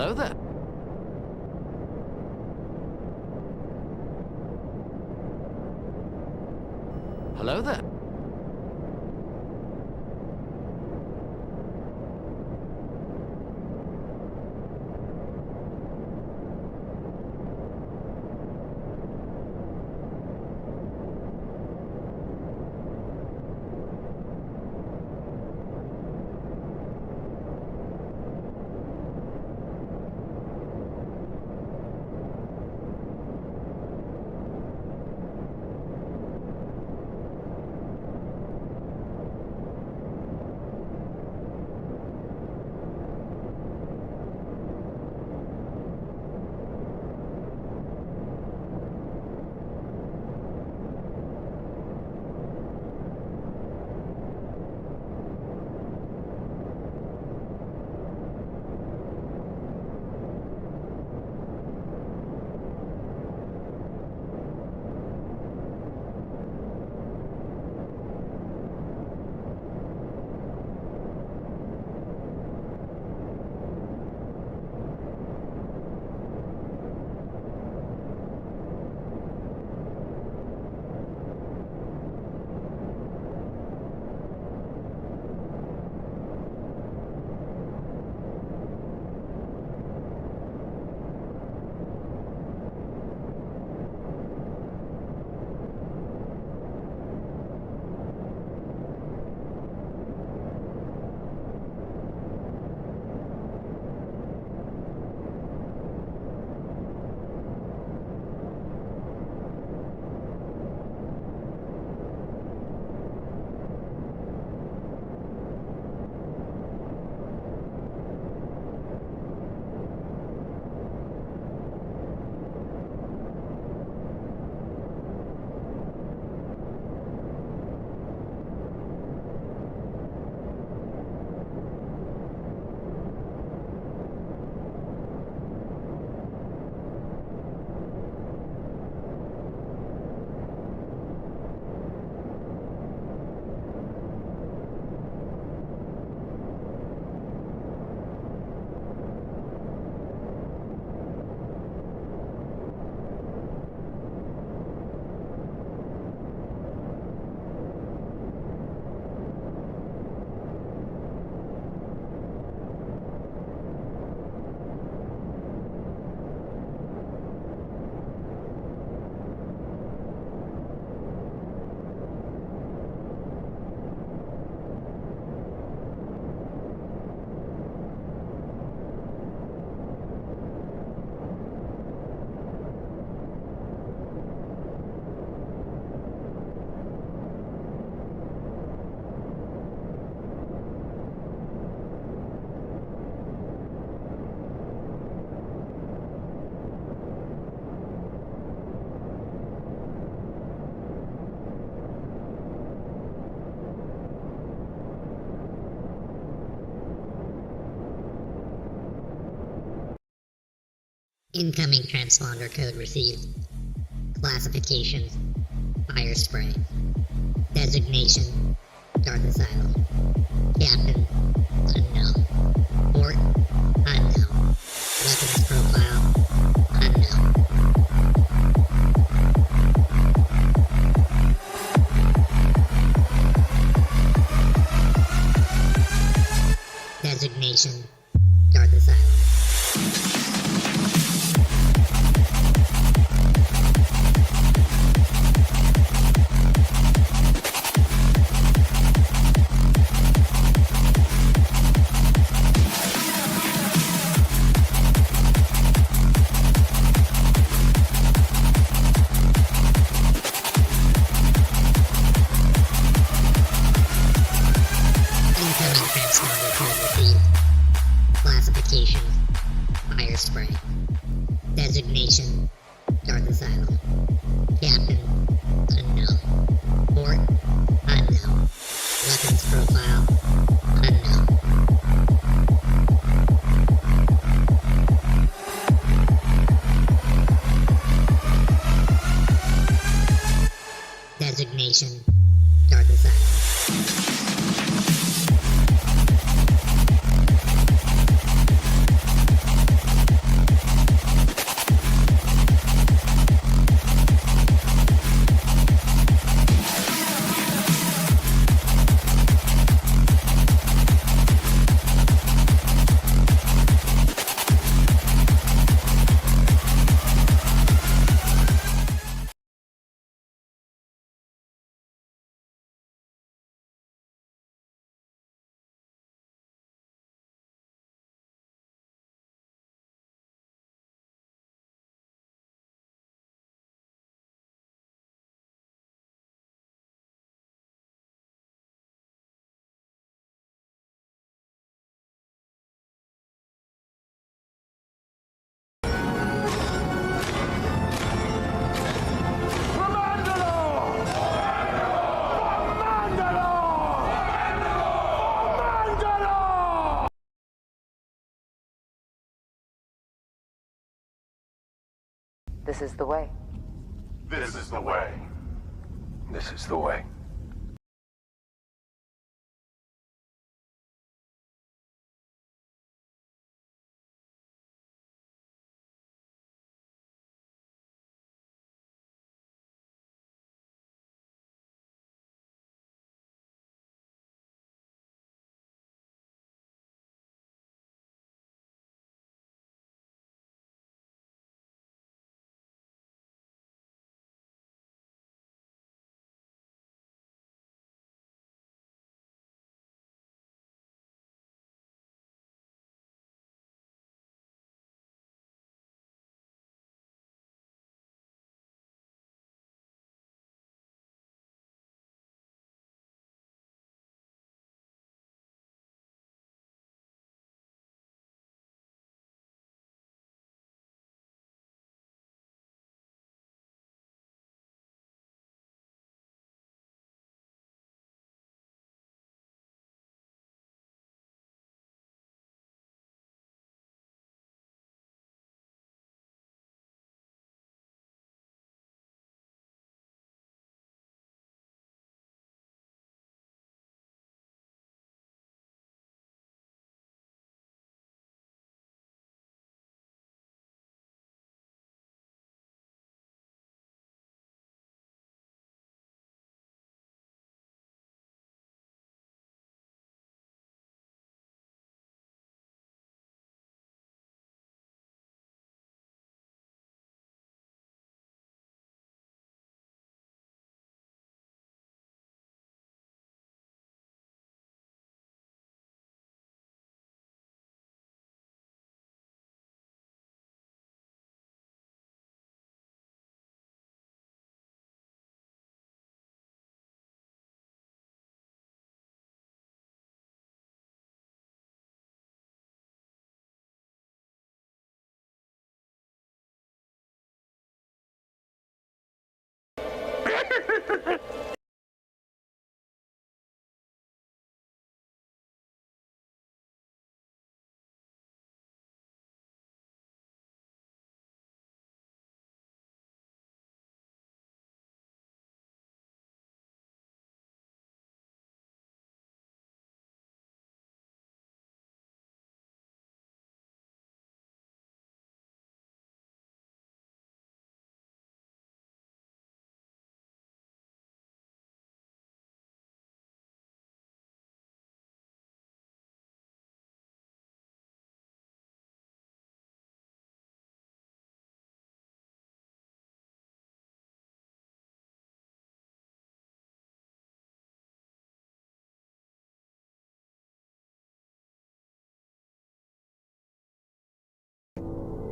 Hello there. Hello there. Incoming transponder code received. Classification: fire spray. Designation: Dark Asylum. Captain: unknown. Port: unknown. Weapons profile: unknown. Designation: Dark Asylum. Classification: fire spray. Designation: Dark Asylum. Captain: unknown. Port: unknown. Weapons profile: unknown. Designation: Dark Asylum. This is the way. This is the way. This is the way.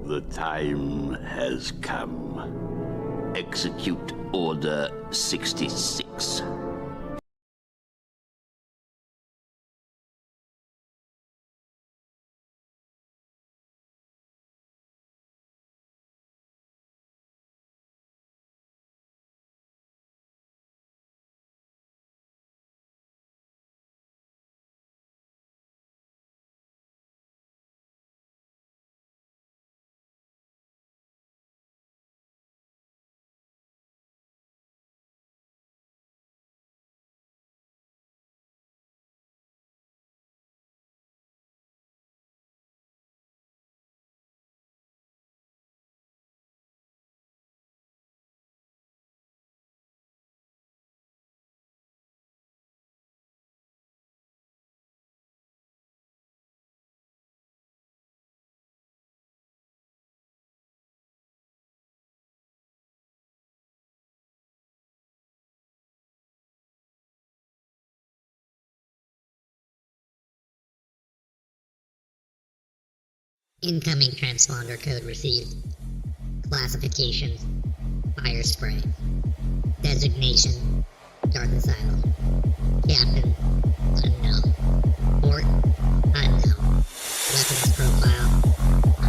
The time has come. Execute Order 66. Incoming transponder code received. Classification: fire spray. Designation: Dark Asylum. Captain: unknown. Port: unknown. Weapons profile: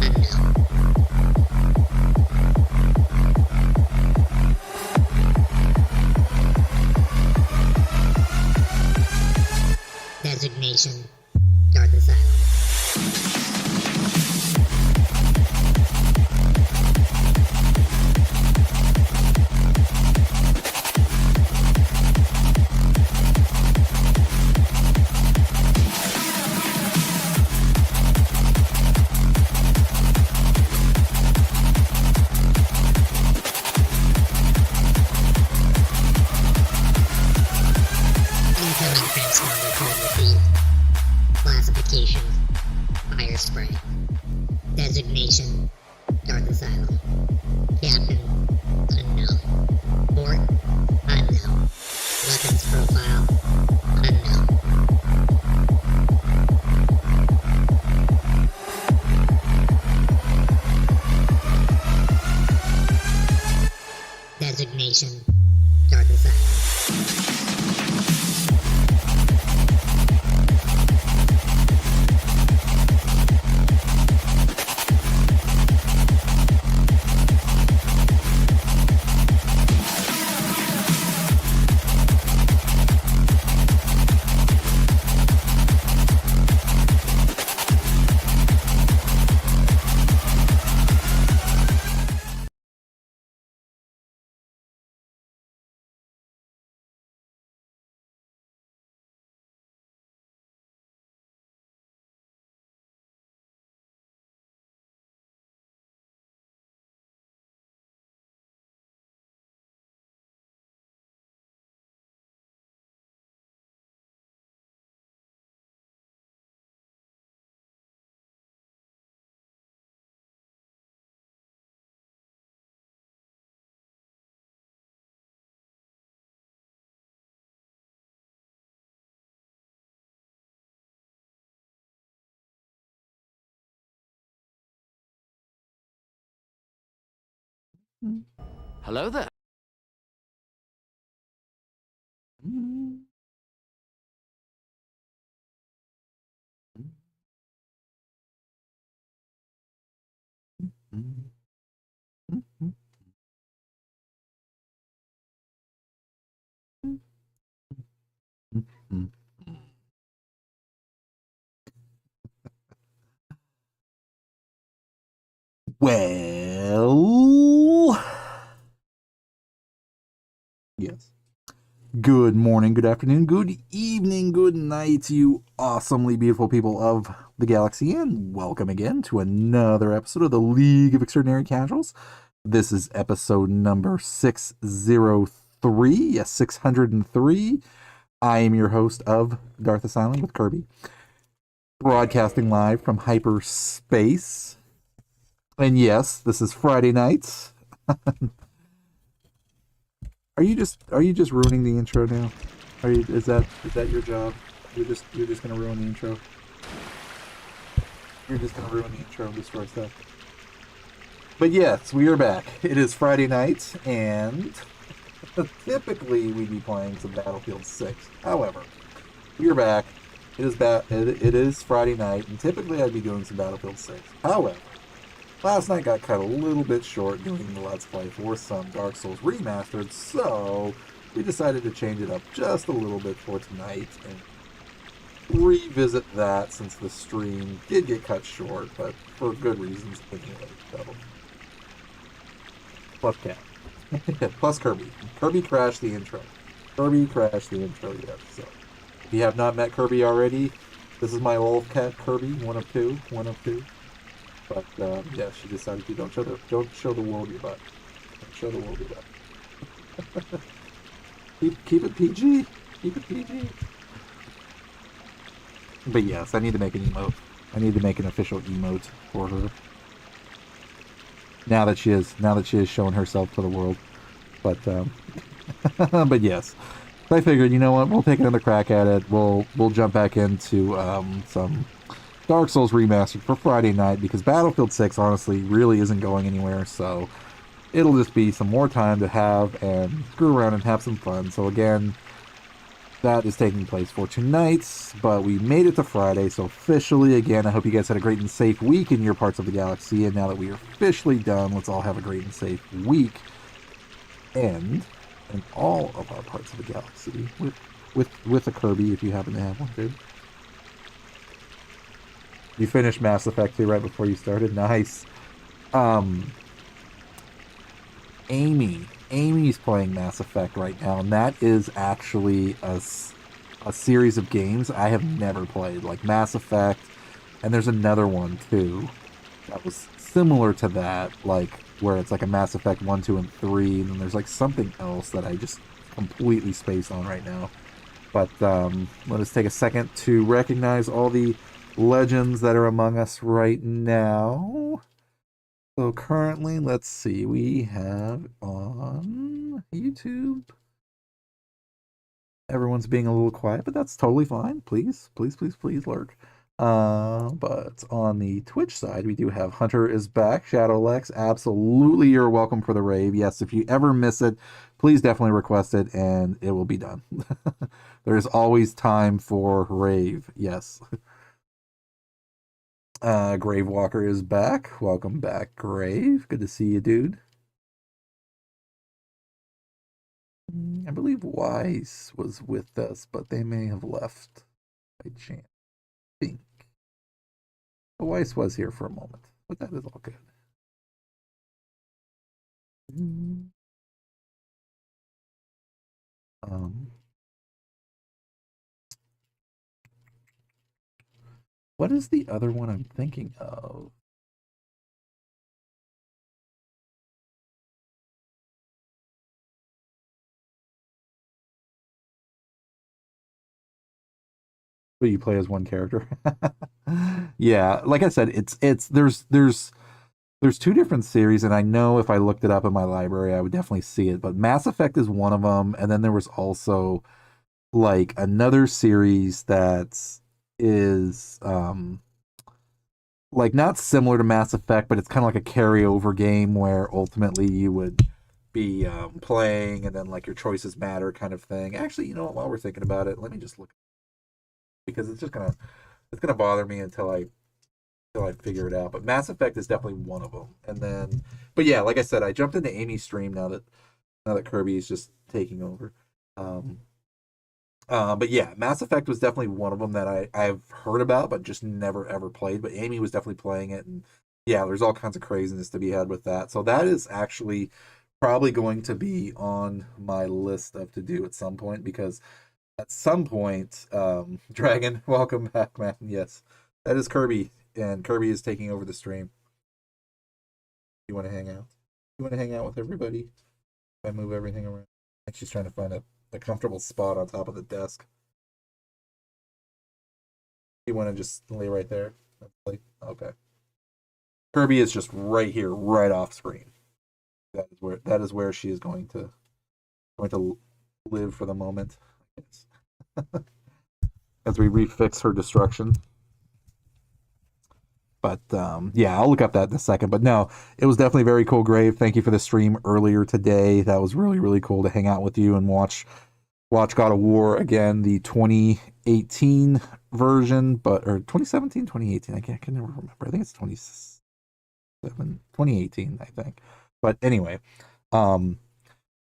unknown. Designation: Dark Asylum. Classification, Fire Spray. Designation, Dark Asylum. Captain, unknown. Port, unknown. Weapons profile, unknown. Designation, Dark Asylum. Hello there. Well, yes. Good morning, good afternoon, good evening, good night, you awesomely beautiful people of the galaxy, and welcome again to another episode of the League of Extraordinary Casuals. This is episode number 603, yes, 603. I am your host of Darth Asylum with Kirby, broadcasting live from hyperspace. And yes, this is Friday nights. Are you just ruining the intro now? Is that your job? You're just gonna ruin the intro. You're just gonna ruin the intro and destroy stuff. But yes, we are back. It is Friday night, and typically we'd be playing some Battlefield 6. However, we're back. It is Friday night, and typically I'd be doing some Battlefield 6. However, last night got cut a little bit short doing the Let's Play for some Dark Souls Remastered, so we decided to change it up just a little bit for tonight and revisit that since the stream did get cut short, but for good reasons anyway. So. Plus Cat. Plus Kirby. Kirby crashed the intro. Yes. So if you have not met Kirby already, this is my old cat Kirby, one of two. But yeah, she decided to don't show the world your butt. Don't show the world your butt. keep it PG. Keep it PG. But yes, I need to make an emote. I need to make an official emote for her. Now that she has shown herself to the world. But but yes. So I figured, you know what, we'll take another crack at it. We'll jump back into some Dark Souls Remastered for Friday night, because Battlefield 6 honestly really isn't going anywhere, so it'll just be some more time to have and screw around and have some fun. So again, that is taking place for tonight, but we made it to Friday, so officially, again, I hope you guys had a great and safe week in your parts of the galaxy, and now that we are officially done, let's all have a great and safe week, and in all of our parts of the galaxy, with a Kirby, if you happen to have one, dude. You finished Mass Effect 2 right before you started. Nice. Amy's playing Mass Effect right now, and that is actually a series of games I have never played, like Mass Effect, and there's another one too that was similar to that, like where it's like a Mass Effect 1, 2, and 3, and then there's like something else that I just completely space on right now. But let us take a second to recognize all the legends that are among us right now. So currently, let's see, we have on YouTube. Everyone's being a little quiet, but that's totally fine. Please, please, please, please lurk. But on the Twitch side, we do have Hunter is back. Shadowlex, absolutely, you're welcome for the rave. Yes, if you ever miss it, please definitely request it, and it will be done. There's always time for rave. Yes. Gravewalker is back. Welcome back, Grave. Good to see you, dude. I believe Wise was with us, but they may have left by chance. I think. But Weiss was here for a moment, but that is all good. What is the other one I'm thinking of? But you play as one character. Yeah, like I said, there's two different series, and I know if I looked it up in my library, I would definitely see it. But Mass Effect is one of them, and then there was also like another series that is like not similar to Mass Effect, but it's kind of like a carryover game where ultimately you would be playing, and then like your choices matter, kind of thing. Actually, you know what? While we're thinking about it, let me just look, because it's gonna bother me until I figure it out. But Mass Effect is definitely one of them. And then, but yeah, like I said, I jumped into Amy's stream now that Kirby is just taking over. But yeah, Mass Effect was definitely one of them that I've heard about, but just never ever played. But Amy was definitely playing it, and yeah, there's all kinds of craziness to be had with that. So that is actually probably going to be on my list of to do at some point, because at some point, Dragon, welcome back, man. Yes, that is Kirby, and Kirby is taking over the stream. You want to hang out? You want to hang out with everybody? I move everything around. I think she's trying to find a comfortable spot on top of the desk. You want to just lay right there? Okay. Kirby is just right here, right off screen. That is where she is going to live for the moment. As we refix her destruction. But yeah, I'll look up that in a second. But no, it was definitely very cool, Grave. Thank you for the stream earlier today. That was really, really cool to hang out with you and watch God of War again, the 2018 version, or 2017, 2018. I can never remember. I think it's 2018, I think. But anyway,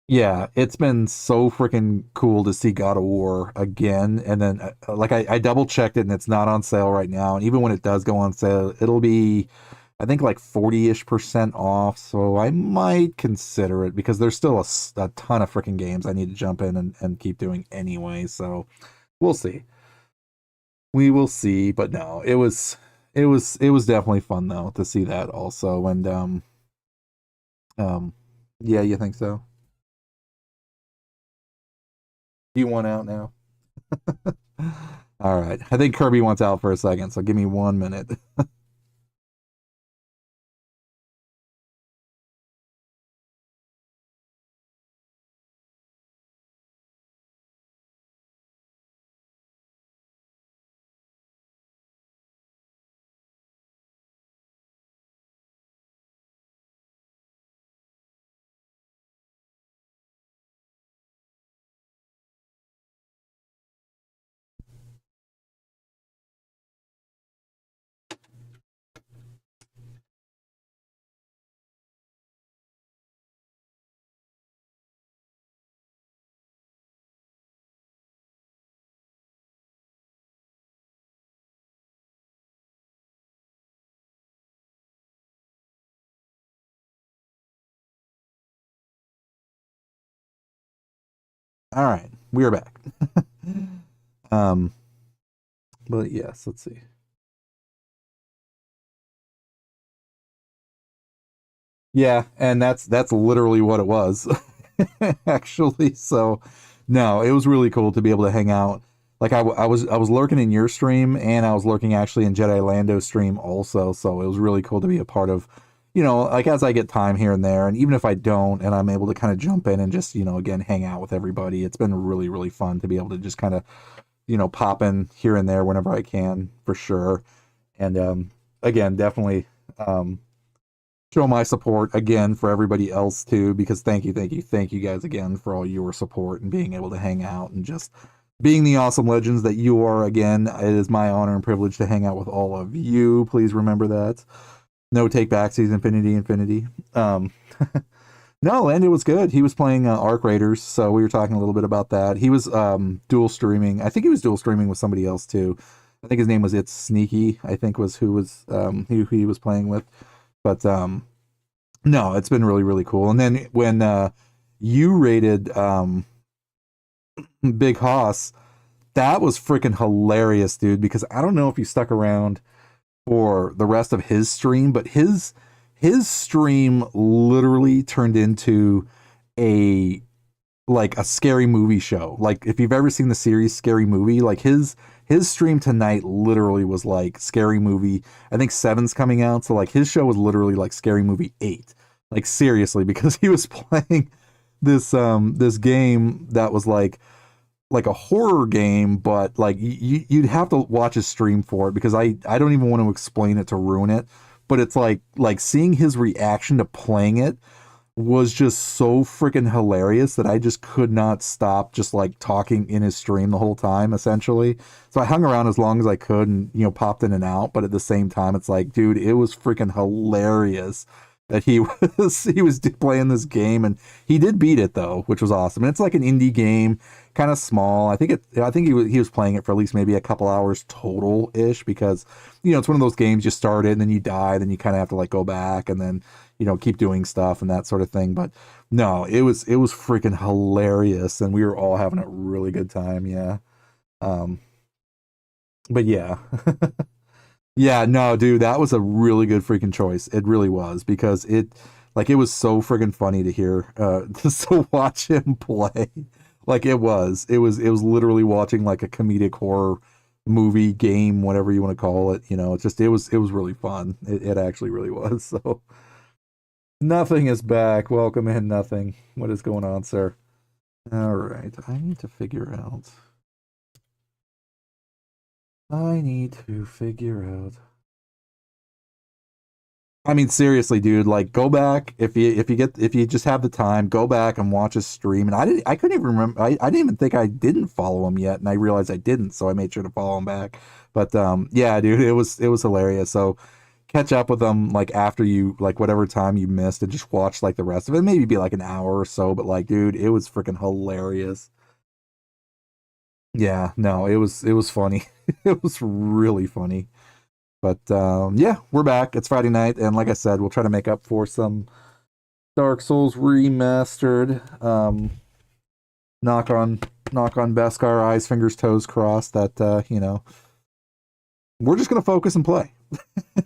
yeah, it's been so freaking cool to see God of War again. And then, like, I double checked it, and it's not on sale right now. And even when it does go on sale, it'll be, I think, like 40-ish% off. So I might consider it, because there's still a ton of freaking games I need to jump in and keep doing anyway. So we'll see. We will see. But no, it was definitely fun though to see that also. And yeah, you think so? Do you want out now? All right. I think Kirby wants out for a second, so give me 1 minute. All right, we are back. um, but yes, let's see. Yeah, and that's literally what it was, actually. So, no, it was really cool to be able to hang out. like I was lurking in your stream, and I was lurking actually in Jedi Lando's stream also. So it was really cool to be a part of, like as I get time here and there, and even if I don't, and I'm able to kind of jump in and just, again, hang out with everybody. It's been really, really fun to be able to just kind of, pop in here and there whenever I can, for sure. And again, definitely show my support again for everybody else too, because thank you guys again for all your support and being able to hang out and just being the awesome legends that you are. Again, it is my honor and privilege to hang out with all of you. Please remember that. No take backsies, infinity. No, and it was good. He was playing Arc Raiders, so we were talking a little bit about that. He was dual streaming. I think he was dual streaming with somebody else too. I think his name was It's Sneaky, I think was who he was playing with. But no, it's been really, really cool. And then when you rated Big Hoss, that was freaking hilarious, dude, because I don't know if you stuck around for the rest of his stream, but his stream literally turned into a scary movie show. Like if you've ever seen the series Scary Movie, like his stream tonight literally was like Scary Movie. I think 7's coming out, so like his show was literally like Scary Movie 8. Like seriously, because he was playing this game that was like a horror game, but like you'd have to watch his stream for it, because I don't even want to explain it to ruin it. But it's like seeing his reaction to playing it was just so freaking hilarious that I just could not stop just like talking in his stream the whole time, essentially. So I hung around as long as I could and, popped in and out. But at the same time, it's like, dude, it was freaking hilarious that he was playing this game, and he did beat it though, which was awesome. And it's like an indie game, kind of small. I think he was playing it for at least maybe a couple hours total ish, because it's one of those games you start it and then you die, then you kind of have to like go back and then keep doing stuff and that sort of thing. But no, it was freaking hilarious, and we were all having a really good time. Yeah. But yeah. Yeah, no, dude, that was a really good freaking choice. It really was, because it was so freaking funny to hear, just to watch him play. Like it was literally watching like a comedic horror movie game, whatever you want to call it. It was really fun. It actually really was. So Nothing is back. Welcome in, Nothing. What is going on, sir? All right, I need to figure out. I mean, seriously, dude, like go back if you just have the time, go back and watch his stream. And I couldn't even remember. I didn't even think I didn't follow him yet, and I realized I didn't, so I made sure to follow him back. But yeah, dude, it was hilarious. So catch up with them like after you like whatever time you missed, and just watch like the rest of it. Maybe be like an hour or so, but like, dude, it was freaking hilarious. Yeah, no, it was funny. It was really funny. But yeah, we're back. It's Friday night, and like I said, we'll try to make up for some Dark Souls Remastered. Knock on Beskar, eyes, fingers, toes crossed that we're just gonna focus and play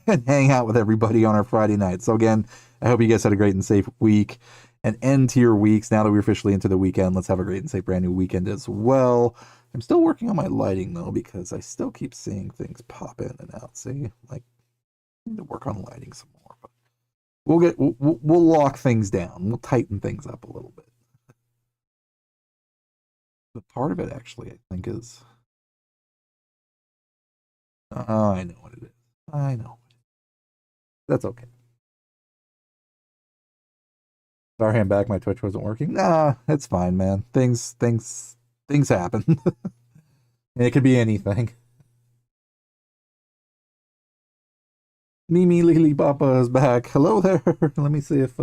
and hang out with everybody on our Friday night. So again, I hope you guys had a great and safe week and end to your weeks. Now that we're officially into the weekend, let's have a great and safe brand new weekend as well. I'm still working on my lighting though, because I still keep seeing things pop in and out. See, like, I need to work on lighting some more, but we'll lock things down. We'll tighten things up a little bit. But part of it actually, I think, is I know what it is. I know. That's okay. Sorry, I'm back. My Twitch wasn't working. Nah, it's fine, man. Things happen. It could be anything. Mimi Lily Papa is back. Hello there. Let me see if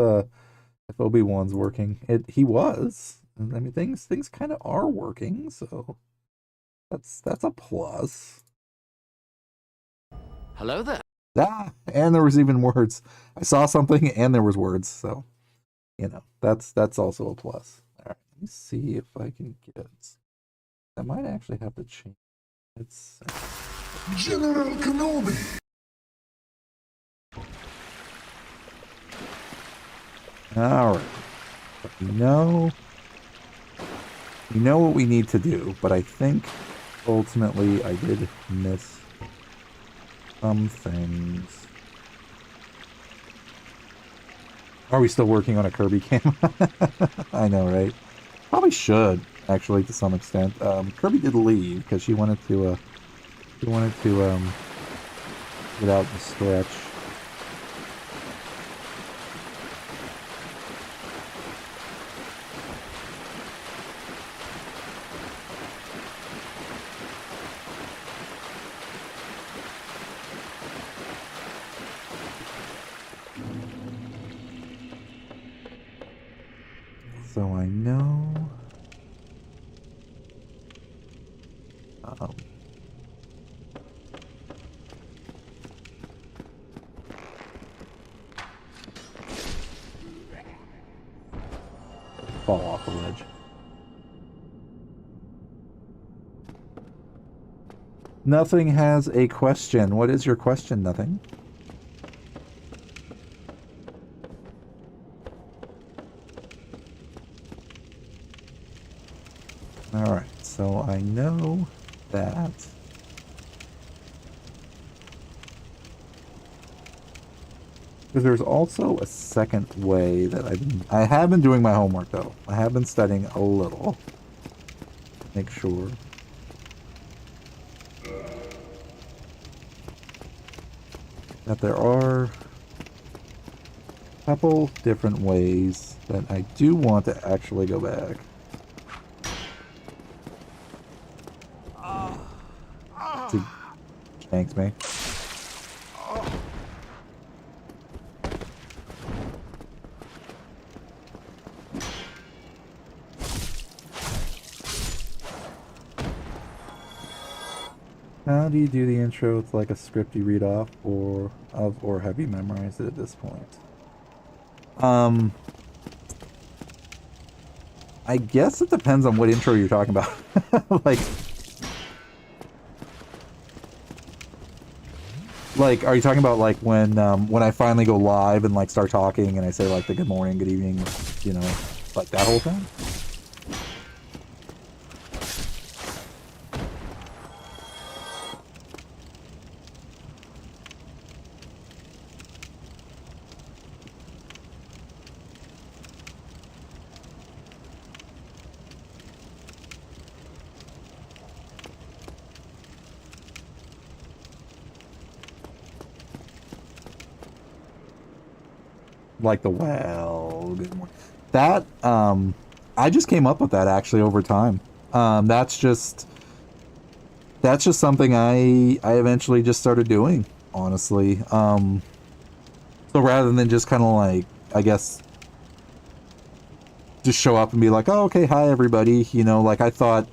Obi-Wan's working. He was. I mean, things kind of are working, so that's a plus. Hello there. Ah, and there was even words. I saw something and there was words, so that's also a plus. All right, let me see if I can get. I might actually have to change. It's General Kenobi. all right. You know what we need to do, but I think ultimately I did miss some things. Are we still working on a Kirby cam? I know, right? Probably should, actually, to some extent. Kirby did leave because she wanted to get out and stretch. So I know. Fall off the ledge. Nothing has a question. What is your question, Nothing? Alright, so I know that because there's also a second way that I have been doing my homework though. I have been studying a little. Make sure. That there are a couple different ways that I do want to actually go back. Thanks, mate. How do you do the intro? It's like a script you read off, or have you memorized it at this point? I guess it depends on what intro you're talking about. Like, are you talking about like when I finally go live and like start talking and I say like the good morning, good evening, you know, like that whole thing? Like the good morning. That I just came up with that actually over time. That's just something I eventually just started doing, honestly. So rather than just kind of like, I guess, just show up and be like, oh, okay, hi everybody, you know, like I thought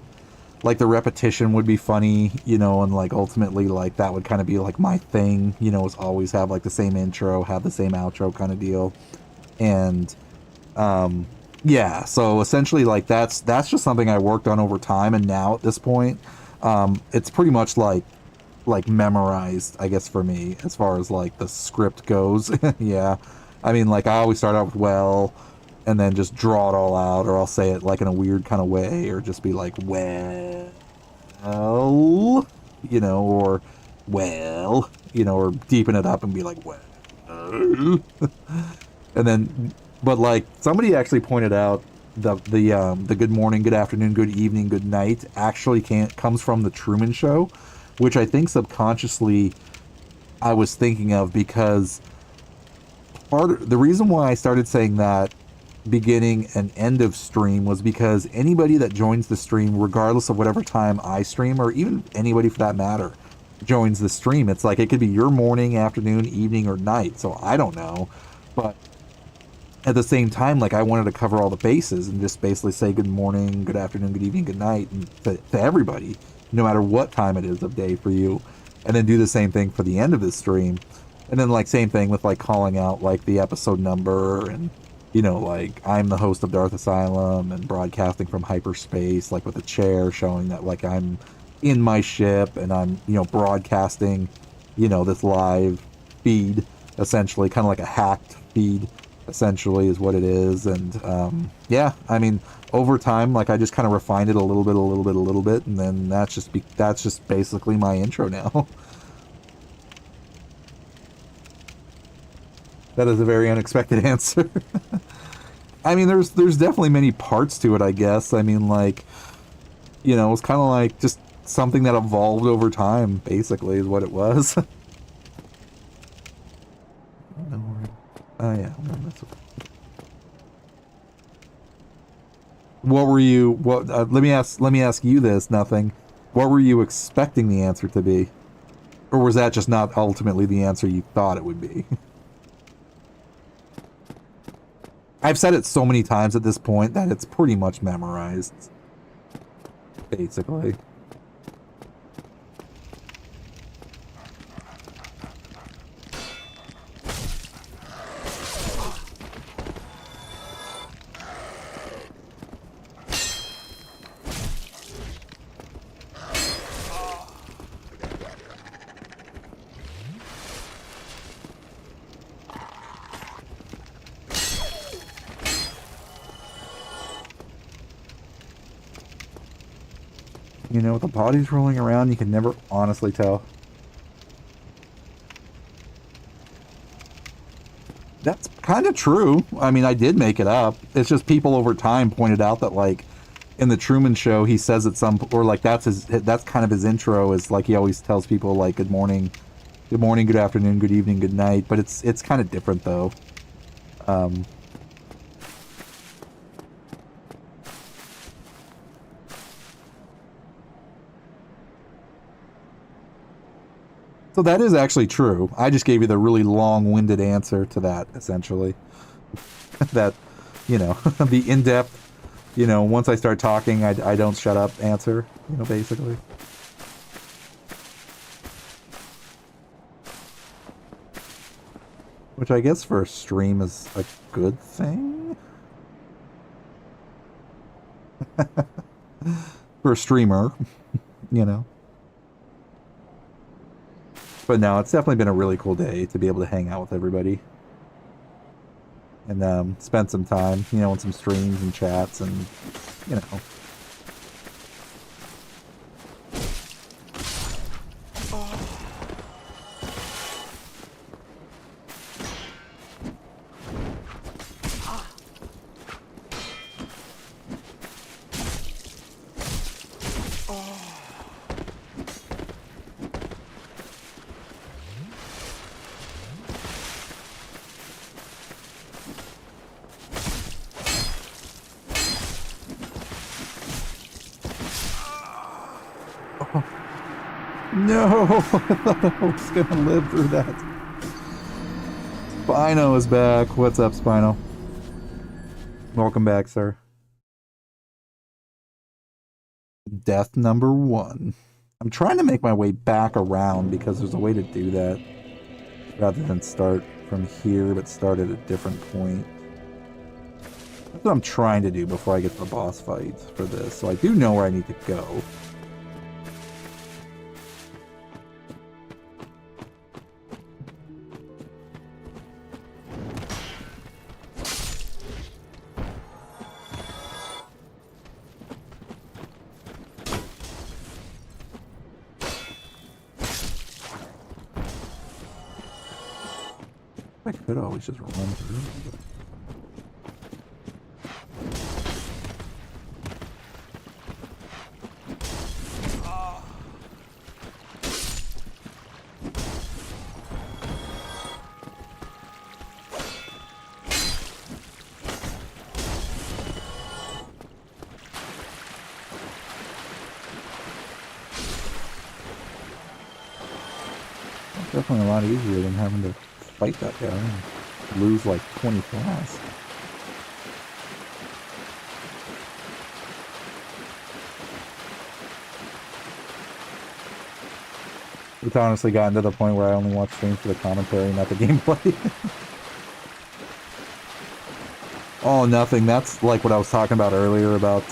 like the repetition would be funny, you know, and like ultimately like that would kind of be like my thing, you know, is always have like the same intro, have the same outro kind of deal. And yeah, so essentially like that's just something I worked on over time, and now at this point it's pretty much like memorized, I guess, for me as far as like the script goes. Yeah, I mean, like I always start out with well, and then just draw it all out, or I'll say it like in a weird kind of way, or just be like, well, you know, or well, you know, or deepen it up and be like, well. And then, but like somebody actually pointed out the good morning, good afternoon, good evening, good night actually comes from the Truman Show, which I think subconsciously I was thinking of, because the reason why I started saying that beginning and end of stream was because anybody that joins the stream, regardless of whatever time I stream, or even anybody for that matter, joins the stream, it's like it could be your morning, afternoon, evening, or night, so I don't know. But at the same time, like I wanted to cover all the bases and just basically say good morning, good afternoon, good evening, good night, and to everybody, no matter what time it is of day for you, and then do the same thing for the end of the stream. And then like same thing with like calling out like the episode number, and you know, like I'm the host of Darth Asylum and broadcasting from hyperspace, like with a chair showing that like I'm in my ship and I'm, you know, broadcasting, you know, this live feed, essentially kind of like a hacked feed, essentially is what it is. And yeah, I mean, over time, like I just kind of refined it a little bit, and then that's just basically my intro now. That is a very unexpected answer. I mean, there's definitely many parts to it, I guess. I mean, like, you know, it's kind of like just something that evolved over time, basically, is what it was. Oh yeah. What were you? What? Let me ask you this. Nothing. What were you expecting the answer to be, or was that just not ultimately the answer you thought it would be? I've said it so many times at this point that it's pretty much memorized, basically. You know, with the bodies rolling around, you can never honestly tell. That's kind of true. I mean, I did make it up. It's just people over time pointed out that, like, in the Truman Show, he says at some, or like that's kind of his intro, is like he always tells people like good morning, good afternoon, good evening, good night. But it's kind of different though. So that is actually true. I just gave you the really long-winded answer to that, essentially. That, you know, the in-depth, you know, once I start talking, I don't shut up answer, you know, basically. Which I guess for a stream is a good thing? For a streamer, you know. But no, it's definitely been a really cool day to be able to hang out with everybody. And spend some time, you know, on some streams and chats and, you know. No, I thought I was gonna live through that. Spino is back. What's up, Spino? Welcome back, sir. Death number 1. I'm trying to make my way back around because there's a way to do that rather than start from here, but start at a different point. That's what I'm trying to do before I get to the boss fight for this, so I do know where I need to go. I could always just run through. Definitely a lot easier than having to fight that guy and lose like 20 class. It's honestly gotten to the point where I only watch streams for the commentary, not the gameplay. Oh, nothing. That's like what I was talking about earlier about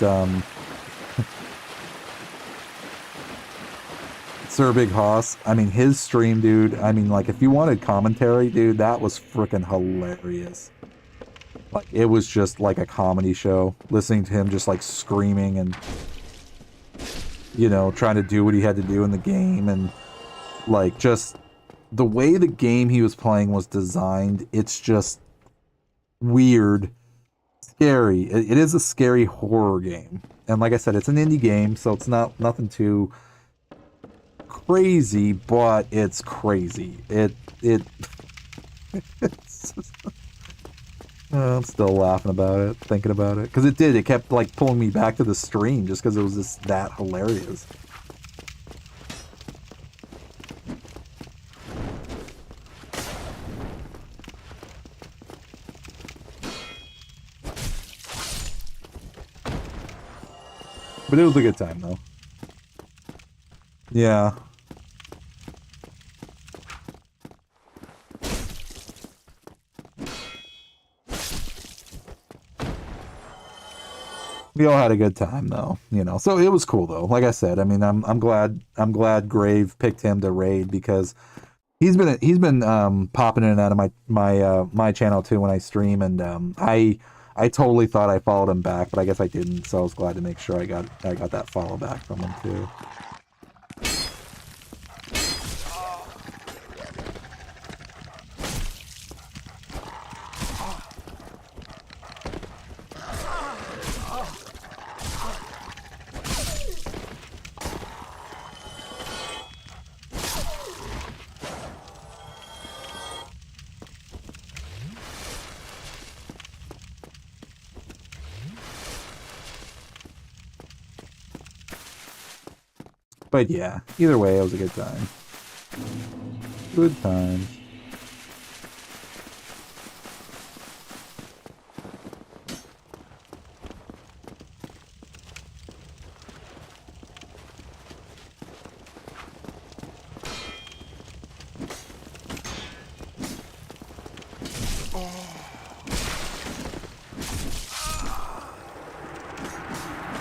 Sir Big Hoss. I mean, his stream, dude. I mean, like, if you wanted commentary, dude, that was freaking hilarious. Like, it was just like a comedy show, listening to him just like screaming and, you know, trying to do what he had to do in the game, and like just the way the game he was playing was designed, it's just weird, scary. It is a scary horror game. And like I said, it's an indie game, so it's not nothing too crazy, but it's crazy. It's I'm still laughing about it, thinking about it, because it kept like pulling me back to the stream just because it was just that hilarious. But it was a good time though. Yeah. We all had a good time though, you know. So it was cool though. Like I said, I mean, I'm glad Grave picked him to raid, because he's been popping in and out of my channel too when I stream, and I totally thought I followed him back, but I guess I didn't. So I was glad to make sure I got that follow back from him too. But yeah, either way, it was a good time. Good times.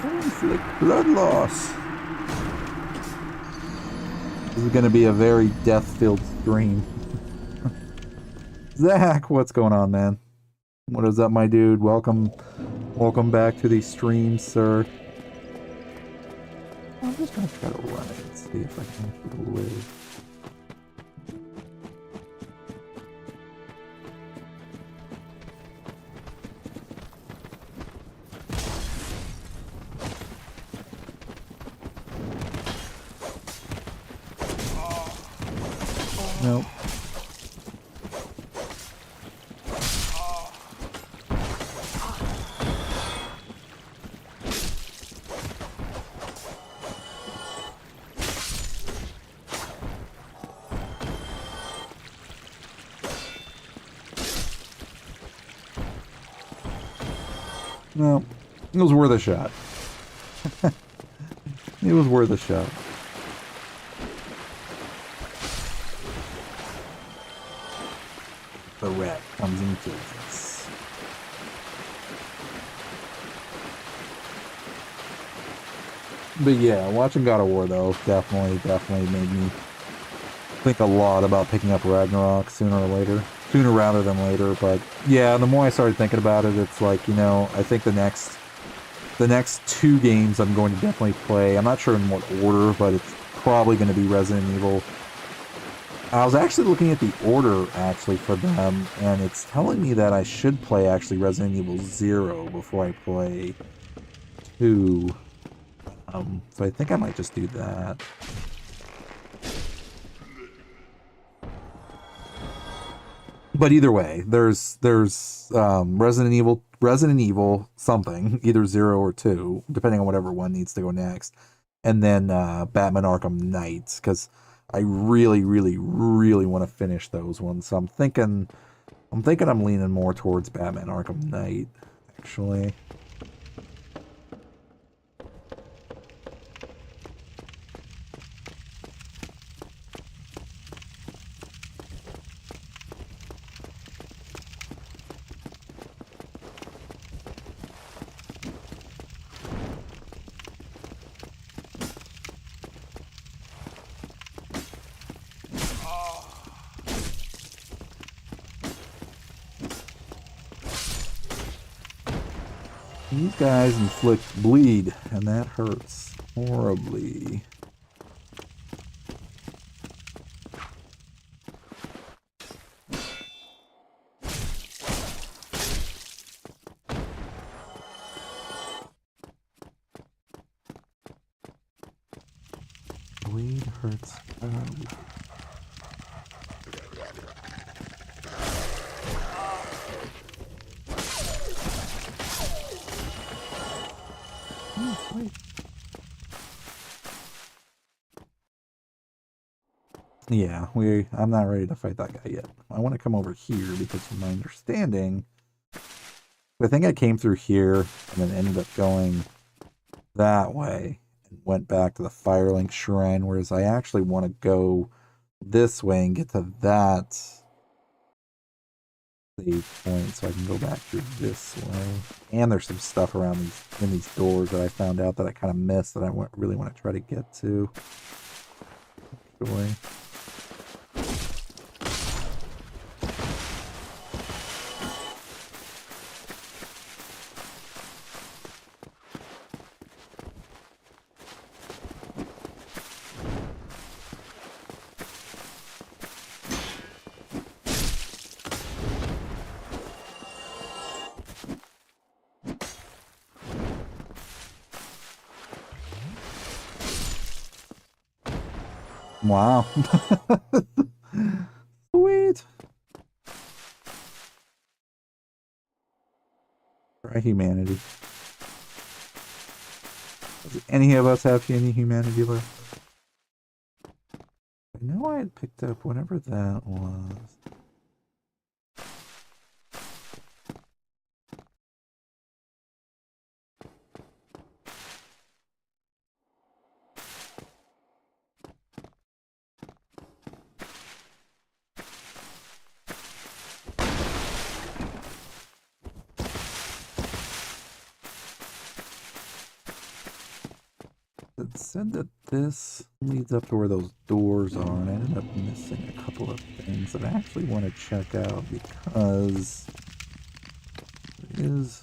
Conflict, blood loss. This is going to be a very death-filled stream. Zach, what's going on, man? What is up, my dude? Welcome back to the stream, sir. I'm just going to try to run it and see if I can actually live. Nope. No, it was worth a shot. It was worth a shot. The rat comes and kills us. But yeah, watching God of War though definitely made me think a lot about picking up Ragnarok sooner rather than later. But yeah, the more I started thinking about it, it's like, you know, I think the next 2 games I'm going to definitely play. I'm not sure in what order, but it's probably going to be Resident Evil. I was actually looking at the order actually for them, and it's telling me that I should play actually Resident Evil 0 before I play 2. So I think I might just do that. But either way, there's Resident Evil something, either 0 or 2, depending on whatever one needs to go next, and then Batman Arkham Knight, because I really want to finish those ones. So I'm thinking I'm leaning more towards Batman Arkham Knight, actually. These guys inflict bleed, and that hurts horribly. Bleed hurts horribly. Oh, sweet. Yeah, I'm not ready to fight that guy yet. I want to come over here because from my understanding, I think I came through here and then ended up going that way and went back to the Firelink Shrine, whereas I actually want to go this way and get to that save point so I can go back through this way. And there's some stuff around these doors that I found out that I kind of missed that I really want to try to get to. Actually. Wow. Sweet. Try humanity. Does any of us have any humanity left? I know I had picked up whatever that was. It said that this leads up to where those doors are, and I ended up missing a couple of things that I actually want to check out because it is.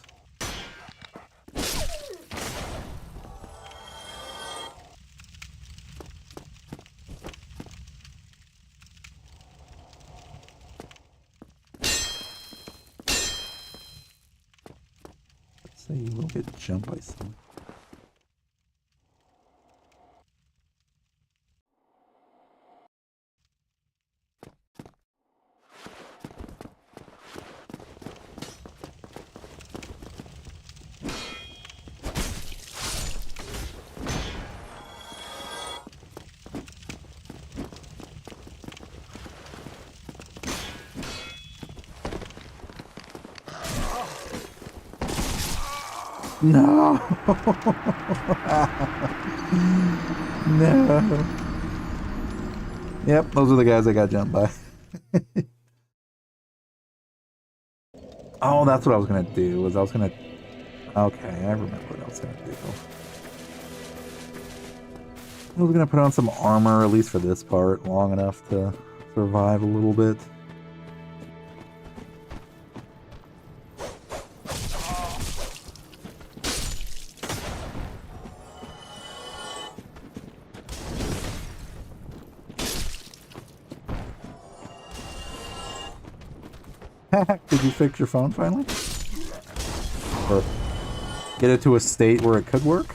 Let's say you will get jumped by some. No. No. Yep, those are the guys I got jumped by. Oh, that's what I was gonna do. Okay, I remember what I was gonna do. I was gonna put on some armor, at least for this part, long enough to survive a little bit. Did you fix your phone finally? Or get it to a state where it could work?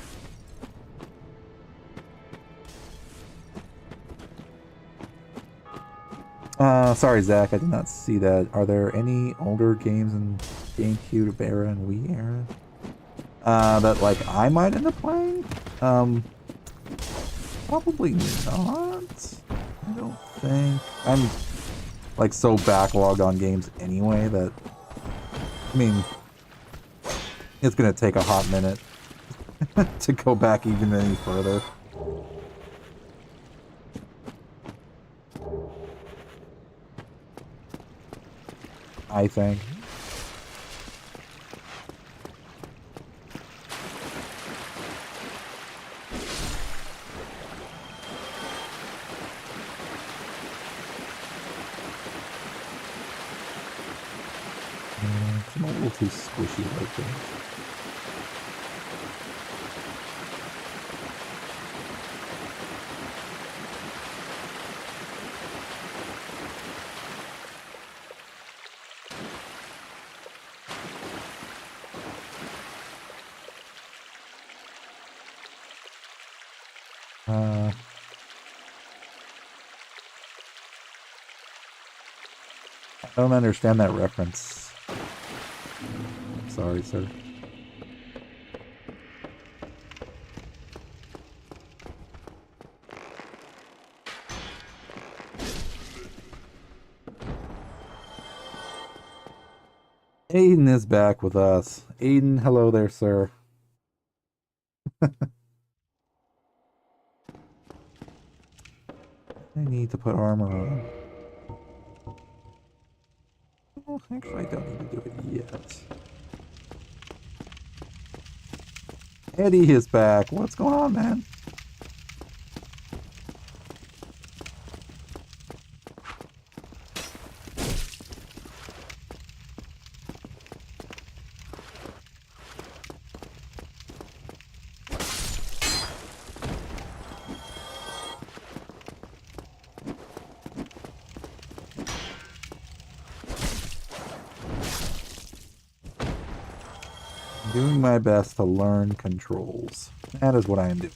Sorry, Zach, I did not see that. Are there any older games in GameCube era and Wii era that like I might end up playing? Probably not. I don't think. I'm like so backlogged on games anyway that, I mean, it's gonna take a hot minute to go back even any further. I think. I'm a little too squishy like this. I don't understand that reference. Sorry, sir. Aiden is back with us. Aiden, hello there, sir. I need to put armor on. Well, actually, I don't need to do it yet. Eddie is back. What's going on, man? Doing my best to learn controls. That is what I am doing.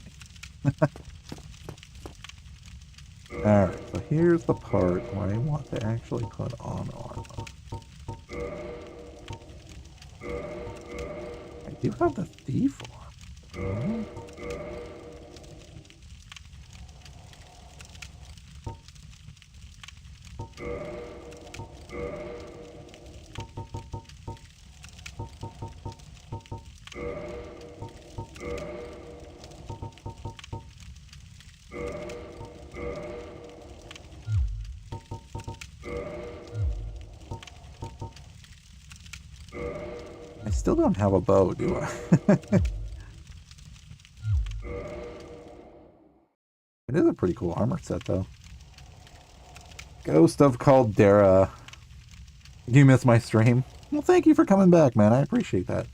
Alright, so here's the part where I want to actually put on armor. I do have the thief armor. I still don't have a bow, do I? It is a pretty cool armor set, though. Ghost of Caldera. You missed my stream? Well, thank you for coming back, man. I appreciate that.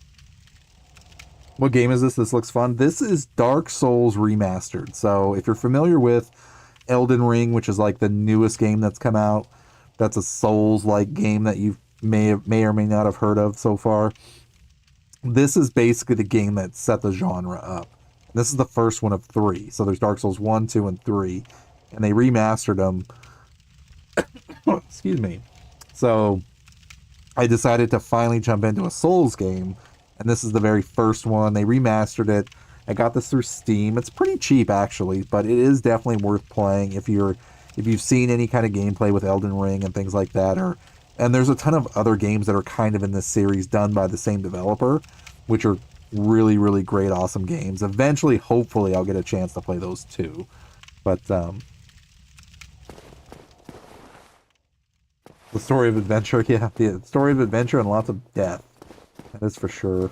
What game is this? This looks fun. This is Dark Souls Remastered. So if you're familiar with Elden Ring, which is like the newest game that's come out, that's a Souls-like game that you may or may not have heard of so far. This is basically the game that set the genre up. This is the first one of 3. So there's Dark Souls 1, 2, and 3. And they remastered them. Excuse me. So I decided to finally jump into a Souls game. And this is the very first one. They remastered it. I got this through Steam. It's pretty cheap, actually. But it is definitely worth playing if you've seen any kind of gameplay with Elden Ring and things like that. And there's a ton of other games that are kind of in this series done by the same developer, which are really, really great, awesome games. Eventually, hopefully, I'll get a chance to play those too. But the story of adventure, yeah, the story of adventure and lots of death. That is for sure.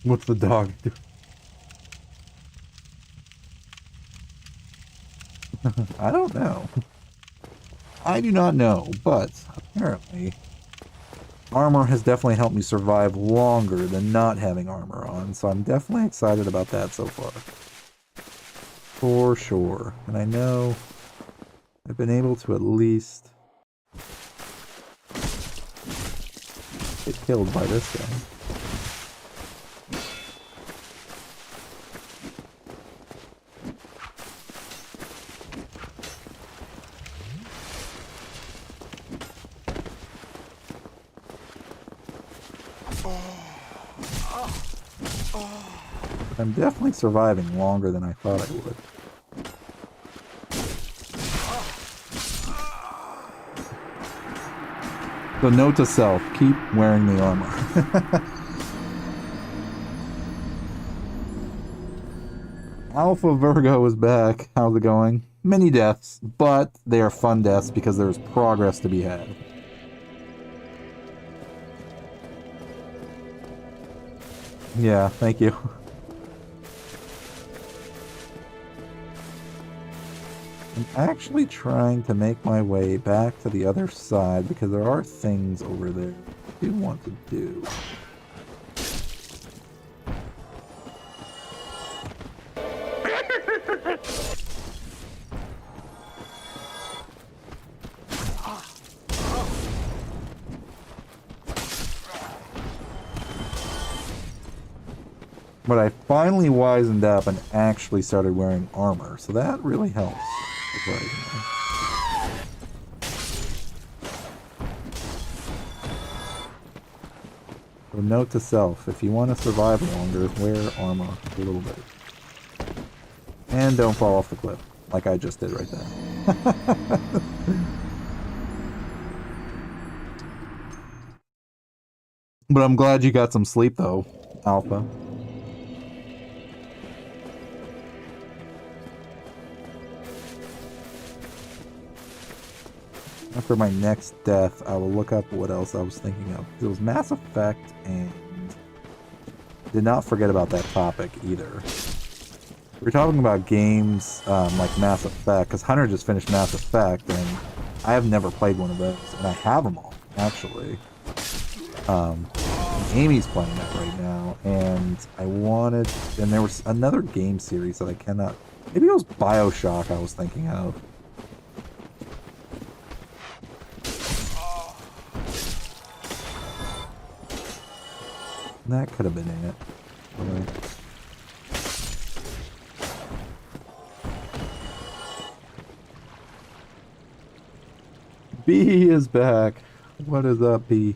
What's the dog do? I don't know. I do not know, but apparently armor has definitely helped me survive longer than not having armor on, so I'm definitely excited about that so far. For sure. And I know I've been able to at least get killed by this guy. I'm definitely surviving longer than I thought I would. So note to self, keep wearing the armor. Alpha Virgo is back. How's it going? Many deaths, but they are fun deaths because there's progress to be had. Yeah, thank you. I'm actually trying to make my way back to the other side because there are things over there I do want to do. But I finally wisened up and actually started wearing armor, so that really helps. Surprisingly. So note to self, if you want to survive longer, wear armor a little bit. And don't fall off the cliff, like I just did right there. But I'm glad you got some sleep though, Alpha. After my next death, I will look up what else I was thinking of. It was Mass Effect, and did not forget about that topic either. We're talking about games like Mass Effect, because Hunter just finished Mass Effect, and I have never played one of those, and I have them all, actually. Amy's playing it right now, and and there was another game series that I cannot, maybe it was BioShock I was thinking of. That could have been it. B is back. What is up, B?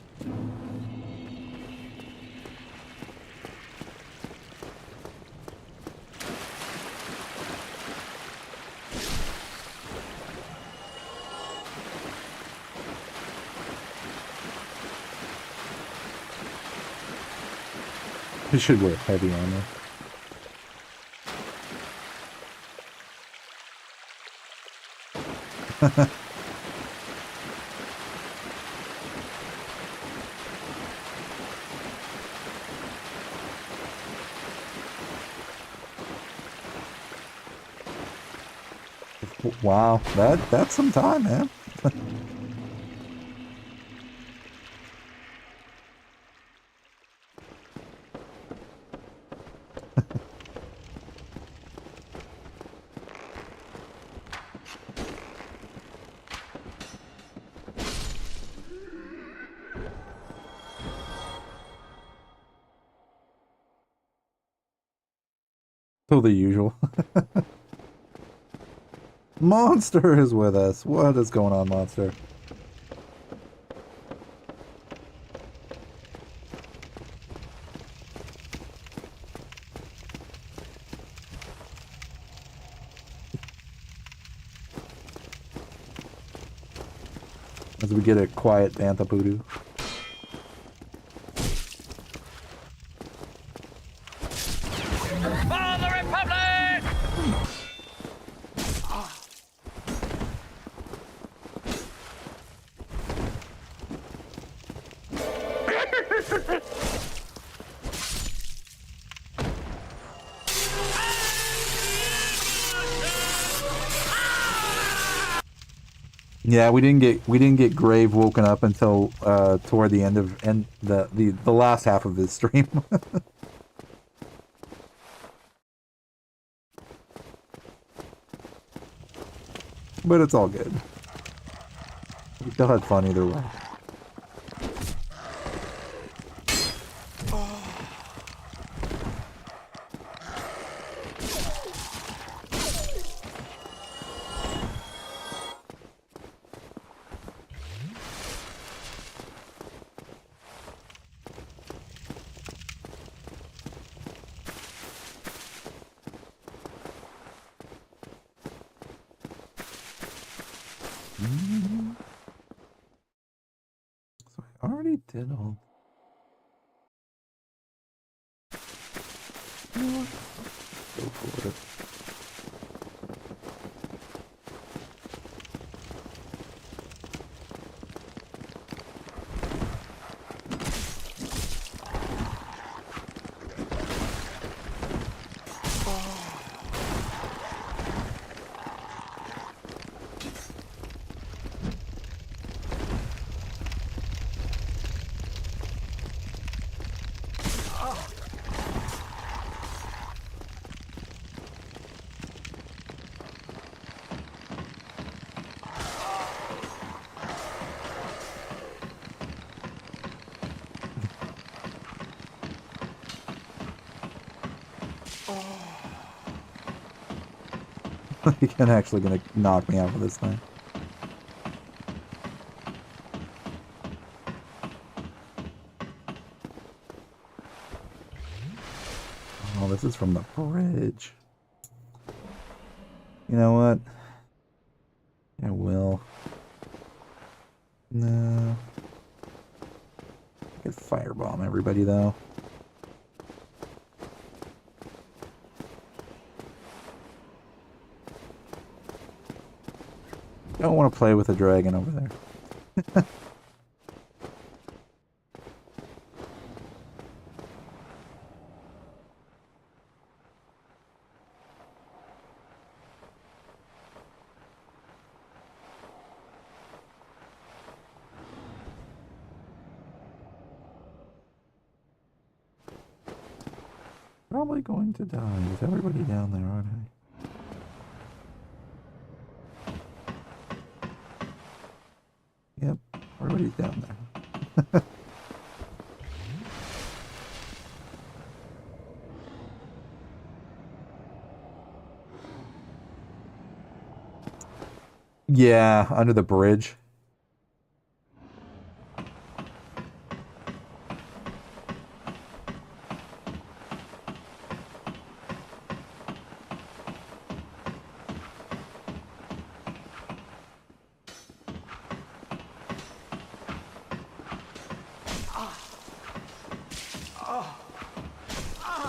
You should wear heavy armor. Wow, that's some time, man. So the usual. Monster is with us. What is going on, Monster? As we get a quiet Bantha Voodoo. Yeah, we didn't get Grave woken up until toward the end of the last half of his stream. But it's all good. We still had fun either way. Did all. You know what? Go for it. You're actually gonna knock me out with this thing. Oh, this is from the bridge. You know what? I will. No. I could firebomb everybody though. Don't want to play with a dragon over there. Probably going to die with everybody down there, aren't I? Yep, everybody's down there. Yeah, under the bridge.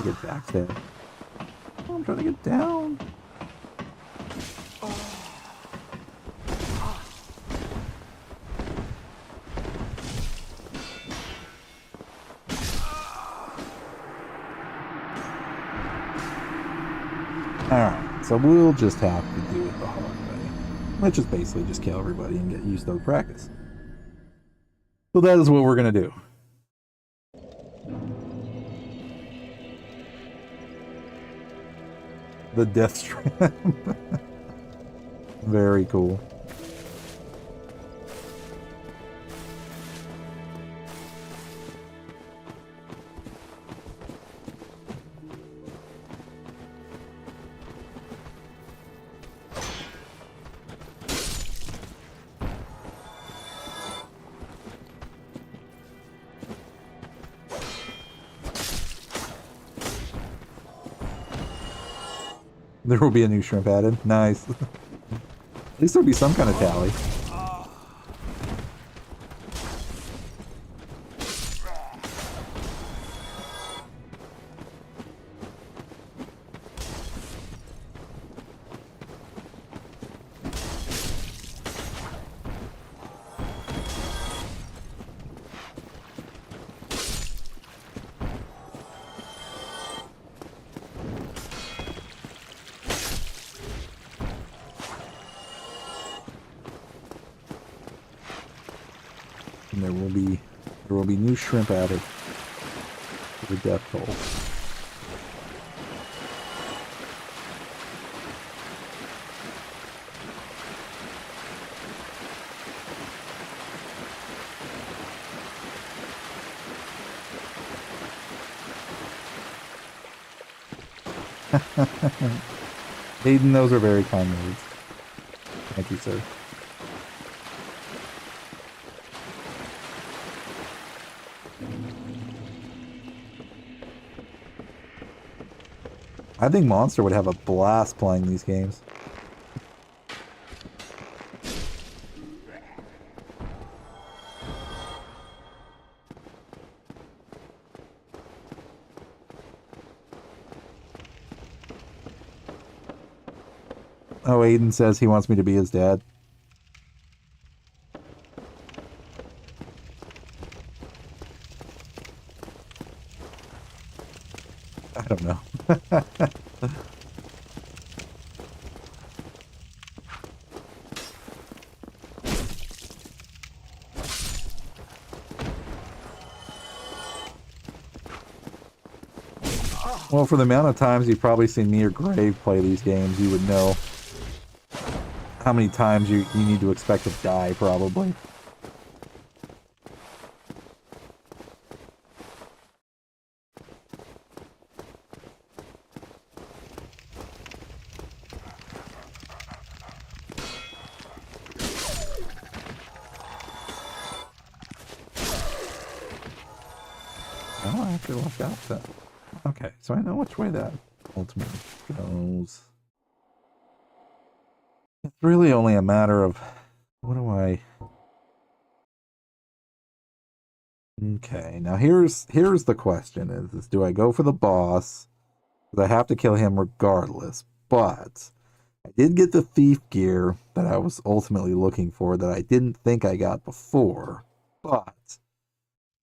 Get back there. Oh, I'm trying to get down. Alright, so we'll just have to do it the hard way. Which is basically just kill everybody and get used to the practice. So that is what we're going to do. The death trap. Very cool. There will be a new shrimp added. Nice. At least there'll be some kind of tally. And there will be new shrimp added to the death toll. Hayden, those are very kind words. Thank you, sir. I think Monster would have a blast playing these games. Oh, Aiden says he wants me to be his dad. I don't know. Well, for the amount of times you've probably seen me or Grave play these games, you would know how many times you need to expect to die, probably. Oh, I actually looked out that. Okay, so I know which way that ultimately goes. It's really only a matter of what do I... Okay, now here's the question is do I go for the boss? Because I have to kill him regardless. But I did get the thief gear that I was ultimately looking for that I didn't think I got before. But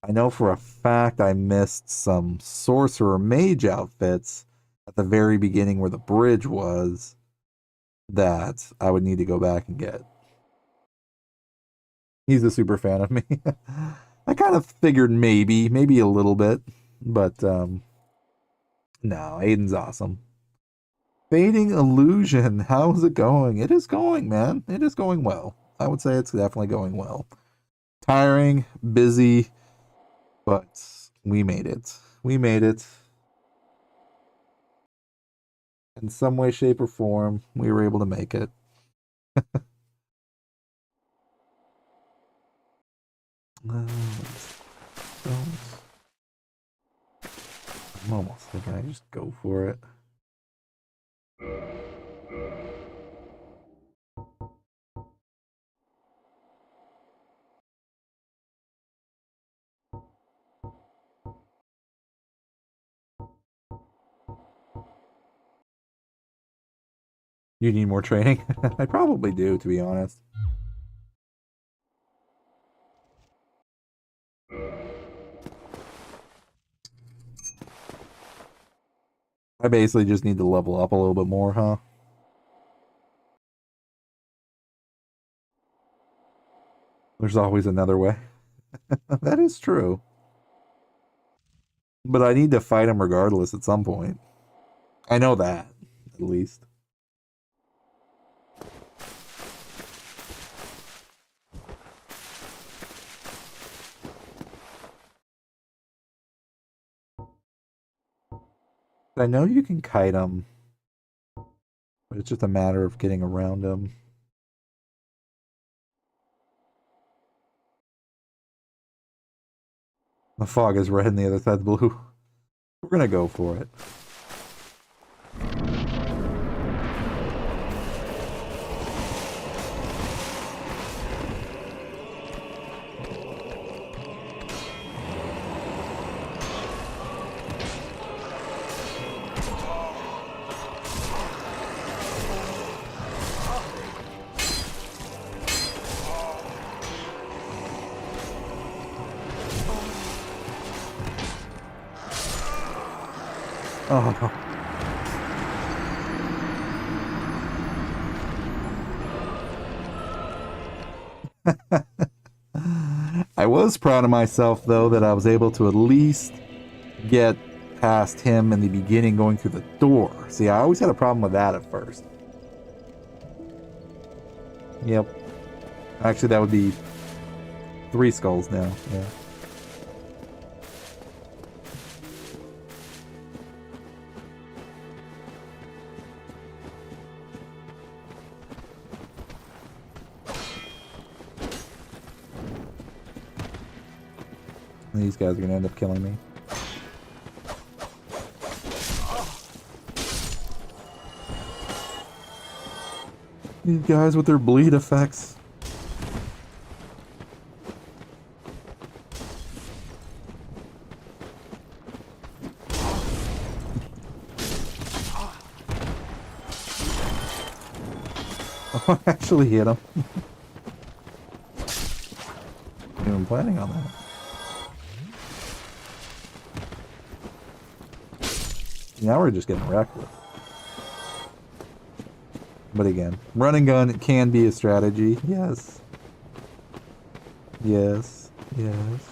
I know for a fact I missed some sorcerer mage outfits at the very beginning where the bridge was that I would need to go back and get. He's a super fan of me. I kind of figured maybe a little bit, but no, Aiden's awesome. Fading Illusion, how's it going? It is going, man. It is going well. I would say it's definitely going well. Tiring, busy, but we made it. We made it. In some way, shape, or form, we were able to make it. I'm almost thinking I just go for it. You need more training? I probably do, to be honest. I basically just need to level up a little bit more, huh? There's always another way. That is true. But I need to fight him regardless at some point. I know that, at least. I know you can kite him, but it's just a matter of getting around him. The fog is red and the other side's blue. We're gonna go for it. Oh. I was proud of myself, though, that I was able to at least get past him in the beginning going through the door. See, I always had a problem with that at first. Yep. Actually, that would be 3 skulls now. Yeah. These guys are gonna end up killing me. These guys with their bleed effects. Oh, I actually hit him. Wasn't even planning on that. Now we're just getting wrecked with. But again, run and gun can be a strategy. Yes. Yes. Yes.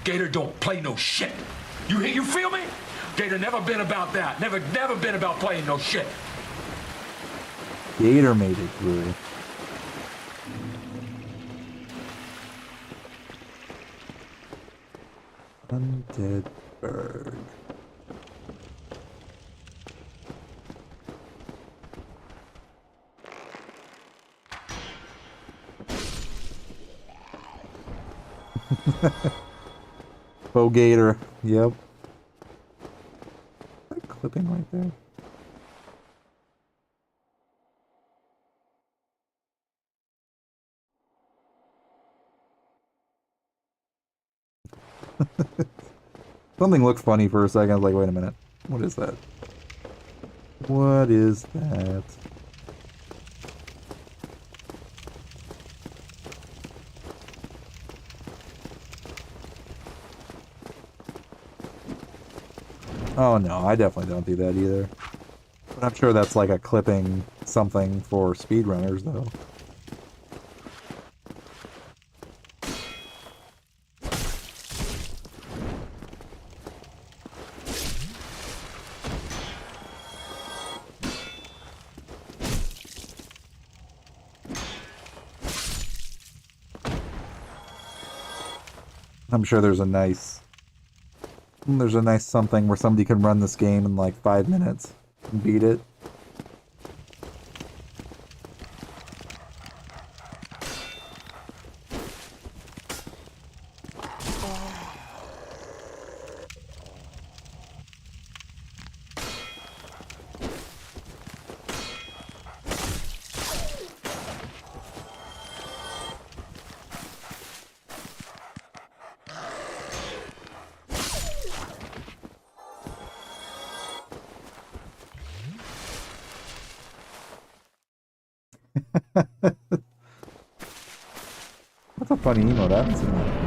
Gator don't play no shit. You feel me? Gator never been about that. Never been about playing no shit. Gator made it through. Undead bird. Bow gator. Yep. That clipping right there. Something looked funny for a second. I was like, wait a minute. What is that? What is that? Oh no, I definitely don't do that either. But I'm sure that's like a clipping something for speedrunners though. I'm sure there's a nice something where somebody can run this game in like 5 minutes and beat it. That's a funny emote. I haven't seen that.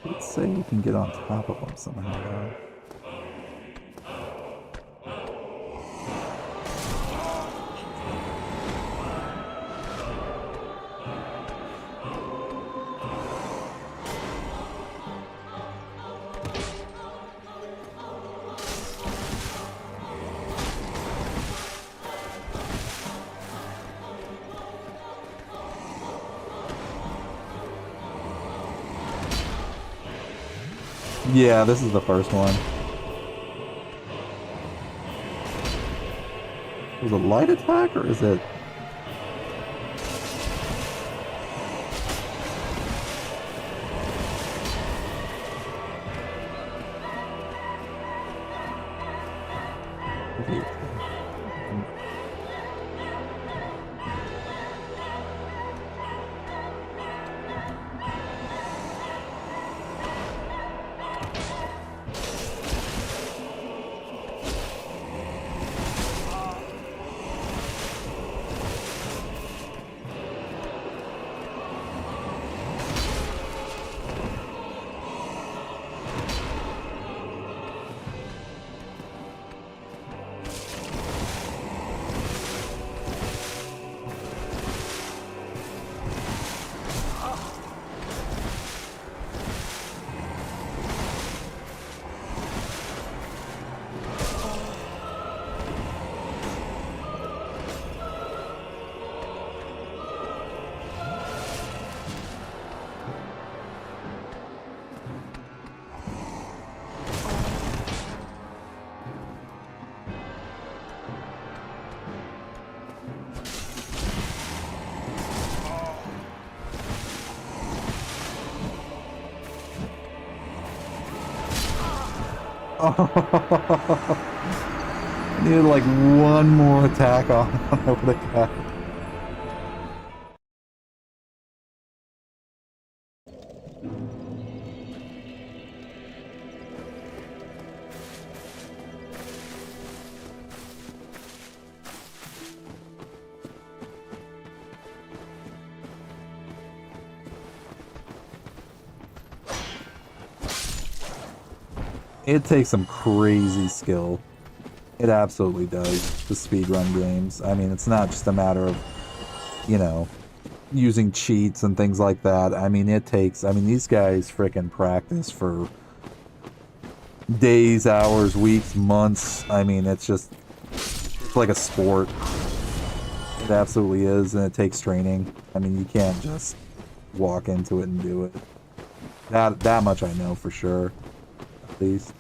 Let's say we can get on top of them somehow though. Yeah, this is the first one. Was it light attack or is it? I needed like one more attack on. I would have got. It takes some crazy skill. It absolutely does, the speedrun games. I mean, it's not just a matter of, you know, using cheats and things like that. I mean, these guys frickin' practice for days, hours, weeks, months. I mean, it's like a sport. It absolutely is, and it takes training. I mean, you can't just walk into it and do it. That much I know for sure. At least.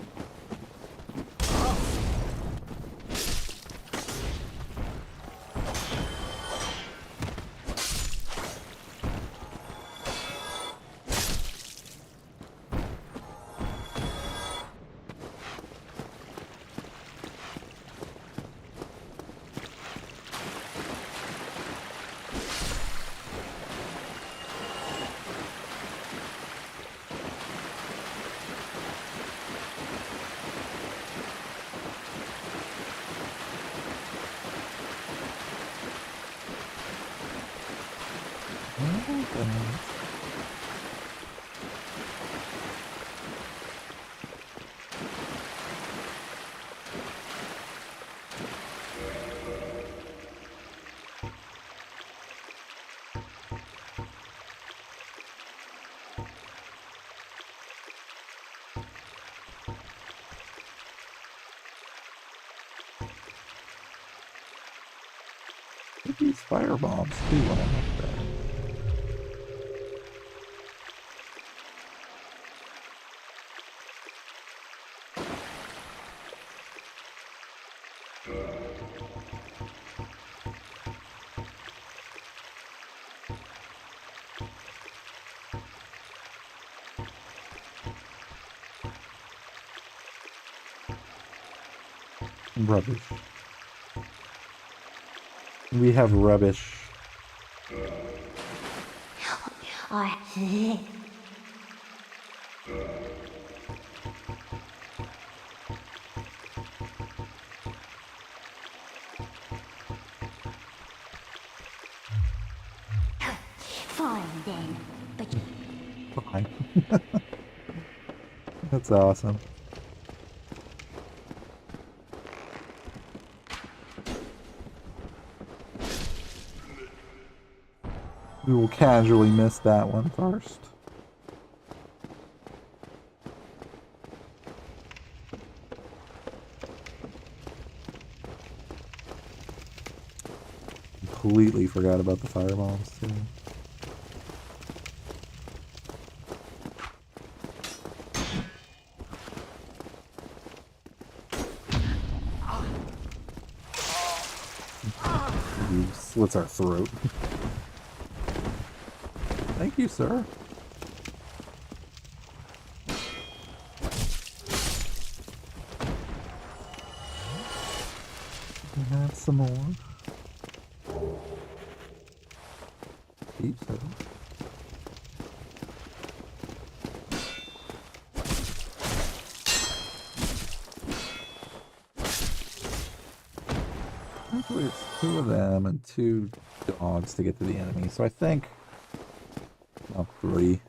These firebombs too when I'm up there. Rubbish. We have rubbish. Fine then, but Fine. That's awesome. We will casually miss that one first. Completely forgot about the firebombs too. He slits our throat. Thank you, sir. We have some more. Keep so. Actually, it's 2 of them and 2 dogs to get to the enemy, so I think... Oh, 3.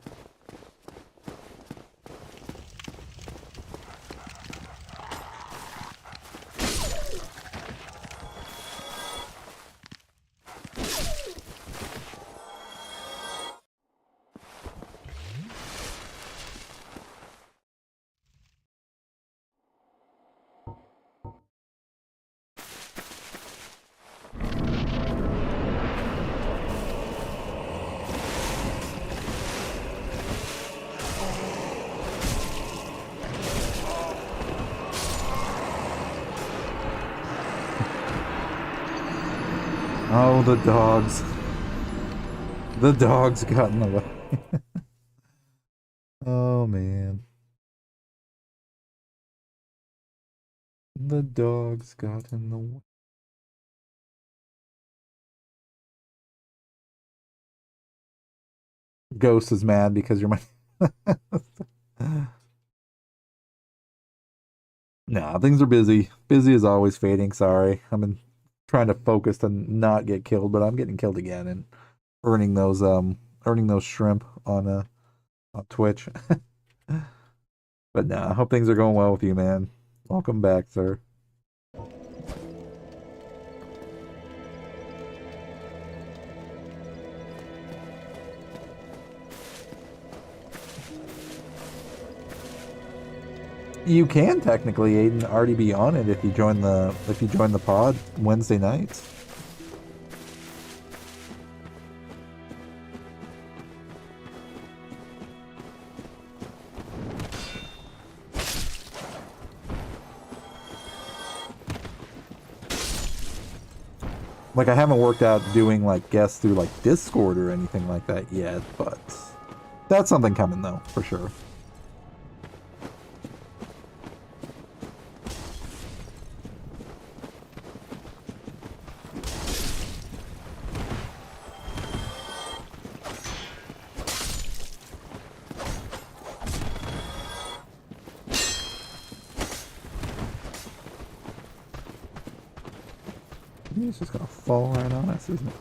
Oh, the dogs. The dogs got in the way. Oh, man. The dogs got in the way. Ghost is mad because you're my. Nah, things are busy. Busy as always, fading. Sorry. I've been trying to focus to not get killed, but I'm getting killed again and earning those shrimp on Twitch. But nah, I hope things are going well with you, man. Welcome back, sir. You can technically, Aiden, already be on it if you join the pod Wednesday nights. Like, I haven't worked out doing like guests through like Discord or anything like that yet, but that's something coming though, for sure. It's just gonna fall right on us, isn't it?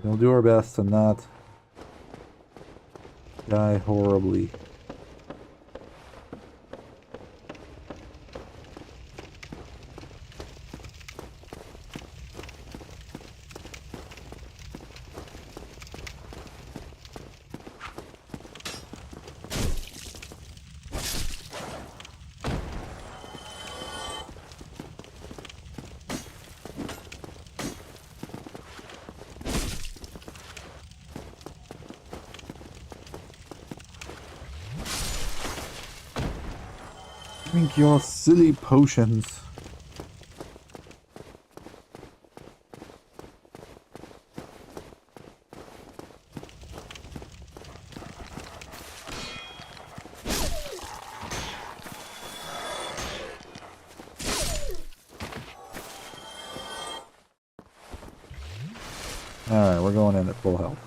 We'll do our best to not die horribly. Drink your silly potions. Alright, we're going in at full health.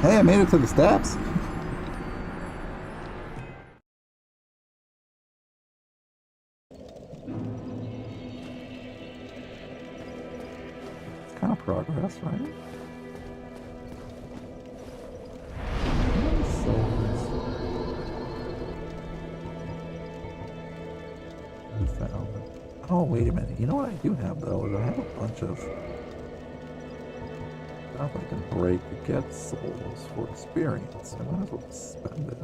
Hey, I made it to the steps. It's kind of progress, right? Oh, wait a minute. You know what I do have, though? Is I have a bunch of stuff I can break to get souls for experience. I might as well spend it.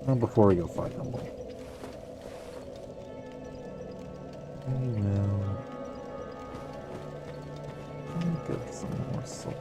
Well, before we go fight them, we'll get some more soul.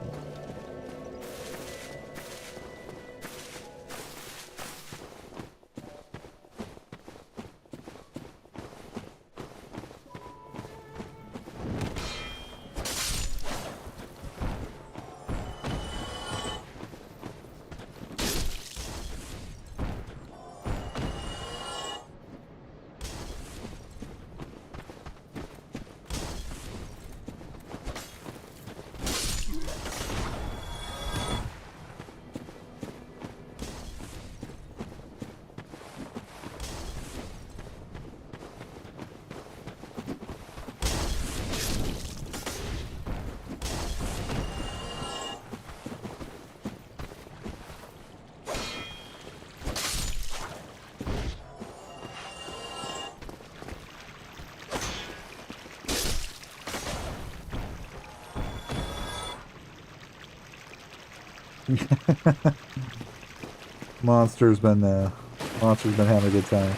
Monster's been having a good time.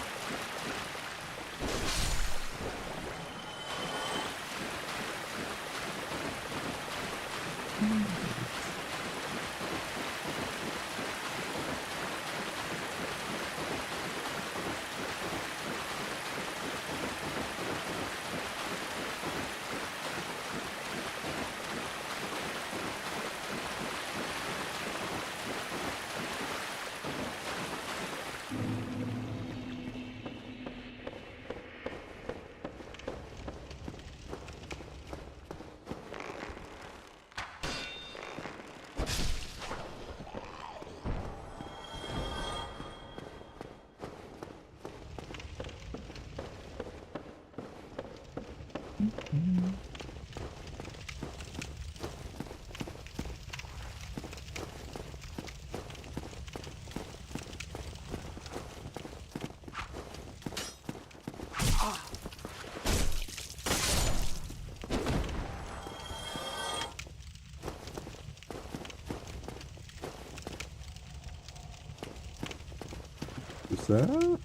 Is that?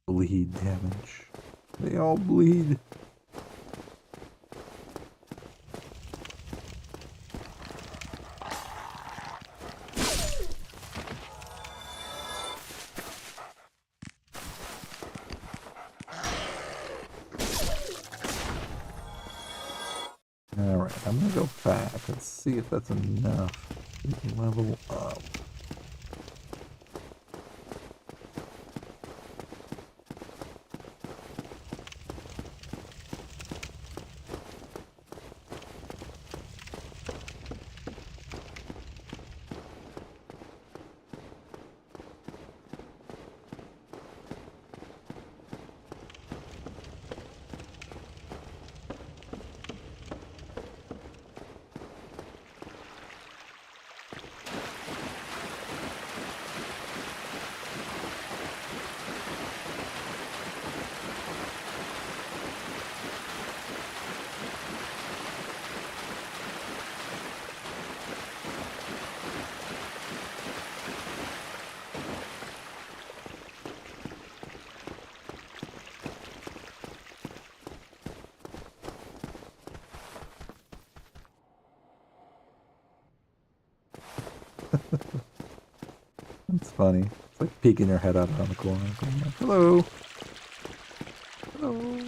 Bleed damage. They all bleed. Alright, I'm gonna go back and see if that's enough to level up. It's funny. It's like peeking your head out around the corner. Hello. Hello.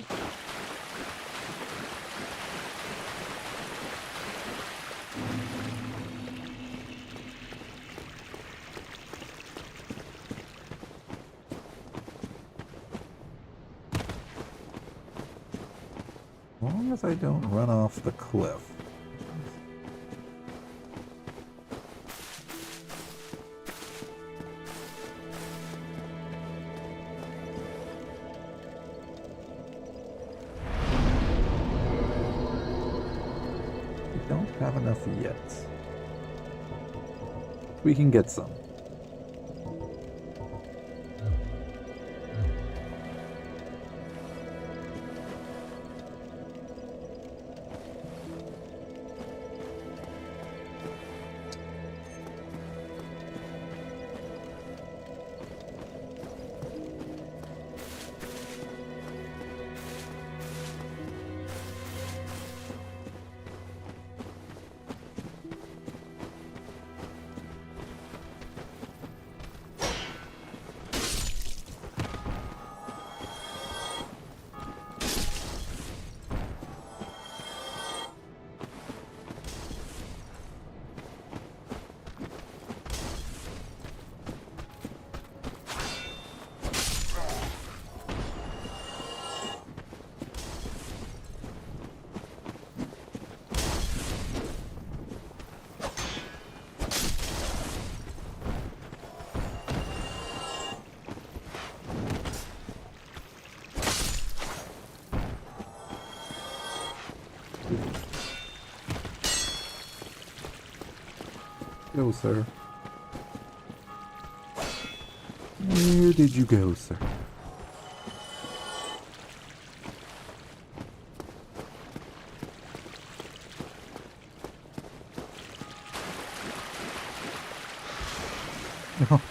As long as I don't run off the cliff. Have enough yet. We can get some. Go, sir. Where did you go, sir? No. Oh.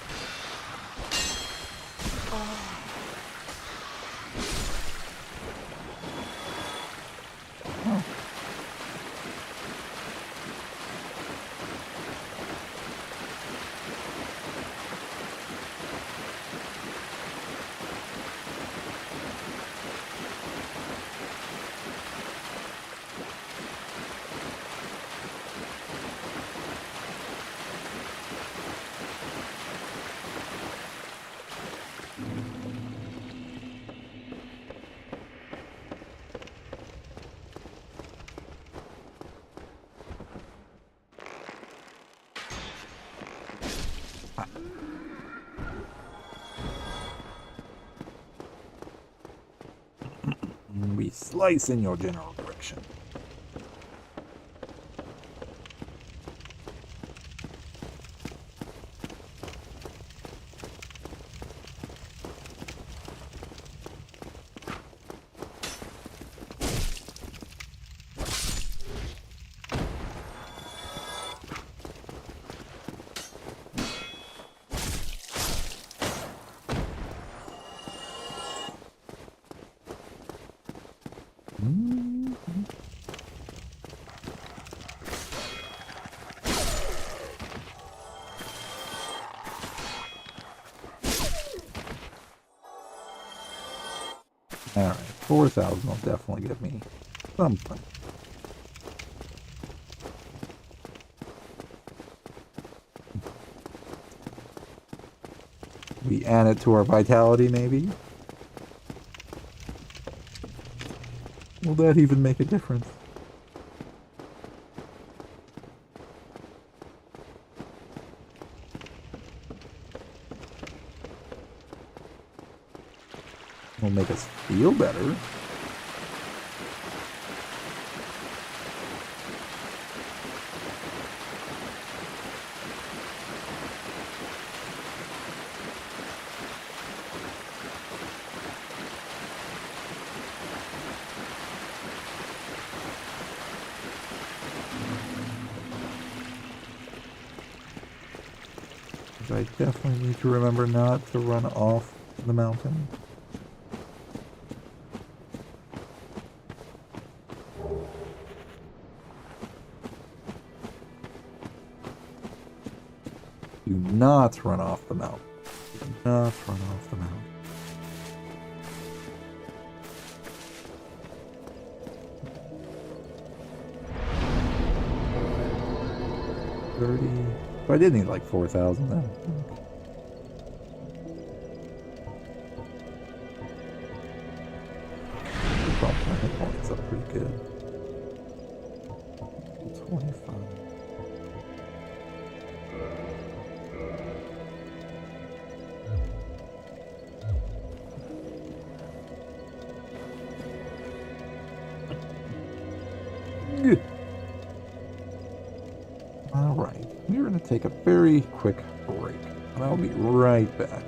We slice in your general direction. Alright, 4,000 will definitely give me something. We add it to our vitality, maybe? Will that even make a difference? Will make us feel better. I definitely need to remember not to run off the mountain. Do not run off the mountain. Do not run off the mountain. So I did need like 4,000 then. Bumped my hit points up pretty good. 25. Alright, we're going to take a very quick break, and I'll be right back.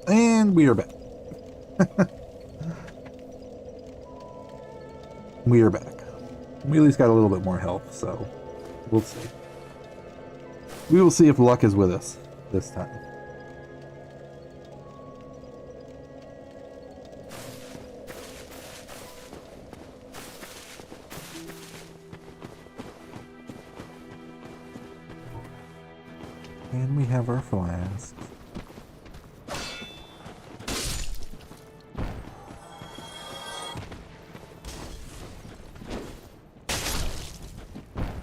And we are back. We are back. We at least got a little bit more health, so we'll see. We will see if luck is with us this time. And we have our flask.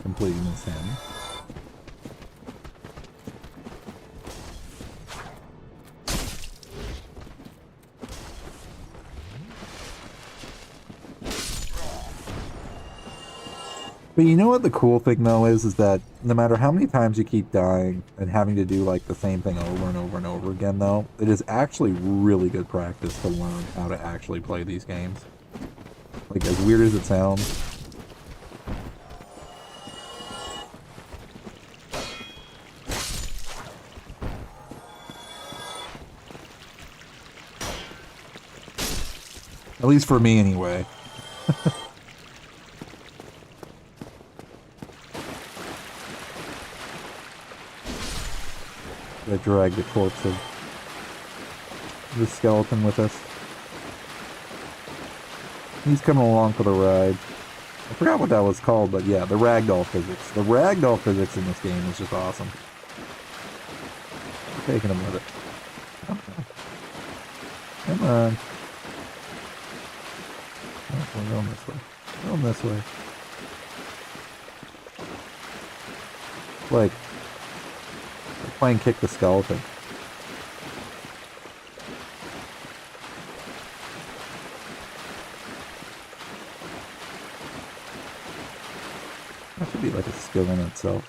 Completing this hand. But you know what the cool thing though is that no matter how many times you keep dying and having to do like the same thing over and over and over again though, it is actually really good practice to learn how to actually play these games. Like as weird as it sounds. At least for me anyway. I drag the corpse of the skeleton with us. He's coming along for the ride. I forgot what that was called, but yeah, the ragdoll physics. The ragdoll physics in this game is just awesome. I'm taking him with it. Come on. Oh, we're going this way. Going this way. Like, playing kick the skeleton. That should be like a skill in itself.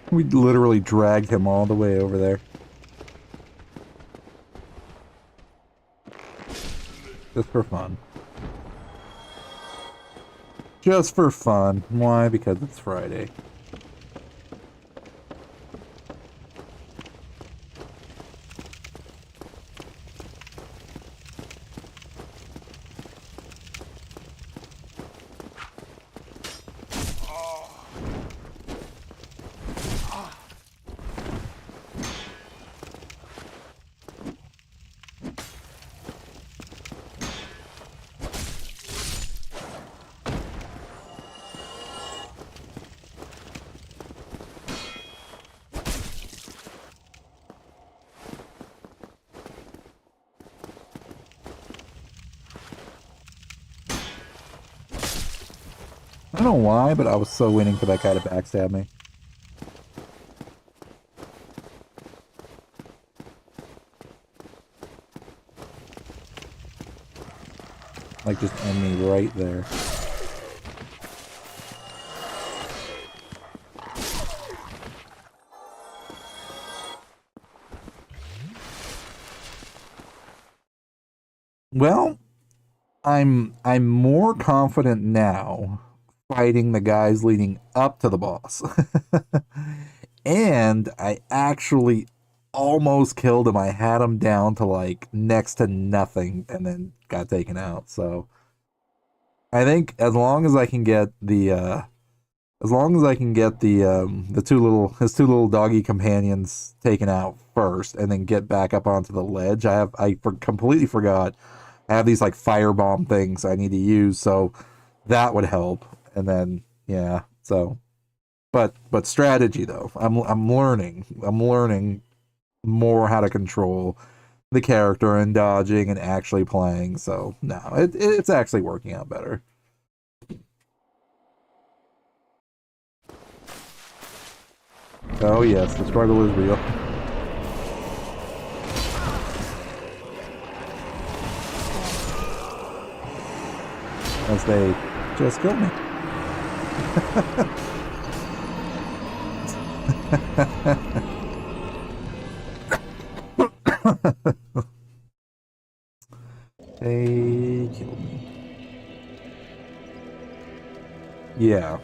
We literally dragged him all the way over there. Just for fun. Just for fun. Why? Because it's Friday. I don't know why, but I was so waiting for that guy to backstab me. Like, just end me right there. Well, I'm more confident now fighting the guys leading up to the boss. And I actually almost killed him. I had him down to like next to nothing and then got taken out. So I think as long as I can get the his two little doggy companions taken out first and then get back up onto the ledge. Completely forgot I have these like firebomb things I need to use, so that would help. And then yeah, so but strategy though. I'm learning more how to control the character and dodging and actually playing. So no, it's actually working out better. Oh yes, the struggle is real. as they just killed me. They killed me. Yeah.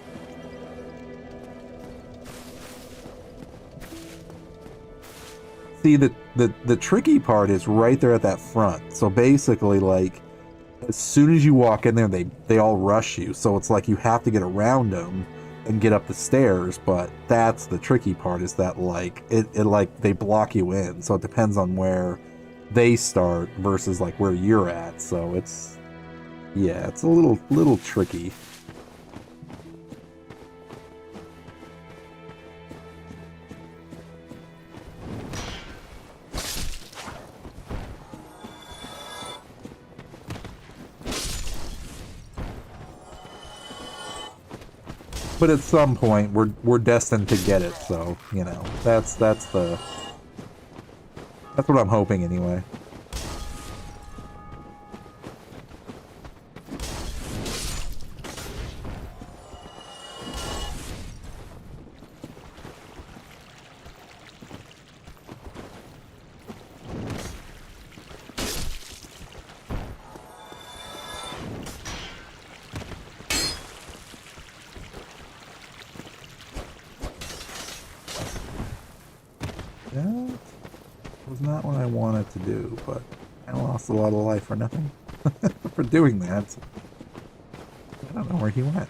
See, the tricky part is right there at that front. So basically, like, as soon as you walk in there, they all rush you. So it's like you have to get around them and get up the stairs. But that's the tricky part, is that like it like they block you in. So it depends on where they start versus like where you're at. So it's, yeah, it's a little tricky. But at some point, we're destined to get it. So you know, that's what I'm hoping anyway. That was not what I wanted to do, but I lost a lot of life for nothing. For doing that. I don't know where he went.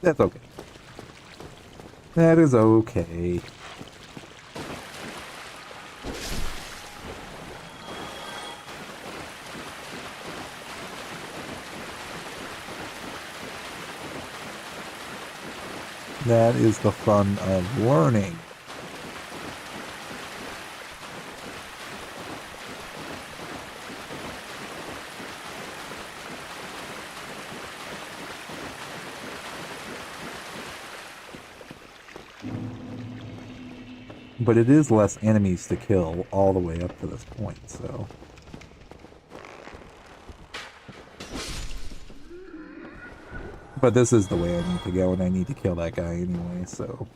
That's okay. That is okay. That is the fun of learning. But it is less enemies to kill all the way up to this point, so... But this is the way I need to go, and I need to kill that guy anyway, so...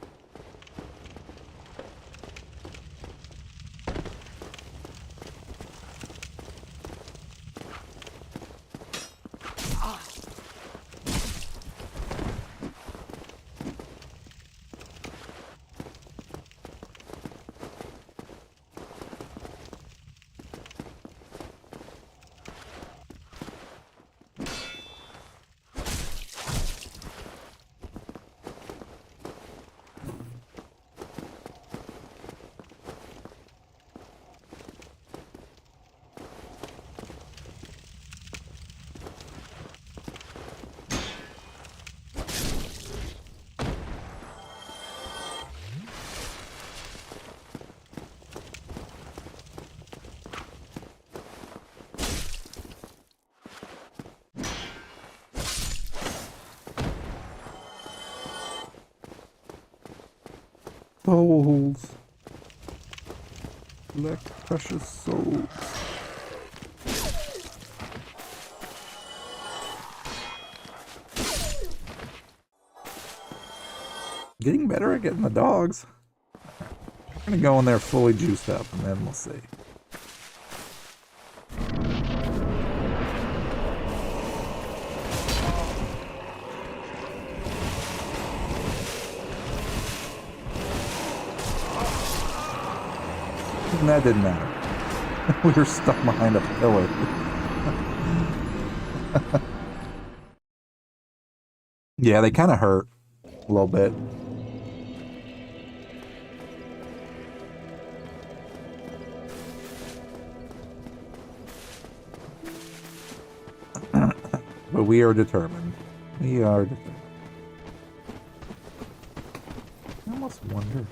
Souls. Collect precious souls. Getting better at getting the dogs. I'm gonna go in there fully juiced up and then we'll see. And that didn't matter. We were stuck behind a pillar. Yeah, they kind of hurt a little bit. But we are determined. We are determined. I almost wonder.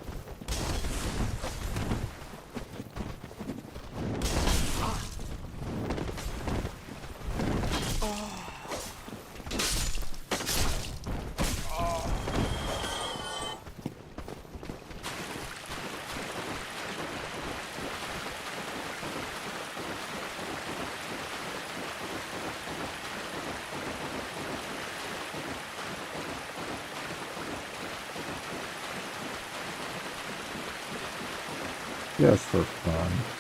Just for fun.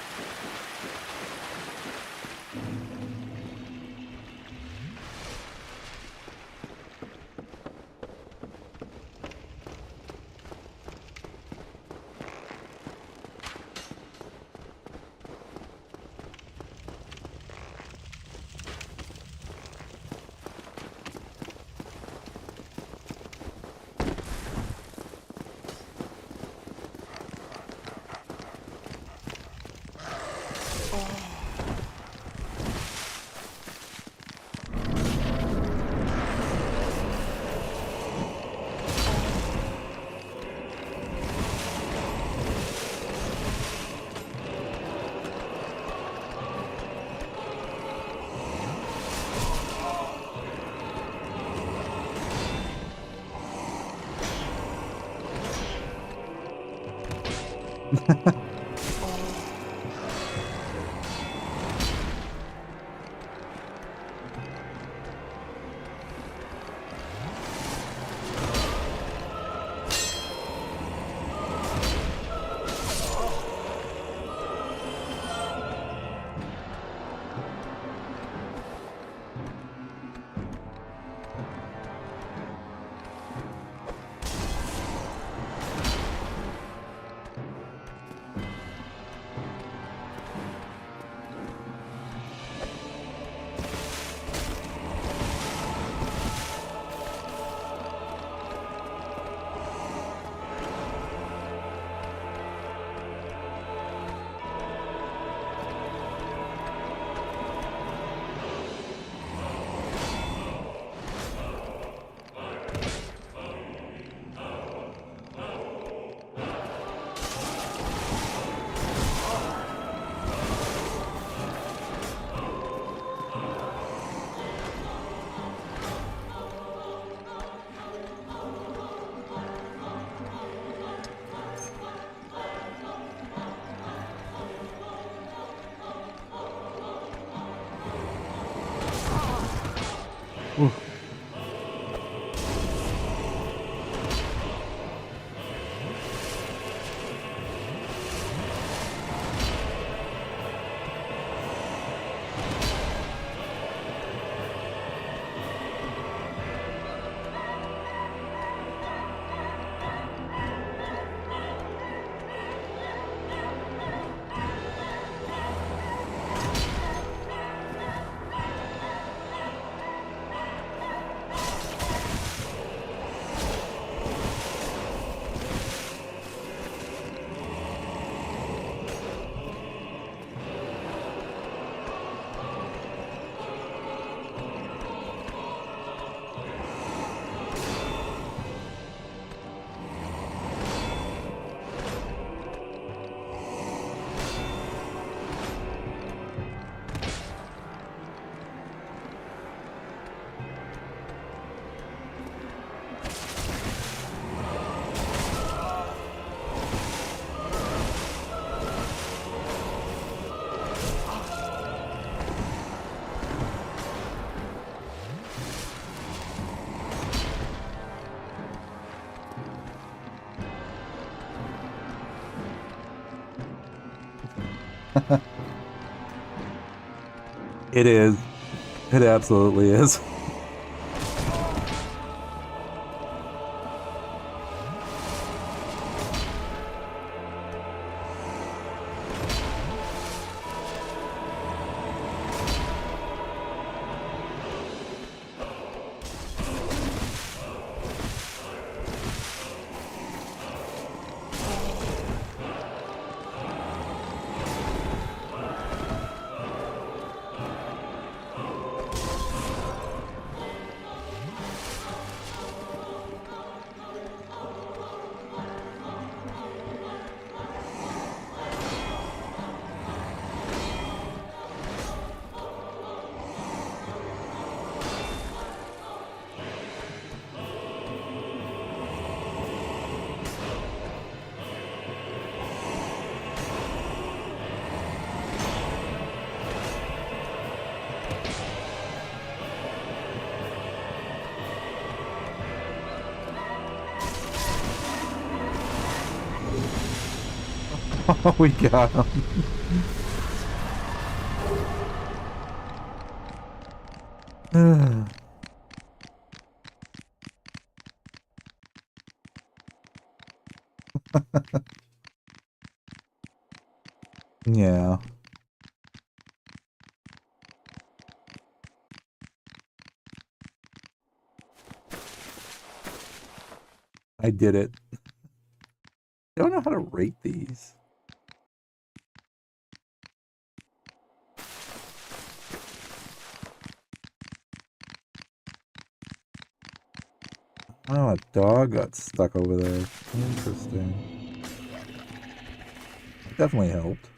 It is. It absolutely is. We got him. Yeah. I did it. I don't know how to rate these. Oh, a dog got stuck over there. Interesting. Definitely helped.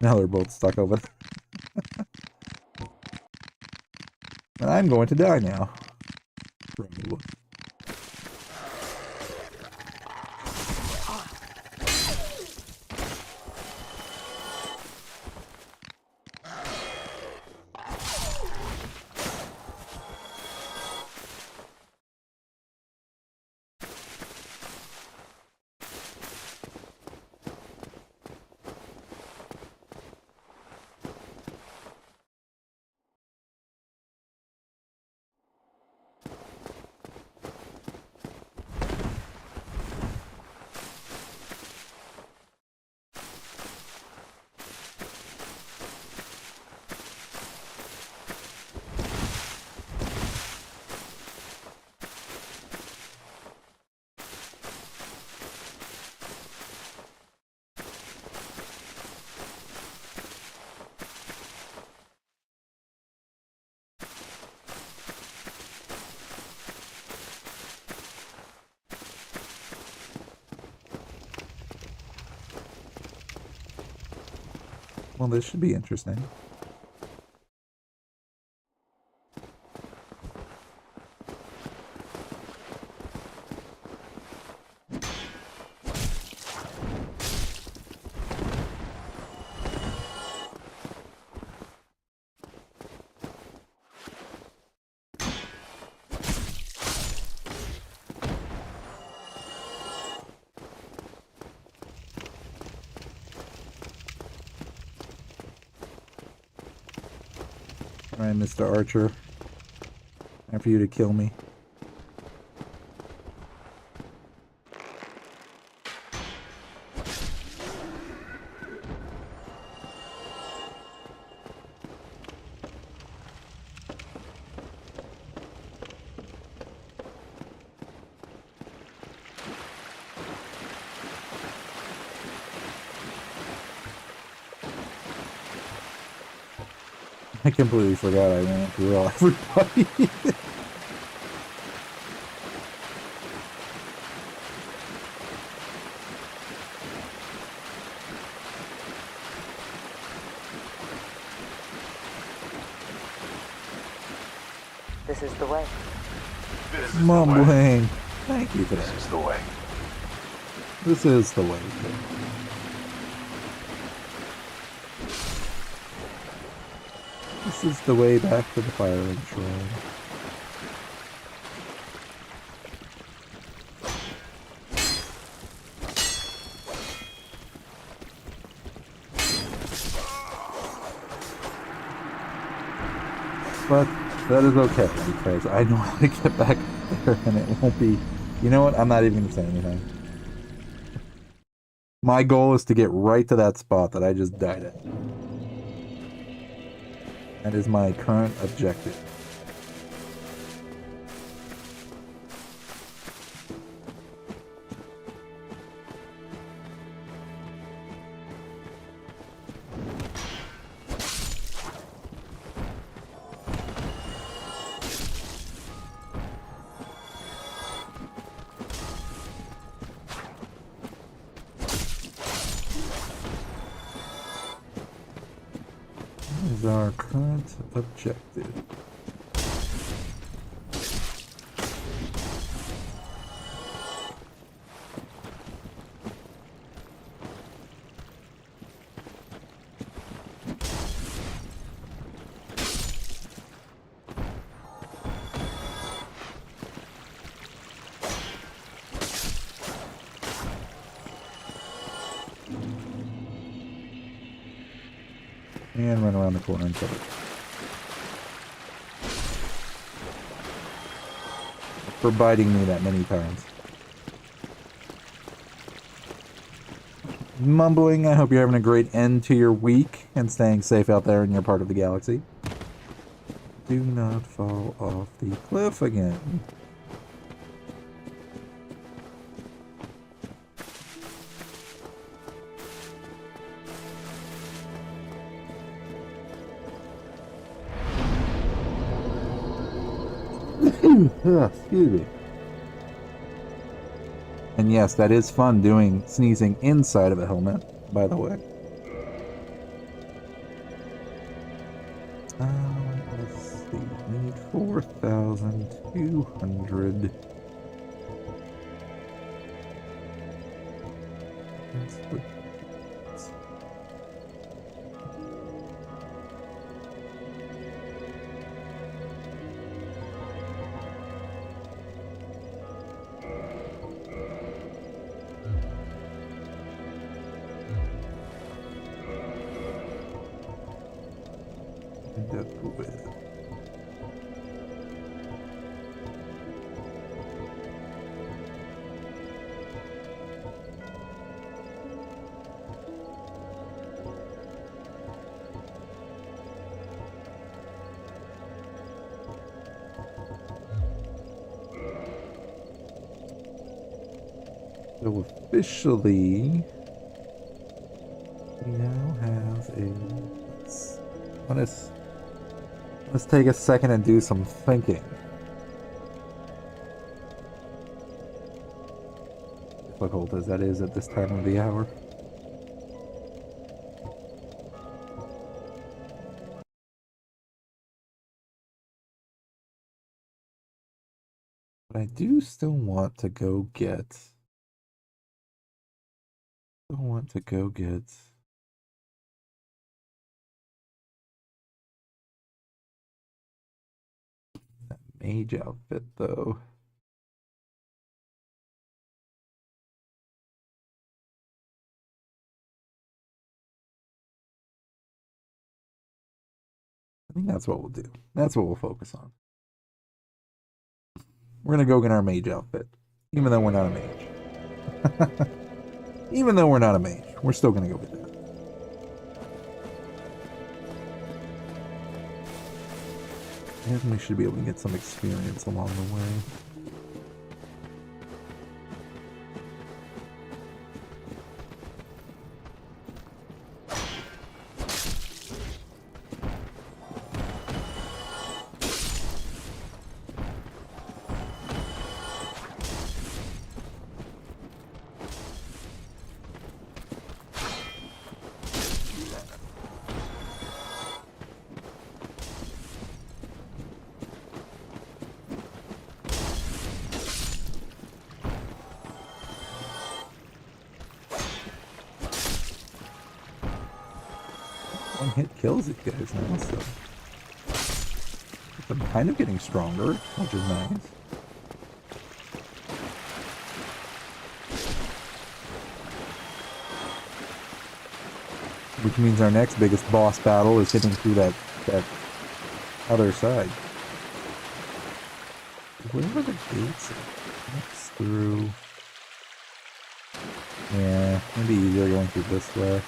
Now they're both stuck over there. And I'm going to die now. Probably. Well, this should be interesting. Alright, Mr. Archer. Time for you to kill me. I completely forgot I ran through all everybody. This is the way. This is Mumbling. Thank you for This that. is the way. This is the way. This is the way back to the firing shrine. But that is okay, because I know how to get back there and it won't be... You know what? I'm not even going to say anything. My goal is to get right to that spot that I just died at. That is my current objective. Is our current objective. And run around the corner and kill it. For biting me that many times. Mumbling, I hope you're having a great end to your week and staying safe out there in your part of the galaxy. Do not fall off the cliff again. Excuse me. And yes, that is fun doing sneezing inside of a helmet, by the way. Let's see. Need 4,200. That's what. So officially, we now have a. Let's take a second and do some thinking. Difficult as that is at this time of the hour. But I do still want to go get. That mage outfit, though. I think that's what we'll do. That's what we'll focus on. We're gonna go get our mage outfit, even though we're not a mage. Even though we're not a mage, we're still gonna go get that. And we should be able to get some experience along the way. One hit kills it, guys, now, so I'm kind of getting stronger, which is nice. Which means our next biggest boss battle is hitting through that other side. Where were the gates? That's through. Yeah, maybe easier going through this way.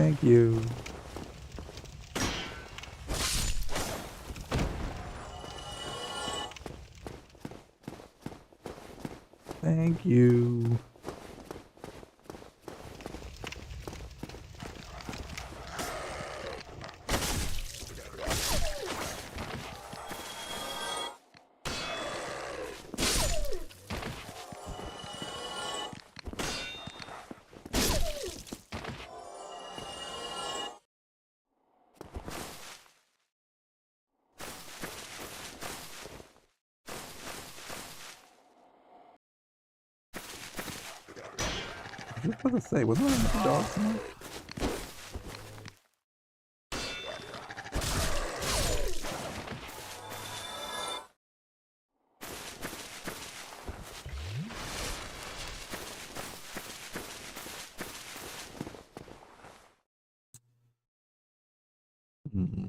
Thank you. Thank you. I was just about to say, wasn't there another dog somewhere? Hmm.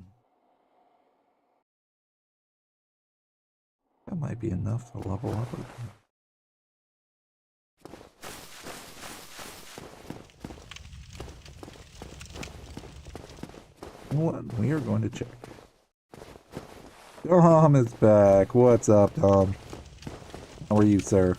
That might be enough to level up again. What? We are going to check. Tom is back. What's up, Tom? How are you, sir?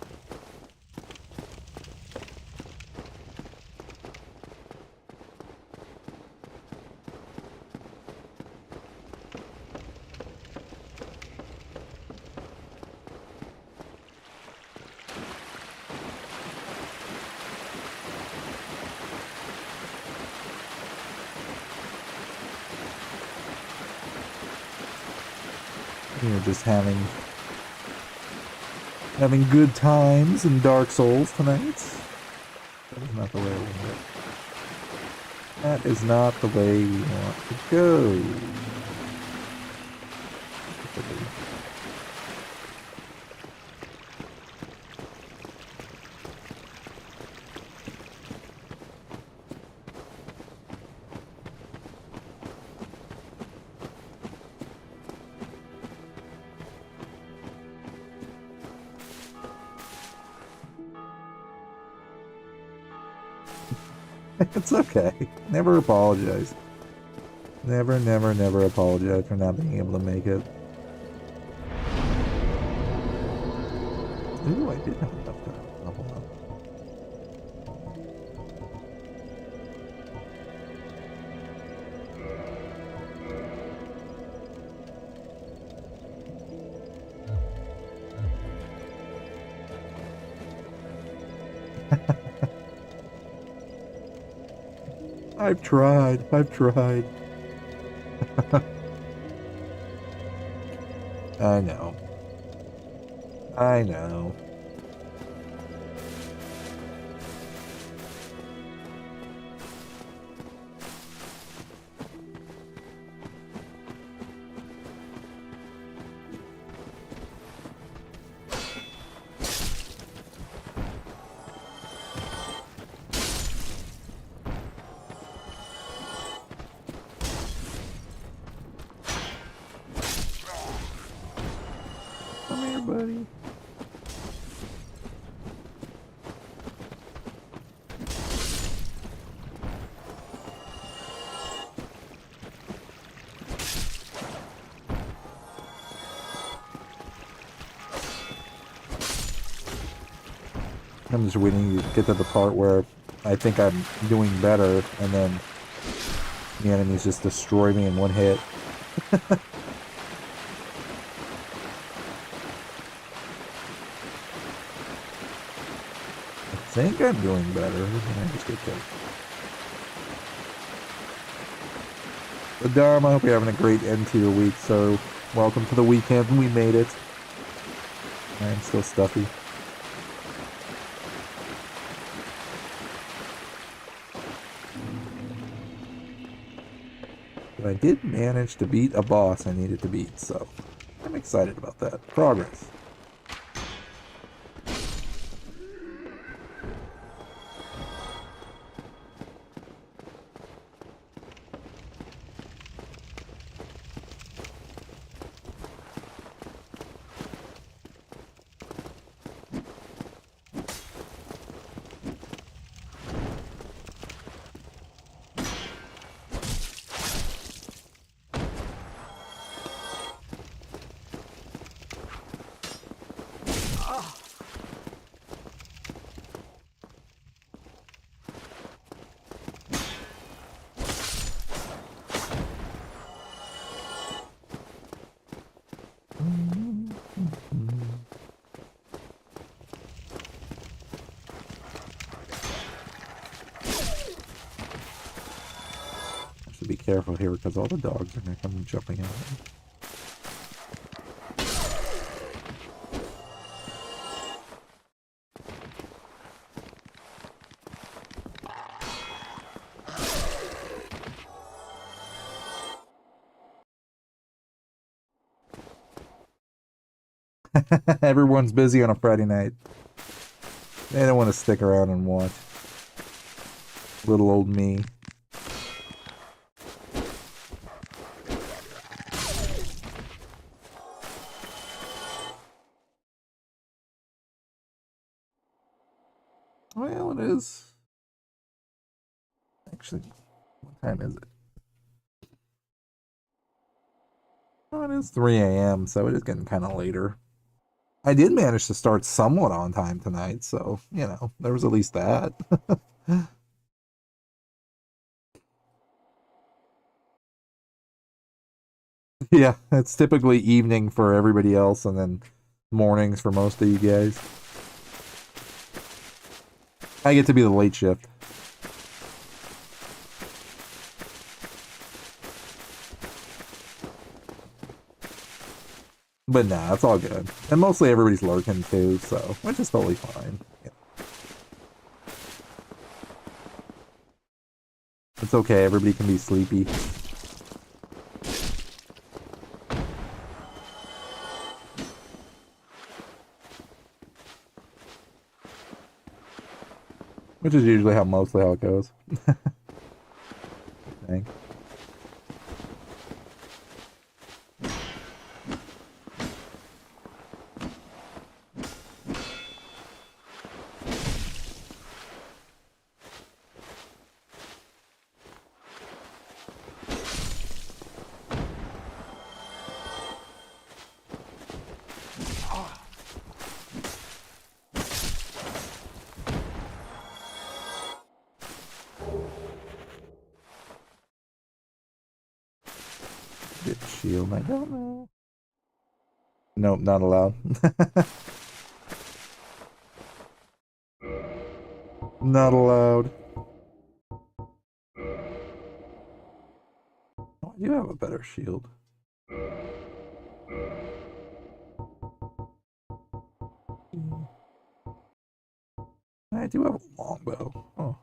You're just having good times in Dark Souls tonight. That is not the way we want it. That is not the way we want to go. It's okay. Never apologize. Never, never, never apologize for not being able to make it. Ooh, I did have enough to level up. I've tried. I've tried. I know. I know. Come here, buddy. I'm just waiting to get to the part where I think I'm doing better, and then the enemies just destroy me in one hit. I think I'm doing better, and I just get killed. But Dharma, I hope you're having a great end to your week, so welcome to the weekend. We made it. I'm still stuffy. But I did manage to beat a boss I needed to beat, so I'm excited about that. Progress. Should be careful here because all the dogs are gonna come jumping out. Everyone's busy on a Friday night. They don't want to stick around and watch. Little old me. Well, it is. Actually, what time is it? Oh, it is 3 a.m., so it is getting kind of later. I did manage to start somewhat on time tonight, so, you know, there was at least that. Yeah, it's typically evening for everybody else and then mornings for most of you guys. I get to be the late shift. But nah, it's all good. And mostly everybody's lurking too, so which is totally fine. Yeah. It's okay, everybody can be sleepy. Which is usually mostly how it goes. I think. Get shield, I don't know. Nope, not allowed. Not allowed. Oh, you have a better shield. I do have a longbow. Oh.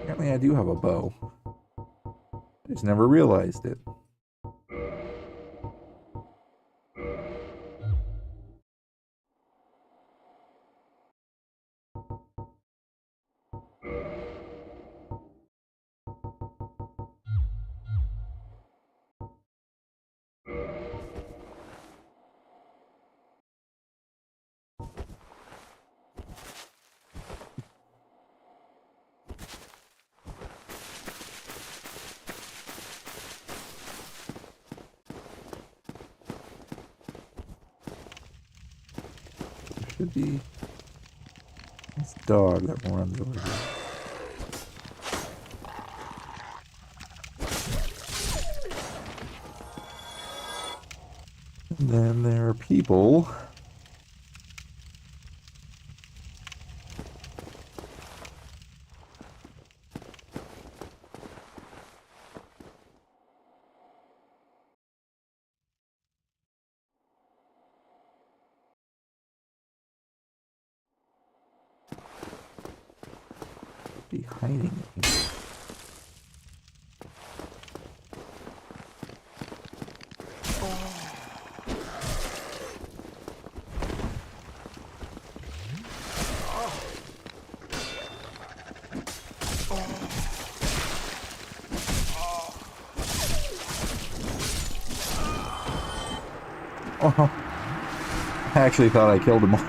Apparently I do have a bow. I just never realized it. Should be this dog that runs over here. And then there are people. Be hiding it. Oh, I actually thought I killed them all.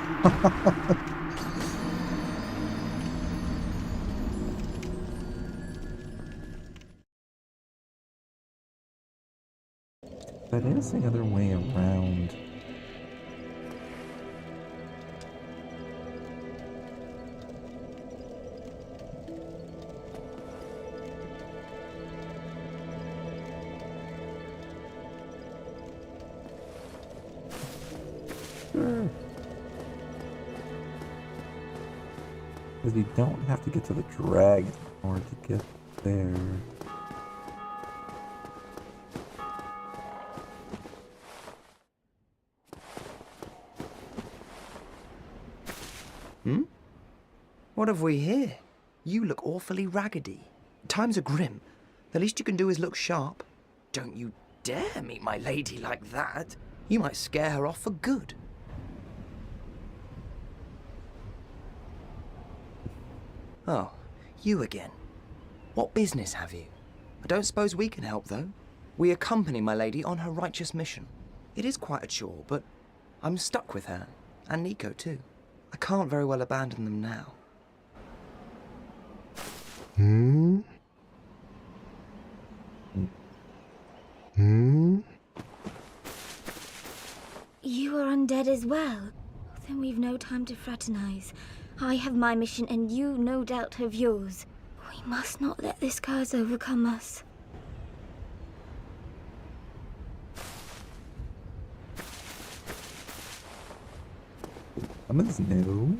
That is the other way around. Sure. Because you don't have to get to the dragon in order to get there. Hmm? What have we here? You look awfully raggedy. Times are grim. The least you can do is look sharp. Don't you dare meet my lady like that. You might scare her off for good. Oh, you again. What business have you? I don't suppose we can help, though. We accompany my lady on her righteous mission. It is quite a chore, but I'm stuck with her, and Nico too. I can't very well abandon them now. Hmm? Hmm? You are undead as well. Then we've no time to fraternize. I have my mission and you no doubt have yours. We must not let this curse overcome us. Someone's new.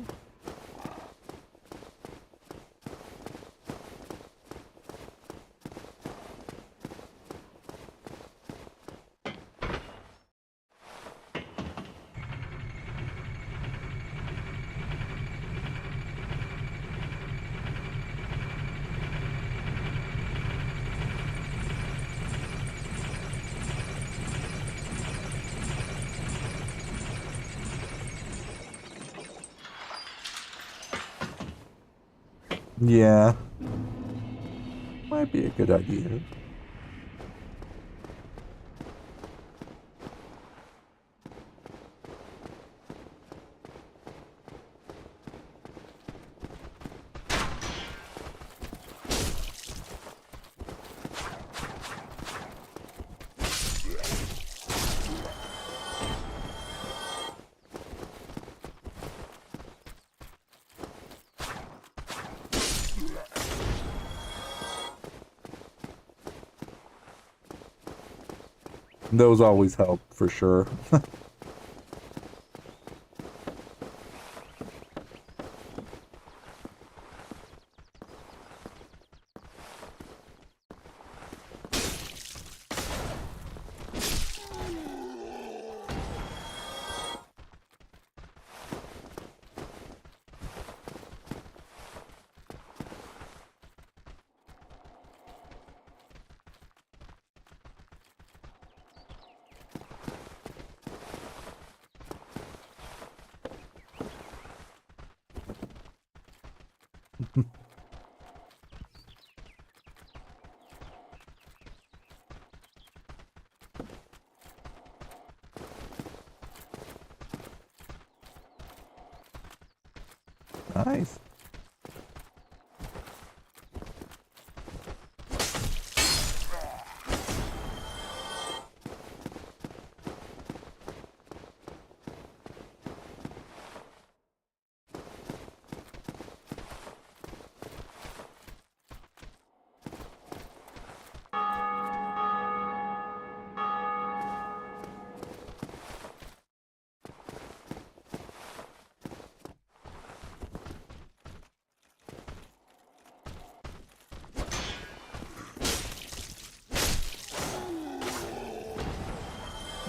Yeah. Might be a good idea. Those always help, for sure. Nice.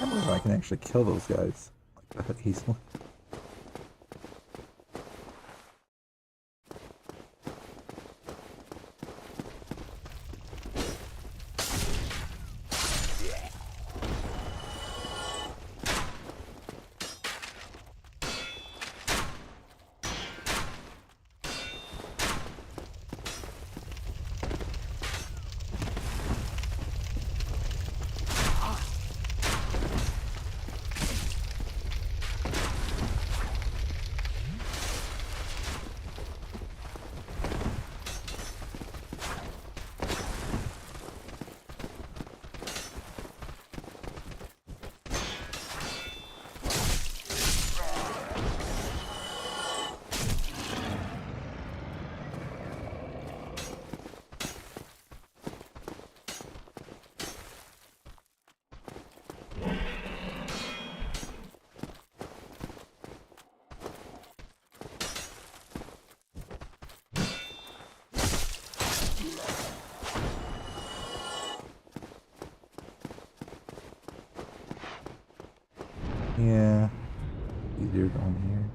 I wonder if I can actually kill those guys like that easily. Yeah. Easier going here.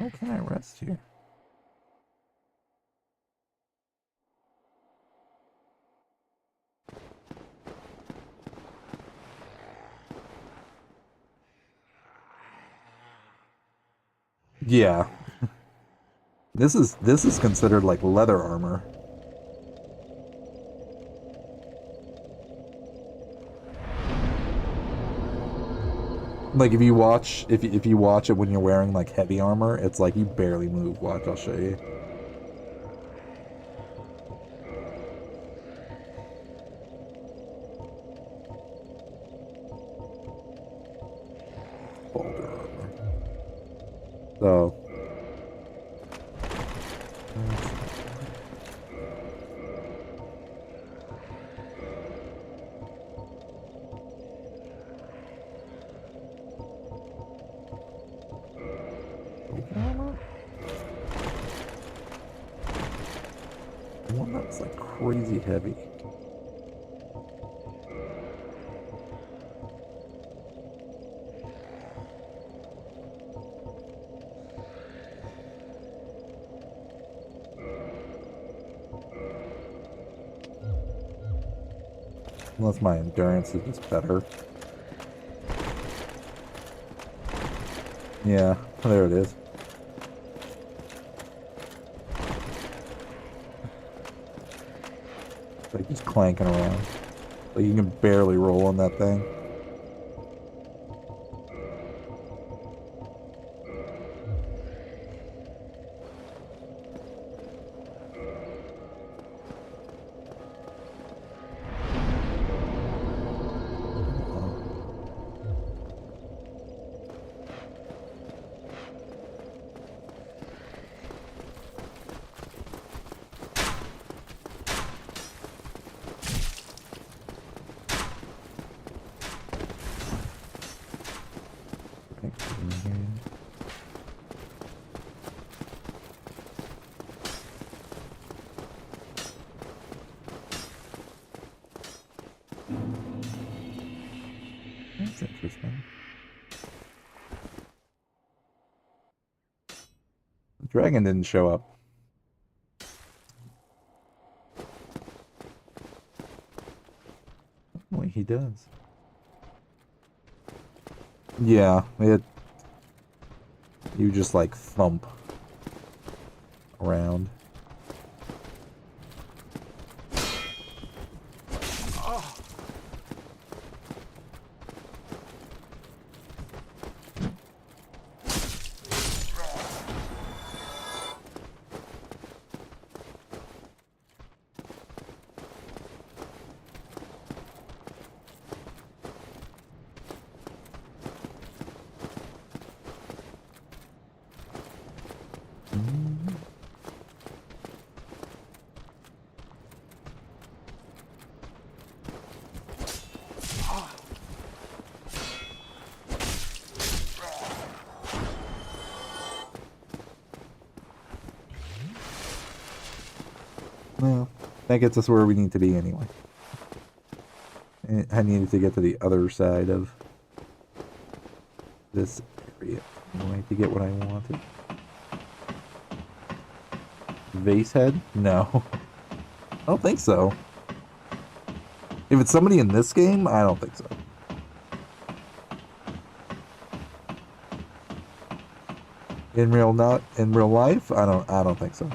Oh, can I rest here? Yeah. This is considered like leather armor. Like if you watch if you watch it when you're wearing like heavy armor, it's like you barely move. Watch, I'll show you. Bolter armor. So one that's like crazy heavy. Unless my endurance is just better. Yeah, there it is. Like just clanking around. Like you can barely roll on that thing. That's interesting. The dragon didn't show up. Wait, he does. Yeah, you just like thump around. Well, that gets us where we need to be anyway. I needed to get to the other side of this area anyway to get what I wanted. Vase head? No. I don't think so. If it's somebody in this game, I don't think so. In real life, I don't think so.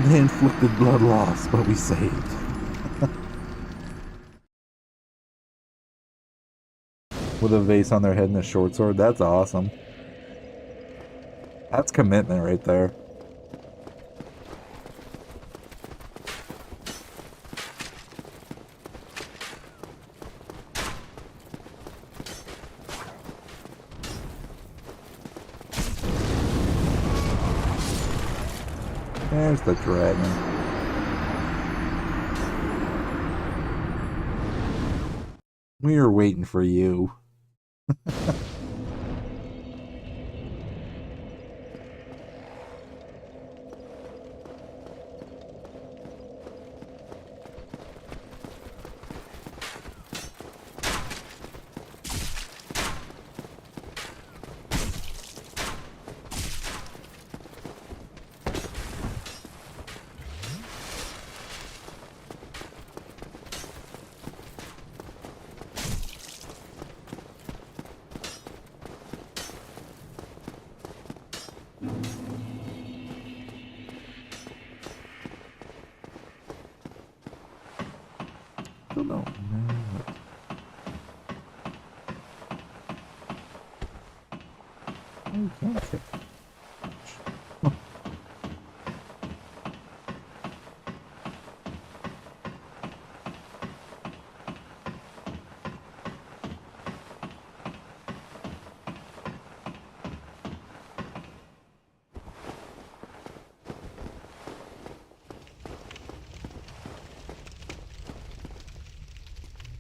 They inflicted blood loss, but we saved. With a vase on their head and a short sword. That's awesome. That's commitment right there. There's the dragon. We were waiting for you. Still don't know what. Oh, you can't check.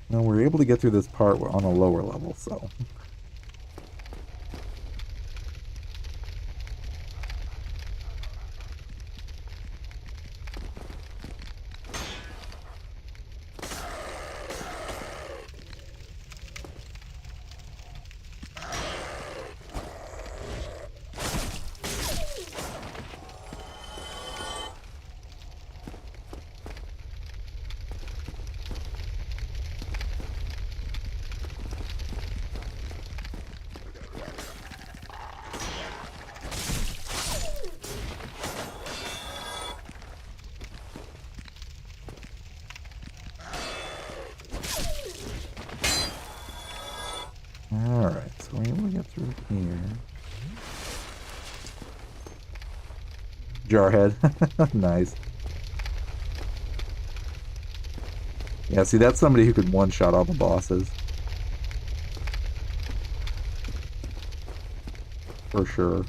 No, we're able to get through this part on a lower level, so. Alright, so we're able to get through here. Jarhead. Nice. Yeah, see, that's somebody who could one-shot all the bosses. For sure.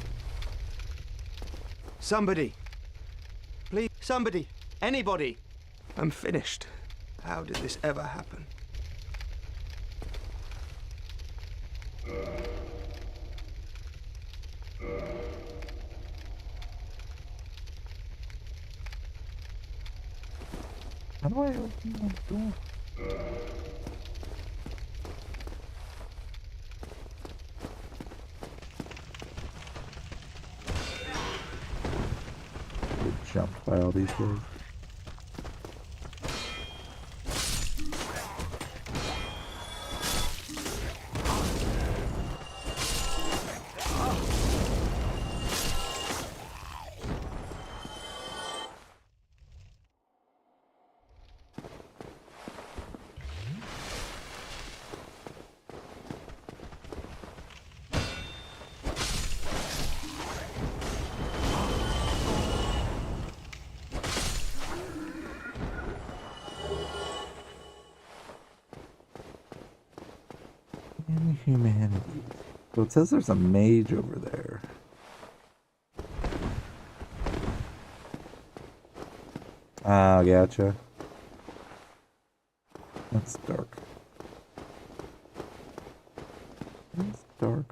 Somebody. Please, somebody. Anybody. I'm finished. How did this ever happen? How do I open that door? Get jumped by all these guys. Inhumanity. So it says there's a mage over there. Ah, gotcha. That's dark. That's dark.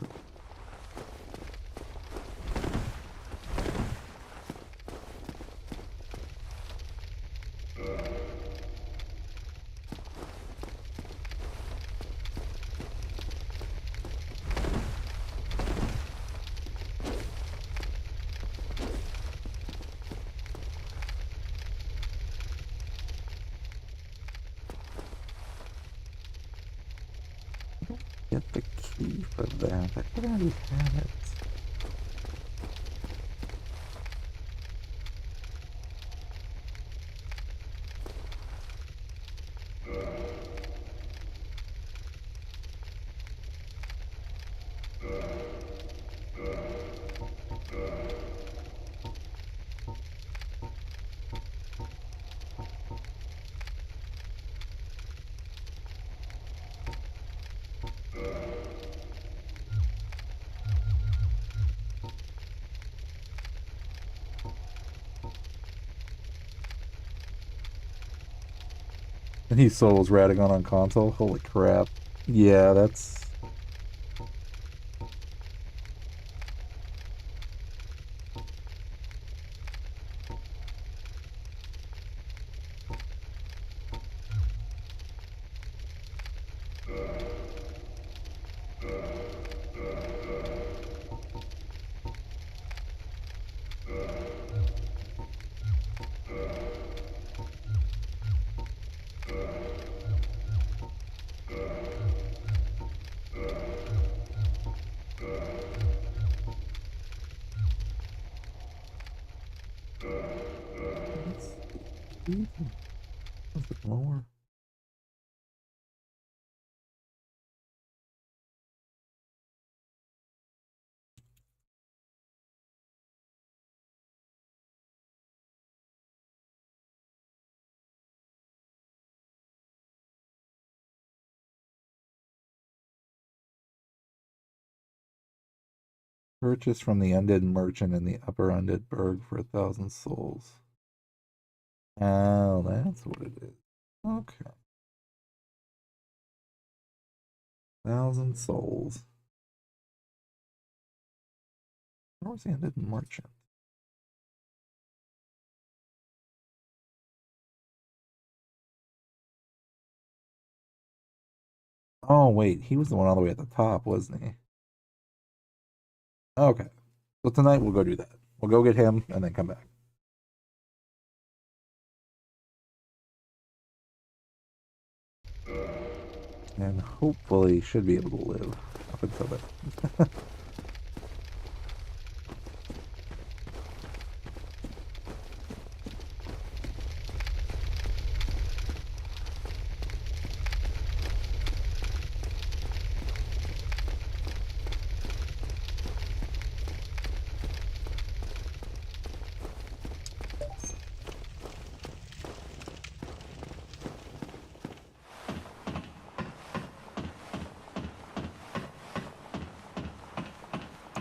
Get the key for that. I could already have it. And he souls ratting on console. Holy crap. Yeah, that's... Was it lower? Purchase from the undead merchant in the upper undead burg for 1,000 souls. Oh, that's what it is. Okay. 1,000 souls. Where was the undead merchant? Oh, wait. He was the one all the way at the top, wasn't he? Okay. So tonight we'll go do that. We'll go get him and then come back. And hopefully should be able to live up until then.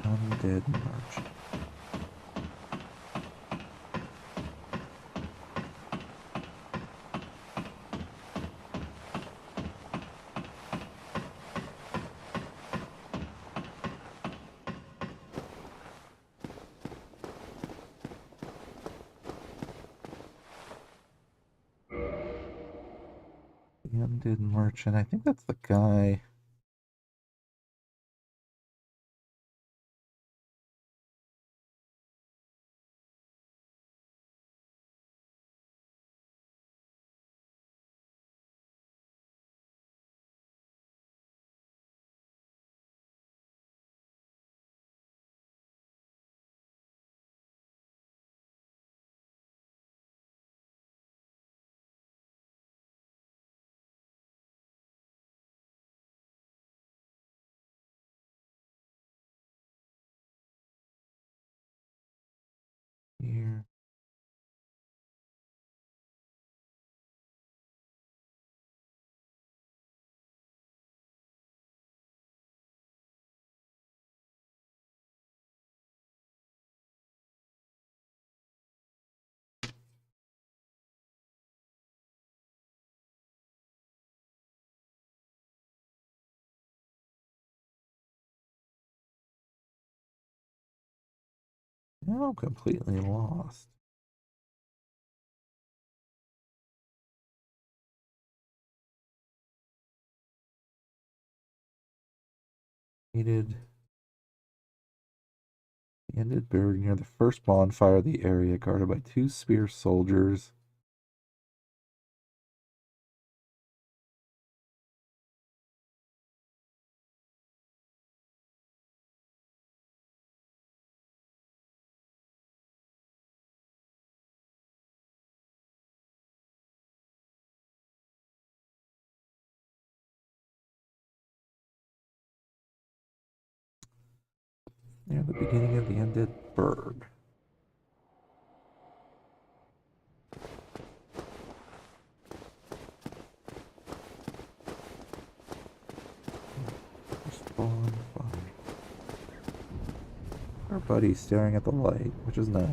Undead merchant. The undead merchant. I think that's the guy. Here. Now I'm completely lost. Needed. The undead burg near the first bonfire of the area, guarded by 2 spear soldiers. Near the beginning of the undead burg. First bonfire. Our buddy's staring at the light, which is nice.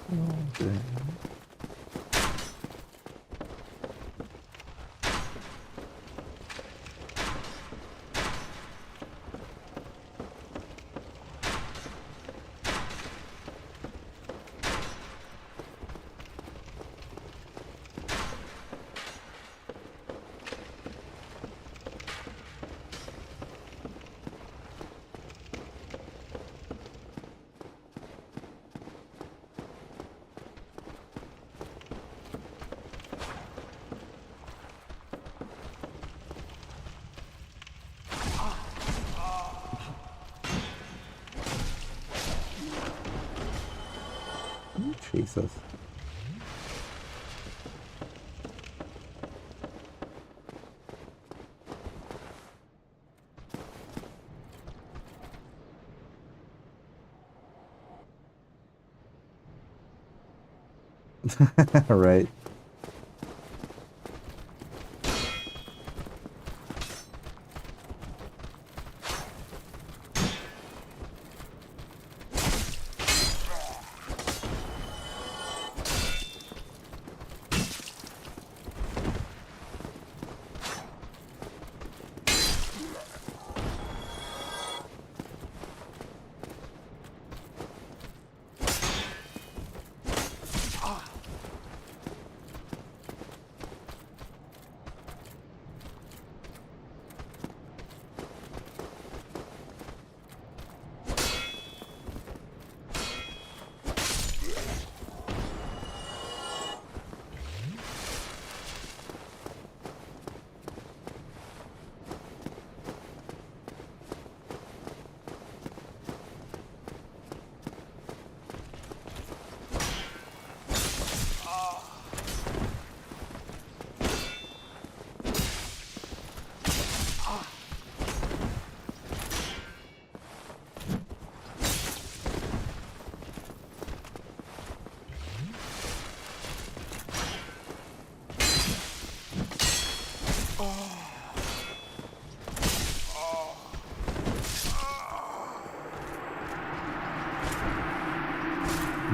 Okay. Chase us. Right.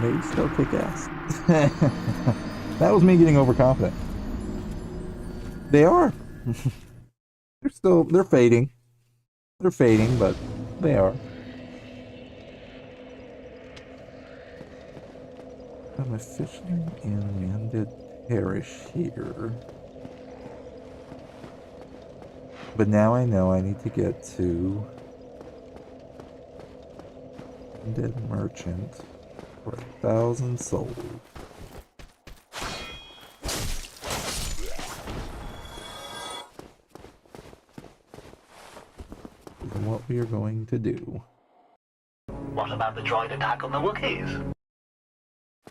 They still kick ass. That was me getting overconfident. They are. They're fading. They're fading, but they are. I'm officially in Landed Parish here. But now I know I need to get to Landed Merchant for 1,000 souls. And what we are going to do. What about the droid attack on the Wookiees?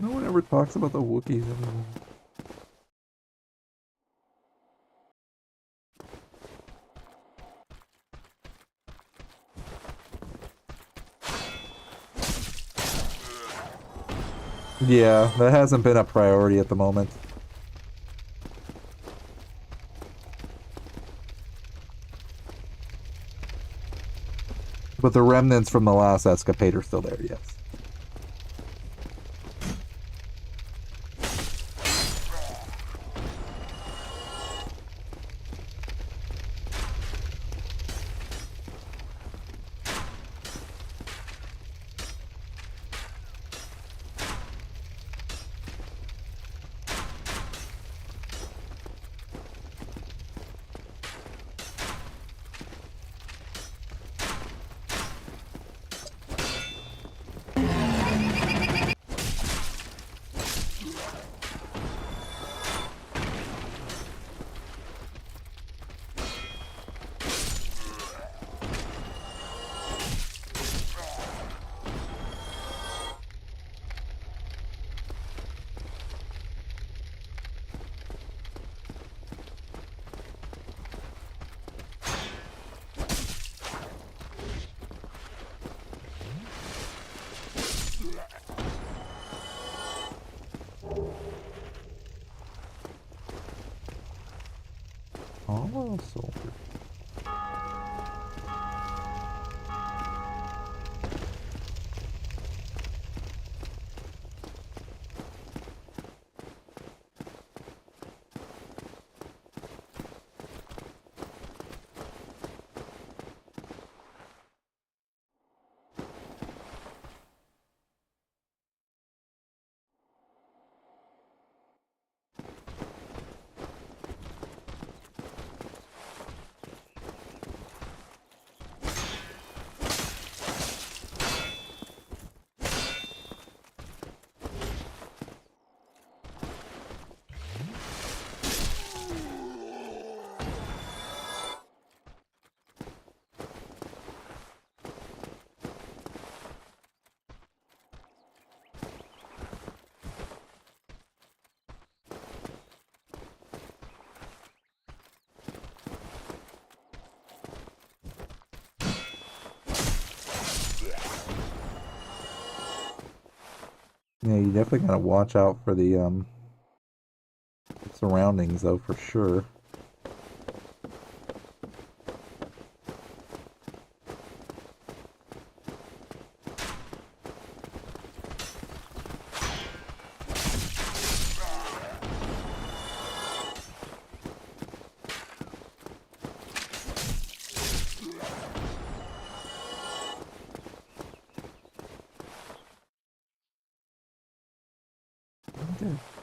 No one ever talks about the Wookiees anymore. Yeah, that hasn't been a priority at the moment. But the remnants from the last escapade are still there, yes. Oh, soldier. Yeah, you definitely gotta watch out for the surroundings though, for sure.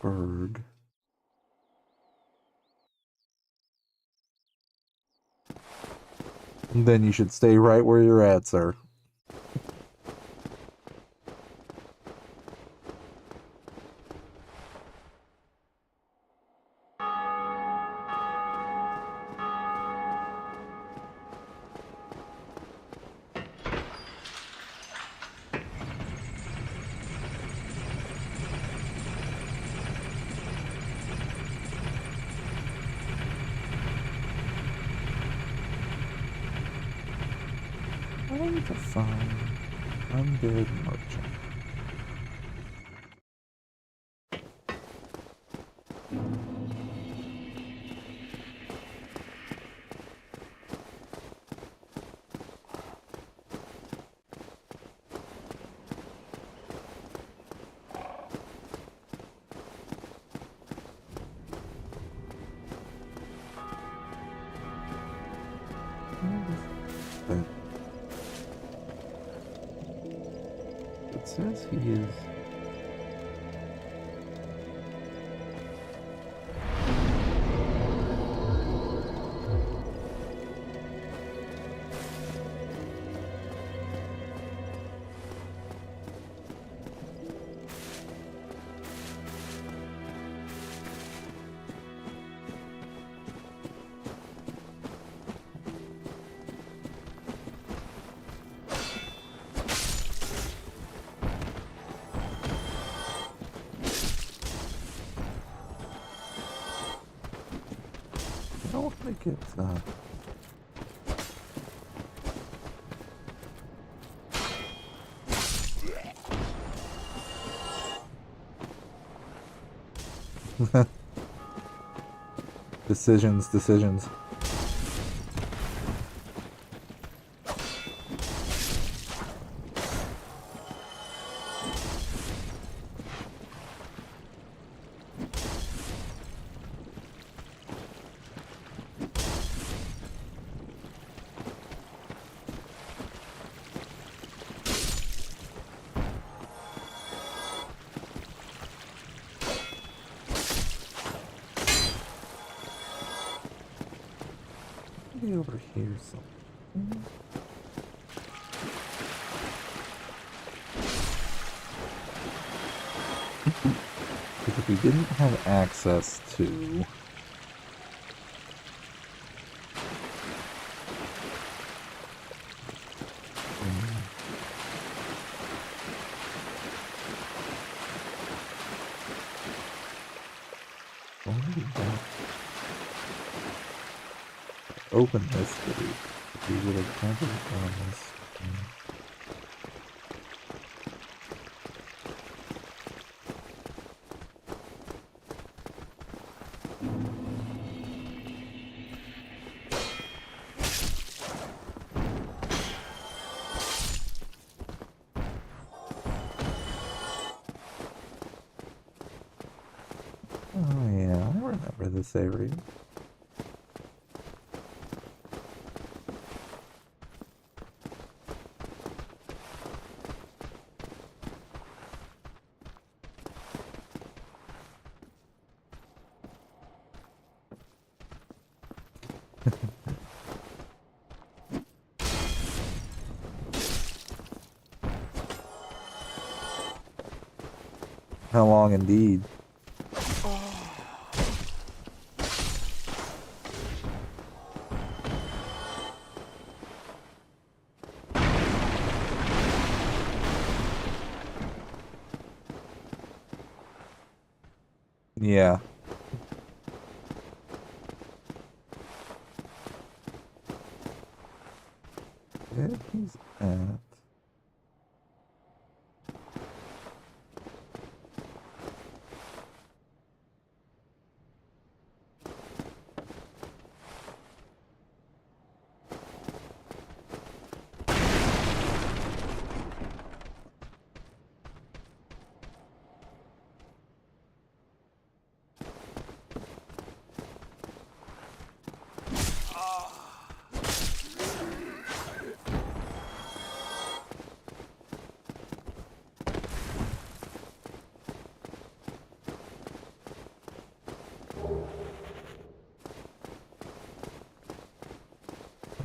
Berg. Then you should stay right where you're at, sir. I need to find undead merchant. It says he is. I don't think it's decisions. Maybe over here somewhere. Because if we didn't have access to open this gate, we would have had to on this. Oh yeah, I remember this area. How long indeed? Yeah. There he's at.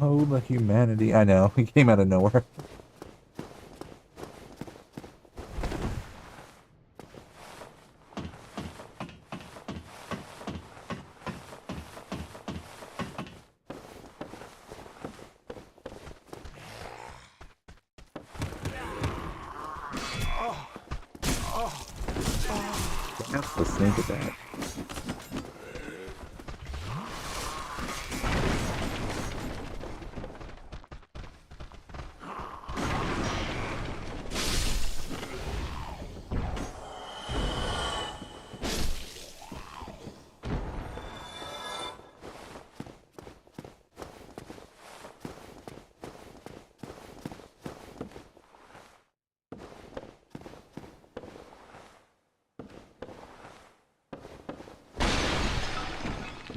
Oh, the humanity. I know, he came out of nowhere. That's the sneak attack.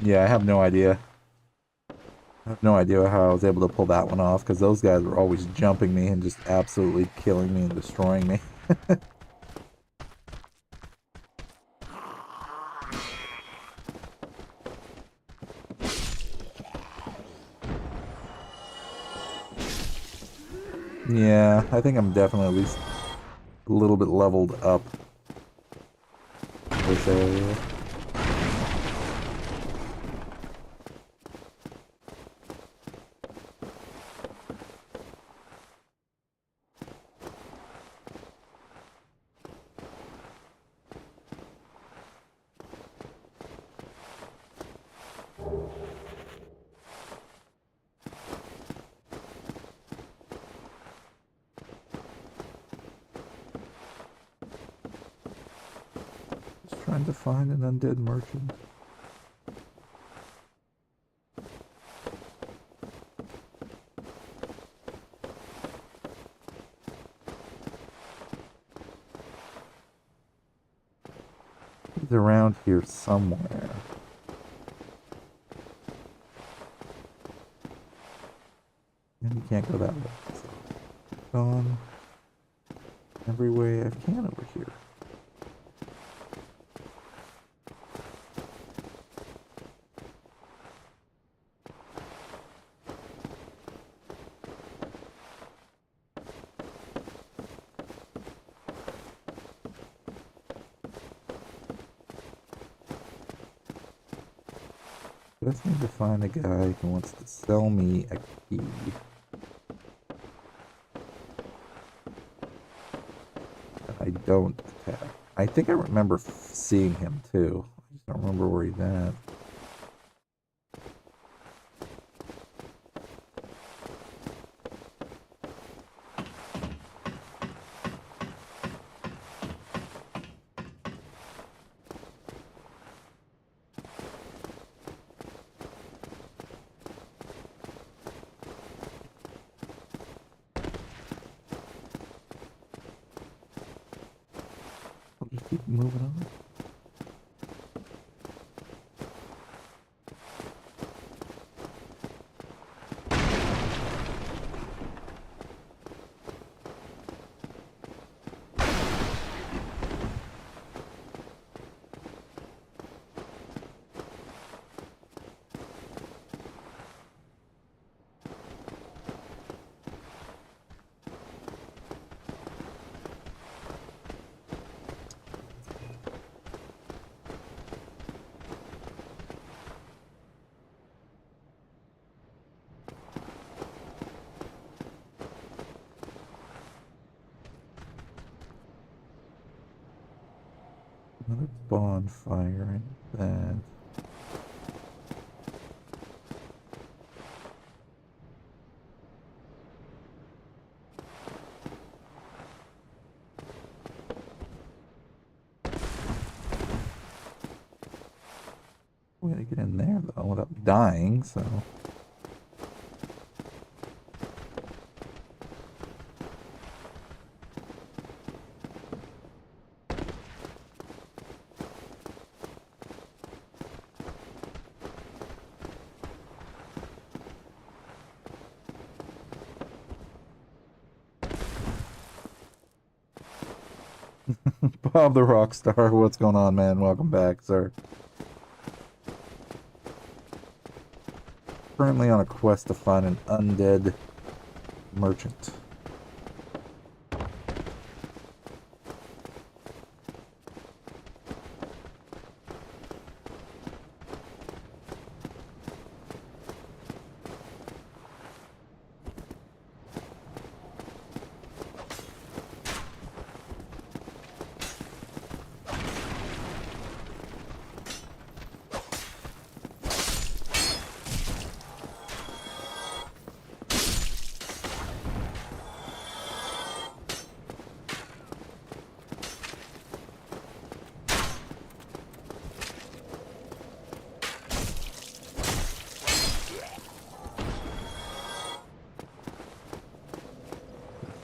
Yeah, I have no idea. I have no idea how I was able to pull that one off, because those guys were always jumping me and just absolutely killing me and destroying me. Yeah, I think I'm definitely at least a little bit leveled up this area. Just trying to find an undead merchant. He's around here somewhere. And you can't go that way. So, gone every way I can over here. I just need to find a guy who wants to sell me a key. I don't attack. I think I remember seeing him too. I just don't remember where he's at. I'll just keep moving on. Another bonfire and that. We gotta get in there though without dying, so. Bob the Rockstar, what's going on, man? Welcome back, sir. currently on a quest to find an undead merchant.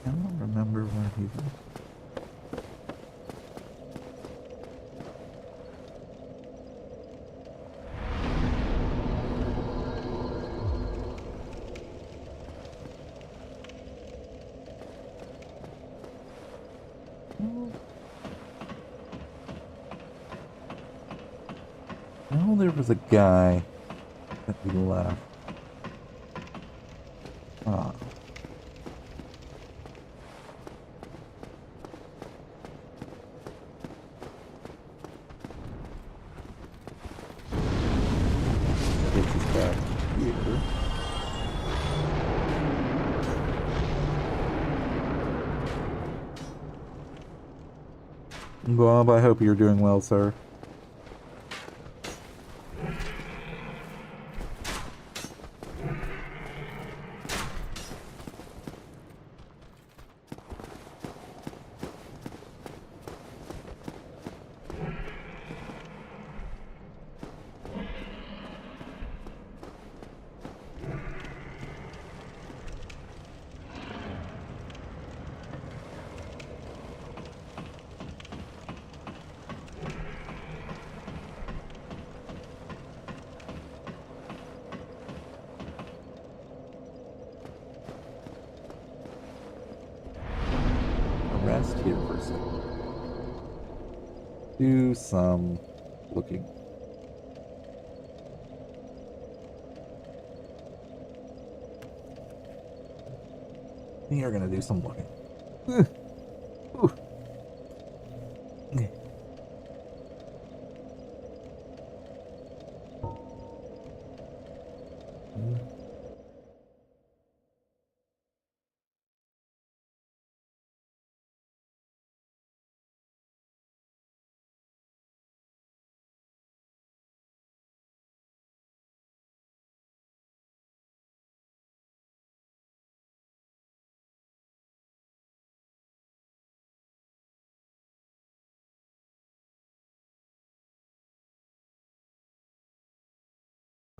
I don't remember where he's at. I know there was a guy that we left. Ah. This is back here. Bob, I hope you're doing well, sir. Rest here for a second. Do some looking. We are gonna do some looking. Ooh.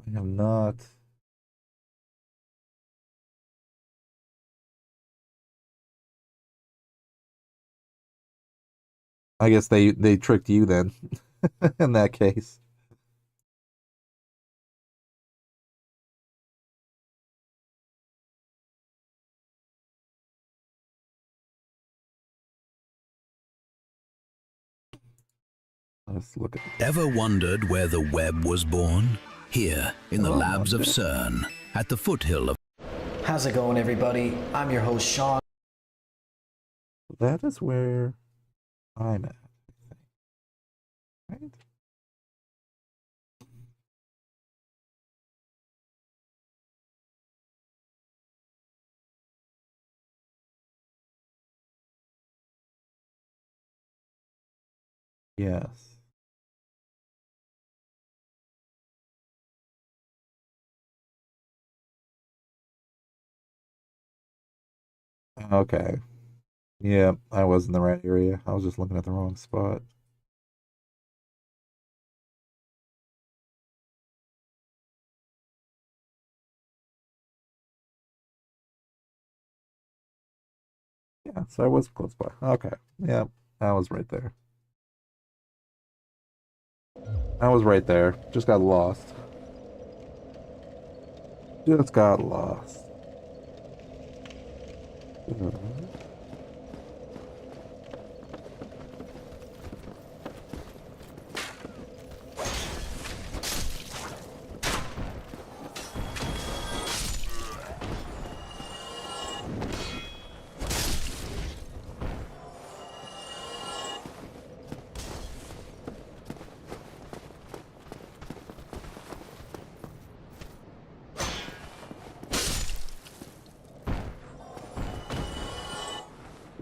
I am not. I guess they tricked you then, in that case. Let's look at this. Ever wondered where the web was born? Here, in the labs of CERN, at the foothill of... How's it going, everybody? I'm your host, Sean. That is where I'm at, I think. Right? Yes. Okay. Yeah, I was in the right area. I was just looking at the wrong spot. Yeah, so I was close by. Okay. Yeah, I was right there. I was right there. Just got lost. Just got lost.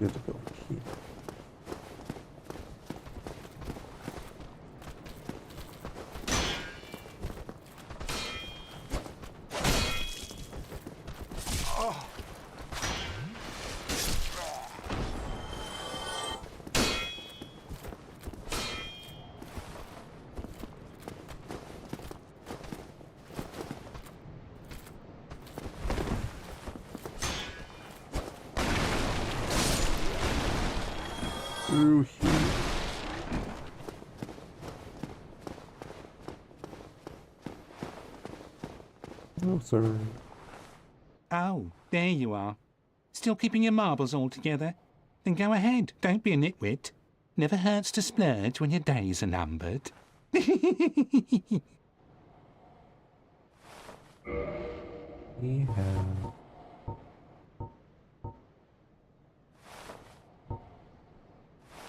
We have to go key. Through here. No, sir. Oh, there you are. Still keeping your marbles all together? Then go ahead, don't be a nitwit. Never hurts to splurge when your days are numbered. We have...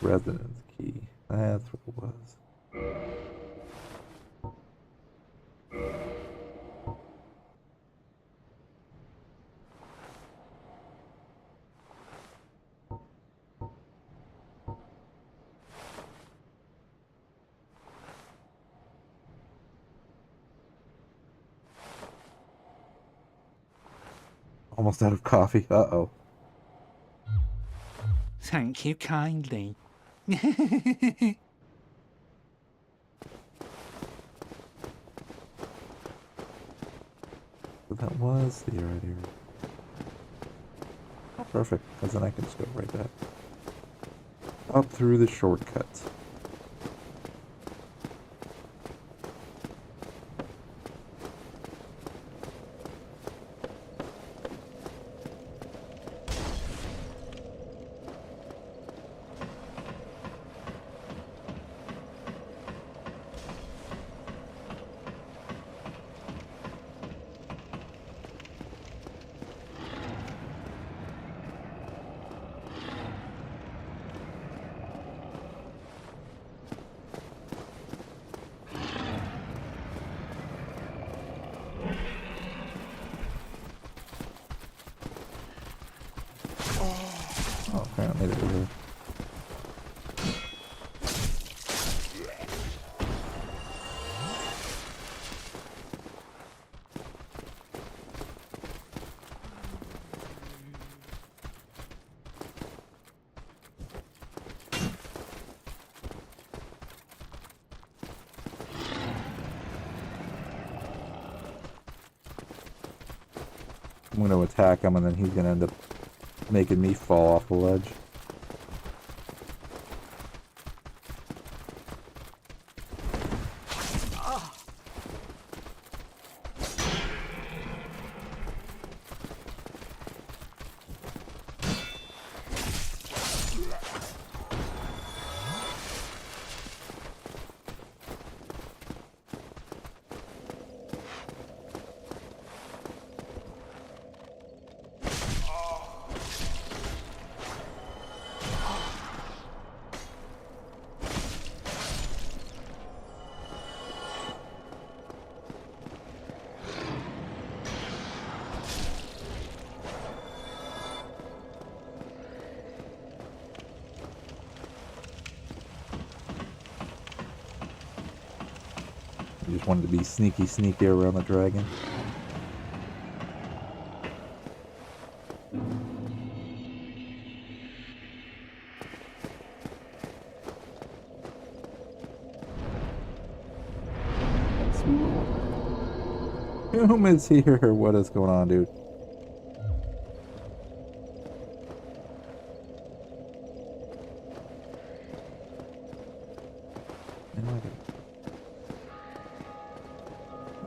residence key. That's what it was. Almost out of coffee. Uh-oh. Thank you kindly. So that was the right area. Oh, perfect, because then I can just go right back. Up through the shortcut. Oh, apparently there was a... I'm going to attack him and then he's going to end up making me fall off the ledge. You just wanted to be sneaky around the dragon. Whom is here? What is going on, dude?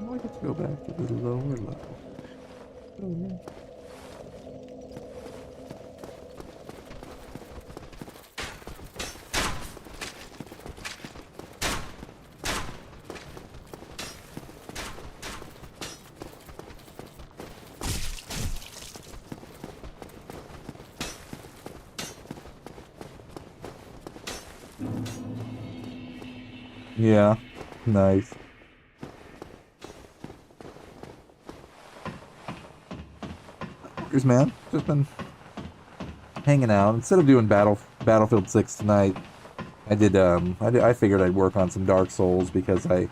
I get to go back to the lower level. Oh, yeah. Yeah, nice. Here's man, just been hanging out. Instead of doing Battlefield 6 tonight, I figured I'd work on some Dark Souls because I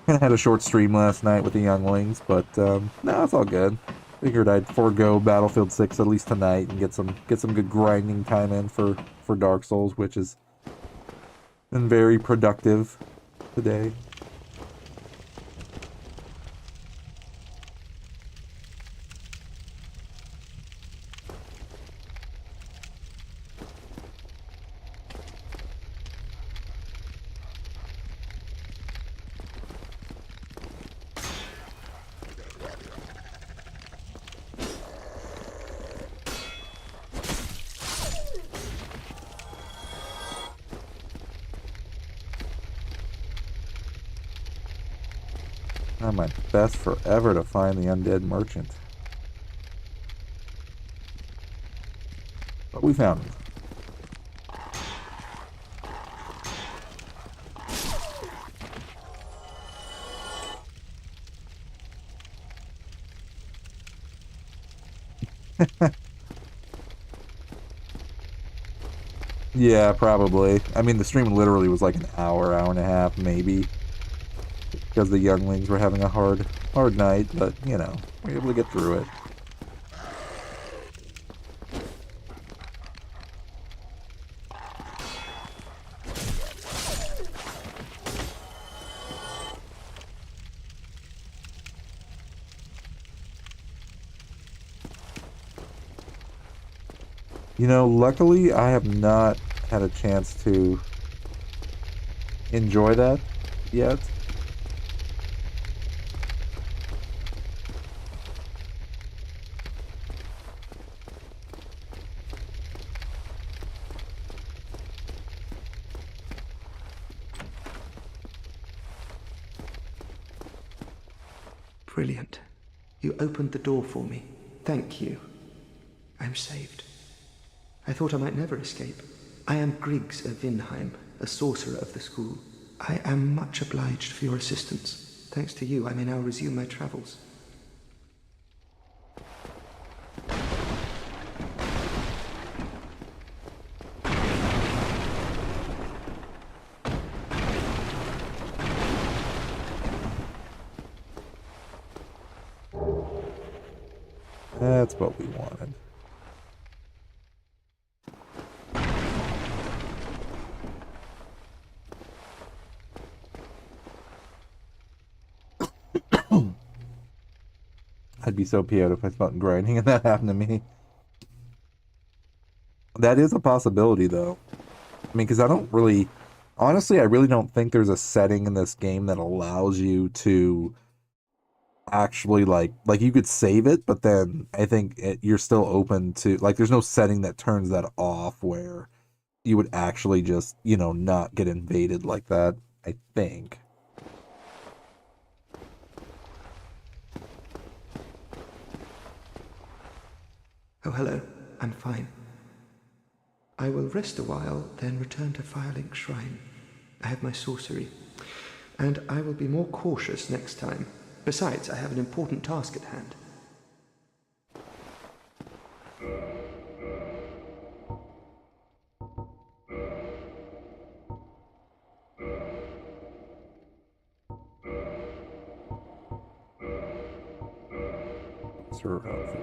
kind of had a short stream last night with the younglings, but no, it's all good. Figured I'd forego Battlefield 6 at least tonight and get some good grinding time in for Dark Souls, which has been very productive today. My best forever to find the undead merchant. But we found him. Yeah, probably. I mean, the stream literally was like an hour and a half, maybe. Because the younglings were having a hard night, but, you know, we were able to get through it. You know, luckily, I have not had a chance to enjoy that yet. Brilliant. You opened the door for me. Thank you. I'm saved. I thought I might never escape. I am Griggs of Vinheim, a sorcerer of the school. I am much obliged for your assistance. Thanks to you, I may now resume my travels. That's what we wanted. I'd be so PO'd if I felt grinding and that happened to me. That is a possibility, though. I mean, because I don't really... Honestly, I really don't think there's a setting in this game that allows you to actually, like you could save it, but then I think you're still open to... Like, there's no setting that turns that off where you would actually just, you know, not get invaded like that, I think. Oh, hello. I'm fine. I will rest a while, then return to Firelink Shrine. I have my sorcery, and I will be more cautious next time. Besides, I have an important task at hand. Sir outfit.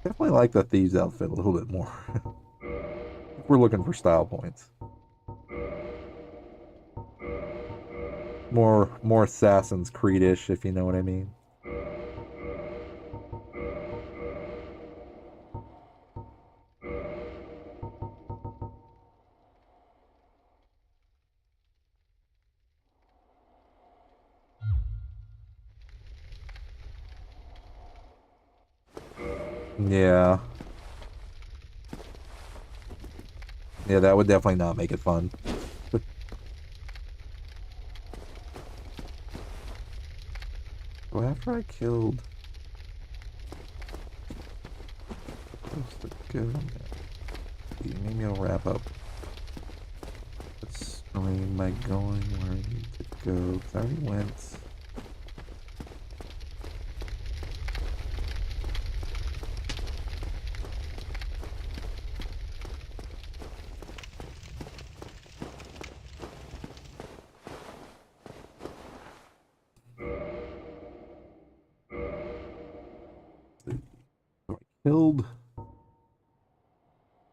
Definitely like the thieves outfit a little bit more. We're looking for style points. More Assassin's Creed-ish, if you know what I mean. Yeah. Yeah, that would definitely not make it fun. Well, after I killed... Supposed to go... Maybe I'll wrap up am I going where I need to go? 'Cause I already went. Killed.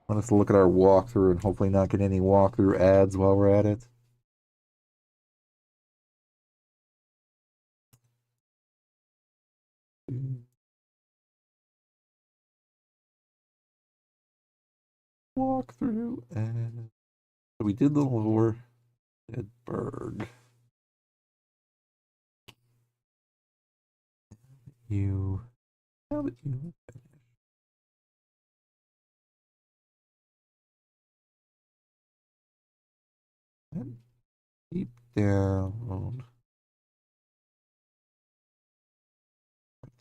Want us to look at our walkthrough and hopefully not get any walkthrough ads while we're at it. Walkthrough and so we did the lower Edberg. You now that you have finished. And deep down.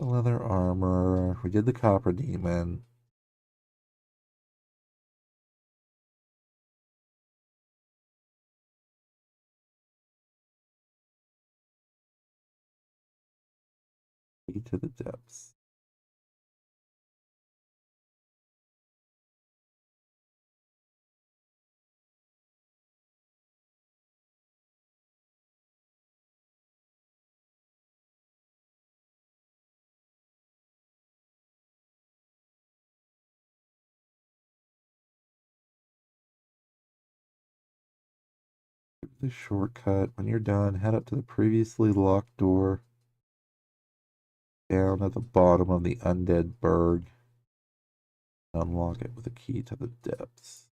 The leather armor. We did the copper demon. Key to the depths. The shortcut. When you're done, head up to the previously locked door down at the bottom of the undead berg. Unlock it with a key to the depths.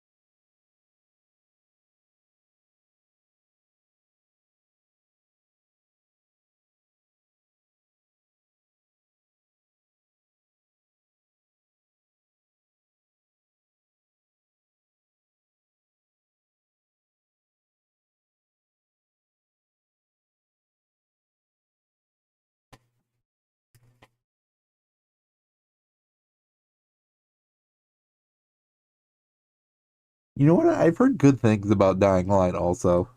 You know what? I've heard good things about Dying Light also.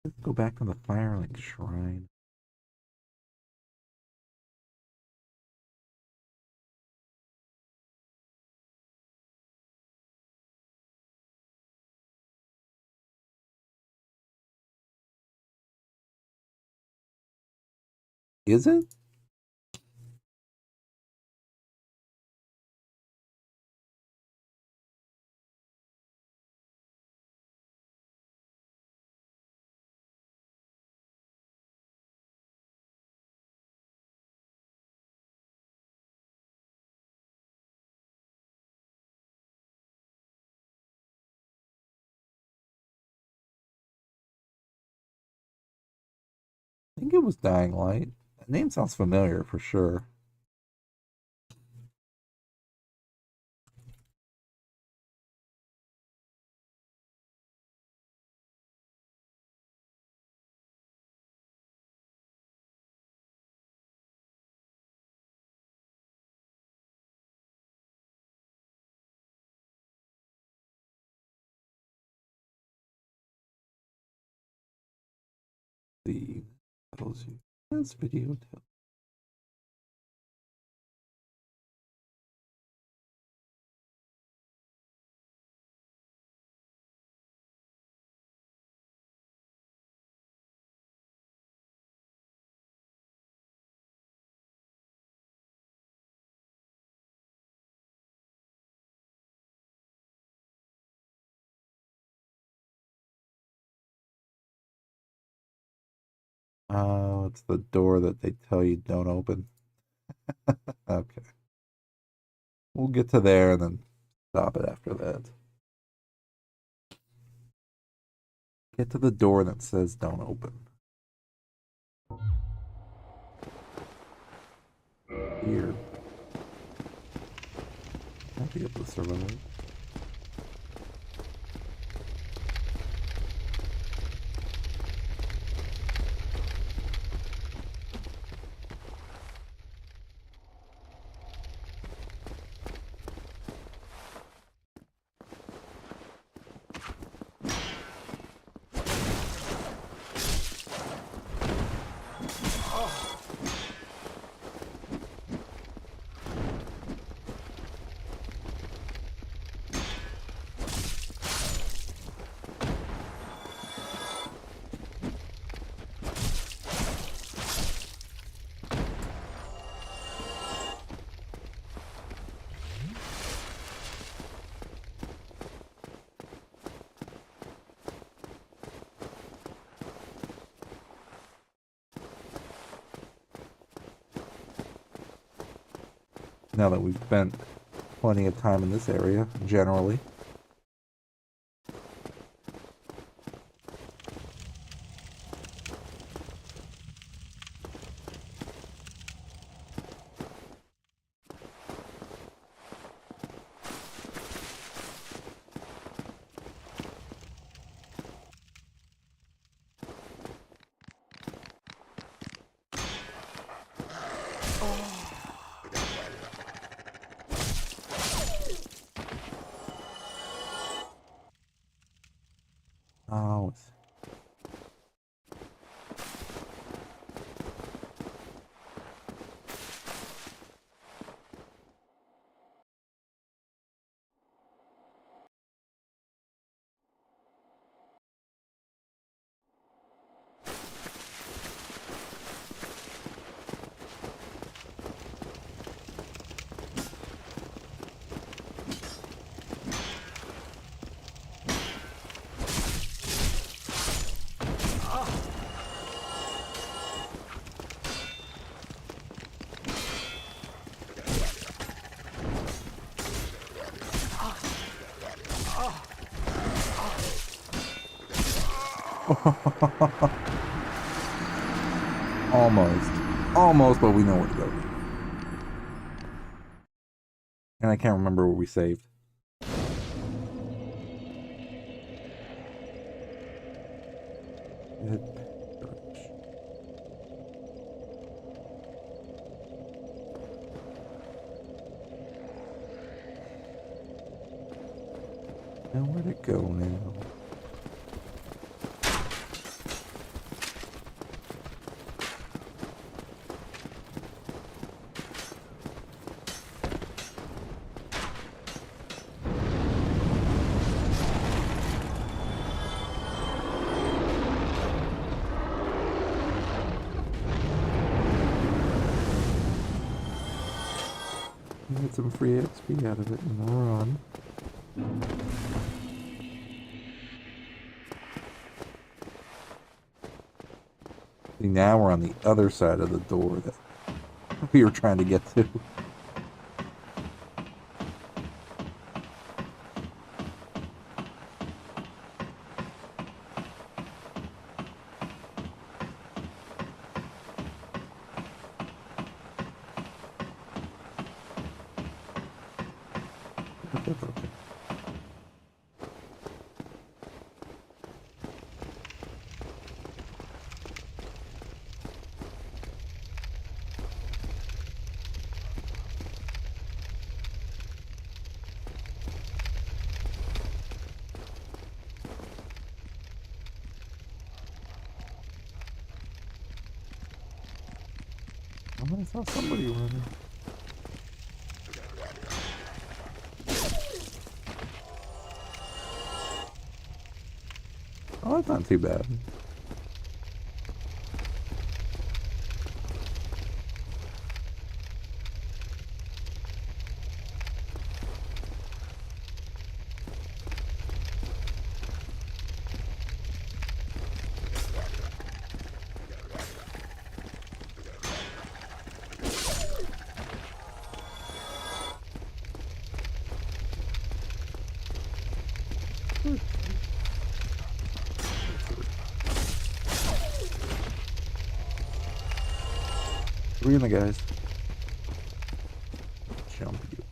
Let's go back to the Firelink Shrine. Is it? I think it was Dying Light. That name sounds familiar for sure. The tells you this video tells. Oh, it's the door that they tell you don't open. Okay. We'll get to there and then stop it after that. Get to the door that says don't open. Here. I'll be able to survive. Now that we've spent plenty of time in this area, generally. Oh, Almost, but we know where to go. And I can't remember where we saved. Now where'd it go now? Get some free XP out of it in the run. See, now we're on the other side of the door that we were trying to get to. I saw somebody running. Oh, that's not too bad. Three in the guys. Jump you.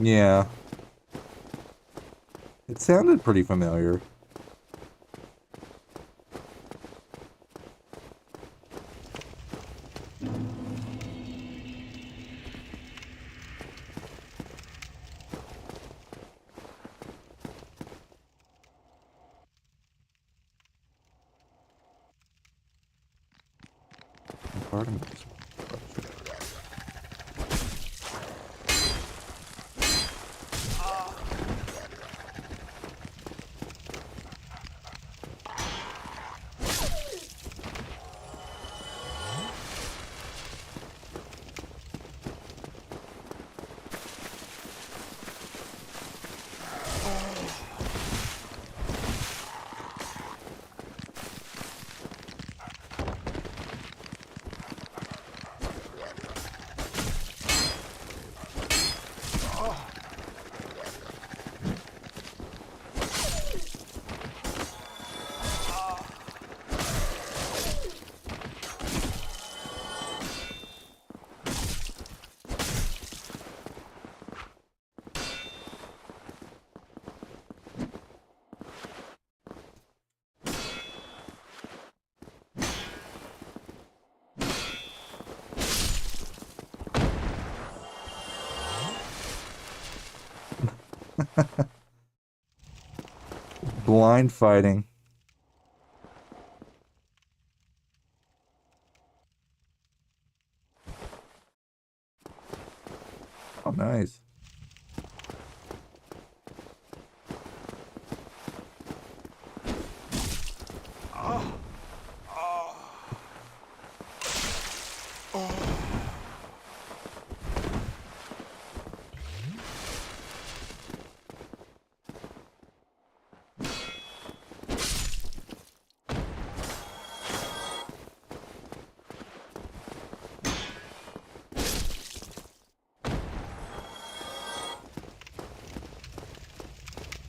Yeah. It sounded pretty familiar. Pardon me. Blind fighting. Oh, nice.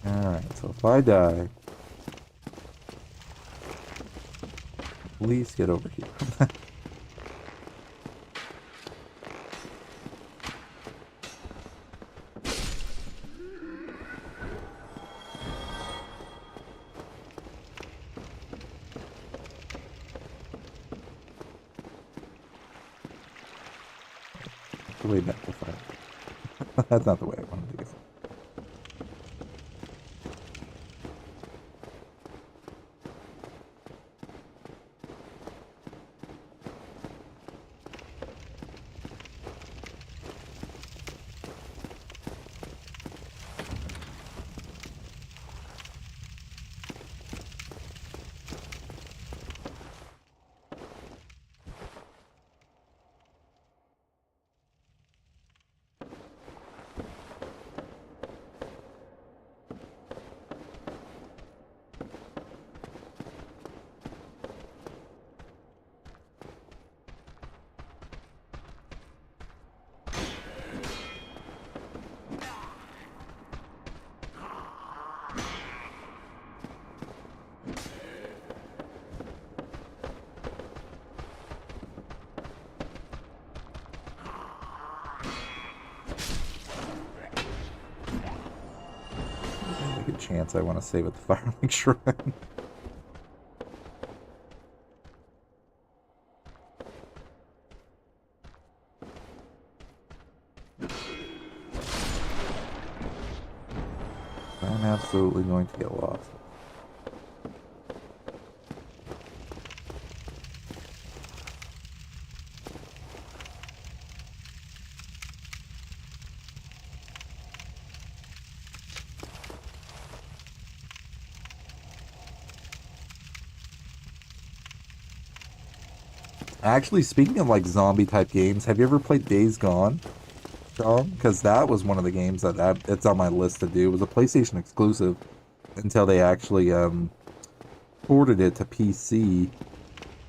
Alright, so if I die, please get over here. The way back to fire. That's not the way I wanted to go. There's a good chance I want to save at the Firelink Shrine. I'm absolutely going to get lost. Actually, speaking of like zombie type games, have you ever played Days Gone, Sean? Because that was one of the games that it's on my list to do. It was a PlayStation exclusive until they actually ported it to PC.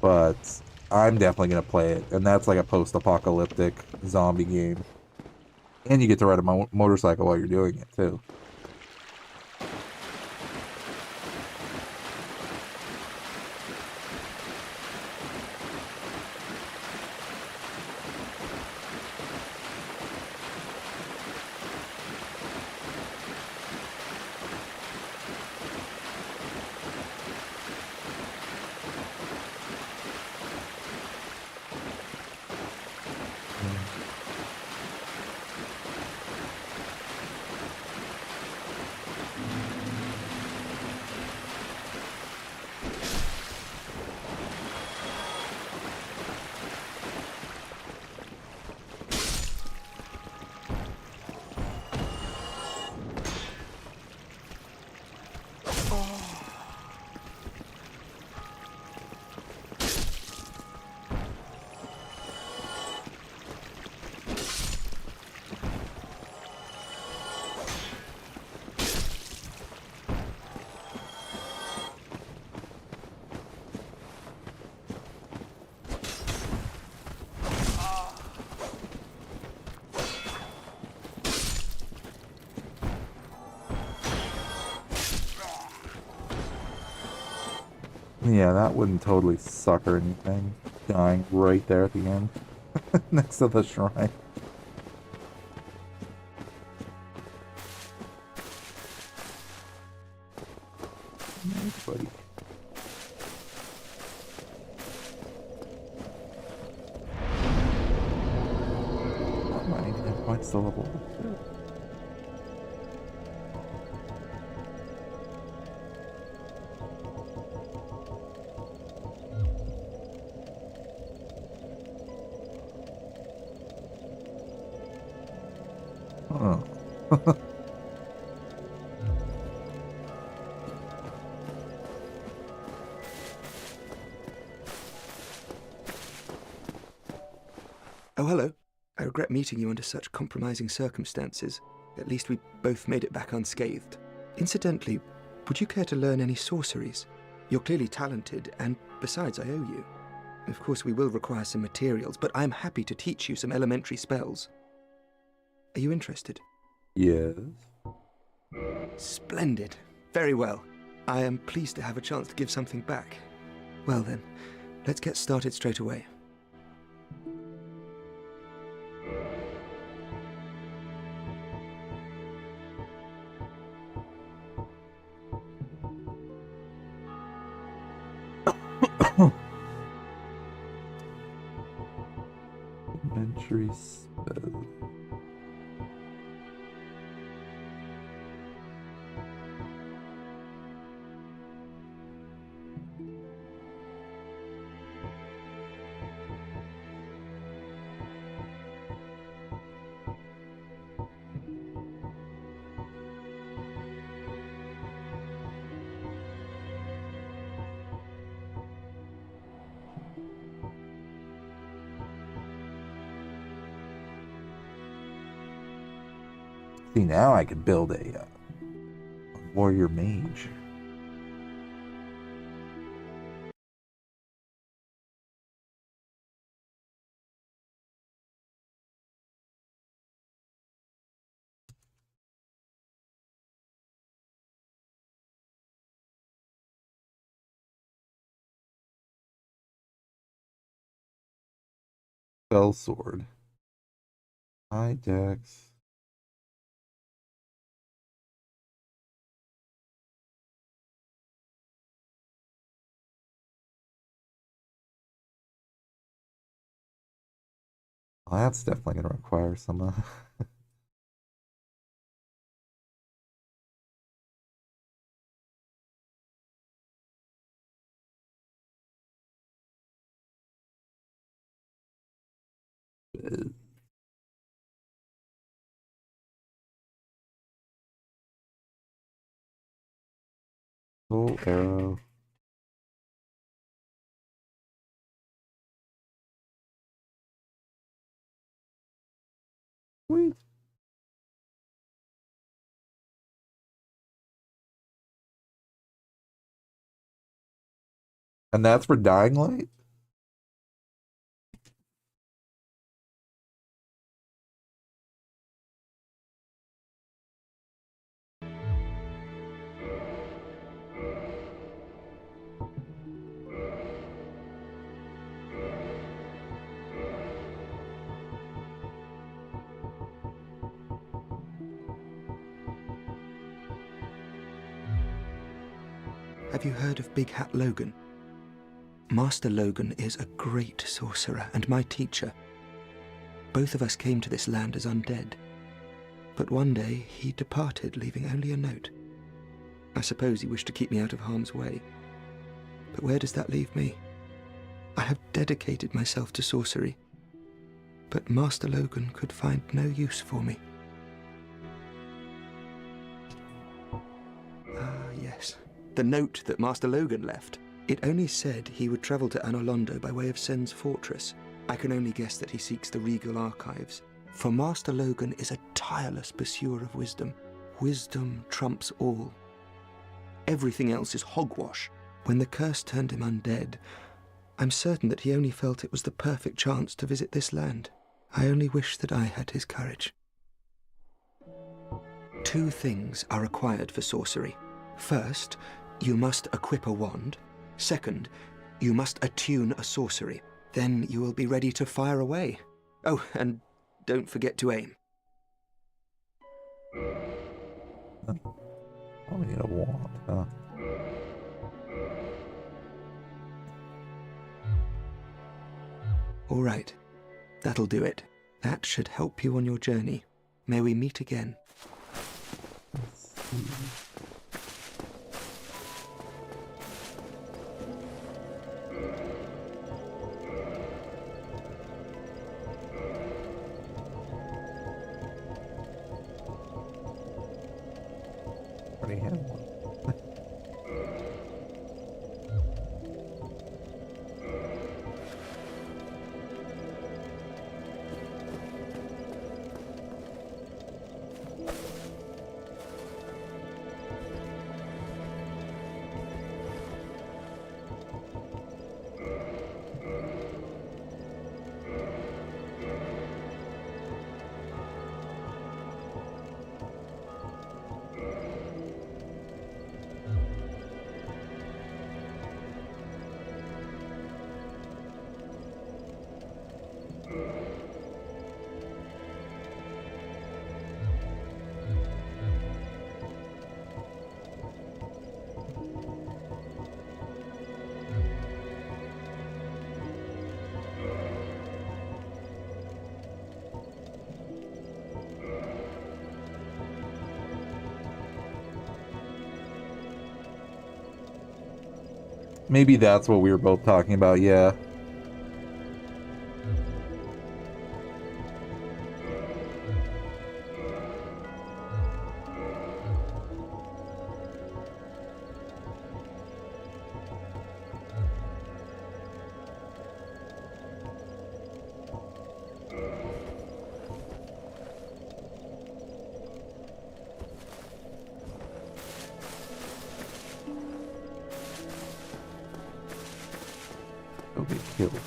But I'm definitely gonna play it, and that's like a post-apocalyptic zombie game, and you get to ride a motorcycle while you're doing it too. Yeah, that wouldn't totally suck or anything. Dying right there at the end. Next to the shrine. Nice, buddy. I might even have points to level up too. Oh. Oh, hello. I regret meeting you under such compromising circumstances. At least we both made it back unscathed. Incidentally, would you care to learn any sorceries? You're clearly talented, and besides, I owe you. Of course, we will require some materials, but I'm happy to teach you some elementary spells. Are you interested? Yes. Splendid. Very well. I am pleased to have a chance to give something back. Well then, let's get started straight away. Elementary spell. See, now I could build a warrior mage. Spell sword. High dex. Well, that's definitely going to require some soul arrow. Sweet. And that's for Dying Light? Have you heard of Big Hat Logan? Master Logan is a great sorcerer and my teacher. Both of us came to this land as undead. But one day he departed, leaving only a note. I suppose he wished to keep me out of harm's way. But where does that leave me? I have dedicated myself to sorcery. But Master Logan could find no use for me. Ah, yes. The note that Master Logan left. It only said he would travel to Anolondo by way of Sen's fortress. I can only guess that he seeks the regal archives. For Master Logan is a tireless pursuer of wisdom. Wisdom trumps all. Everything else is hogwash. When the curse turned him undead, I'm certain that he only felt it was the perfect chance to visit this land. I only wish that I had his courage. 2 things are required for sorcery. First, you must equip a wand. Second, you must attune a sorcery. Then you will be ready to fire away. Oh, and don't forget to aim. I need a wand, huh? All right. That'll do it. That should help you on your journey. May we meet again. Let's see. Maybe that's what we were both talking about, yeah. Go get killed.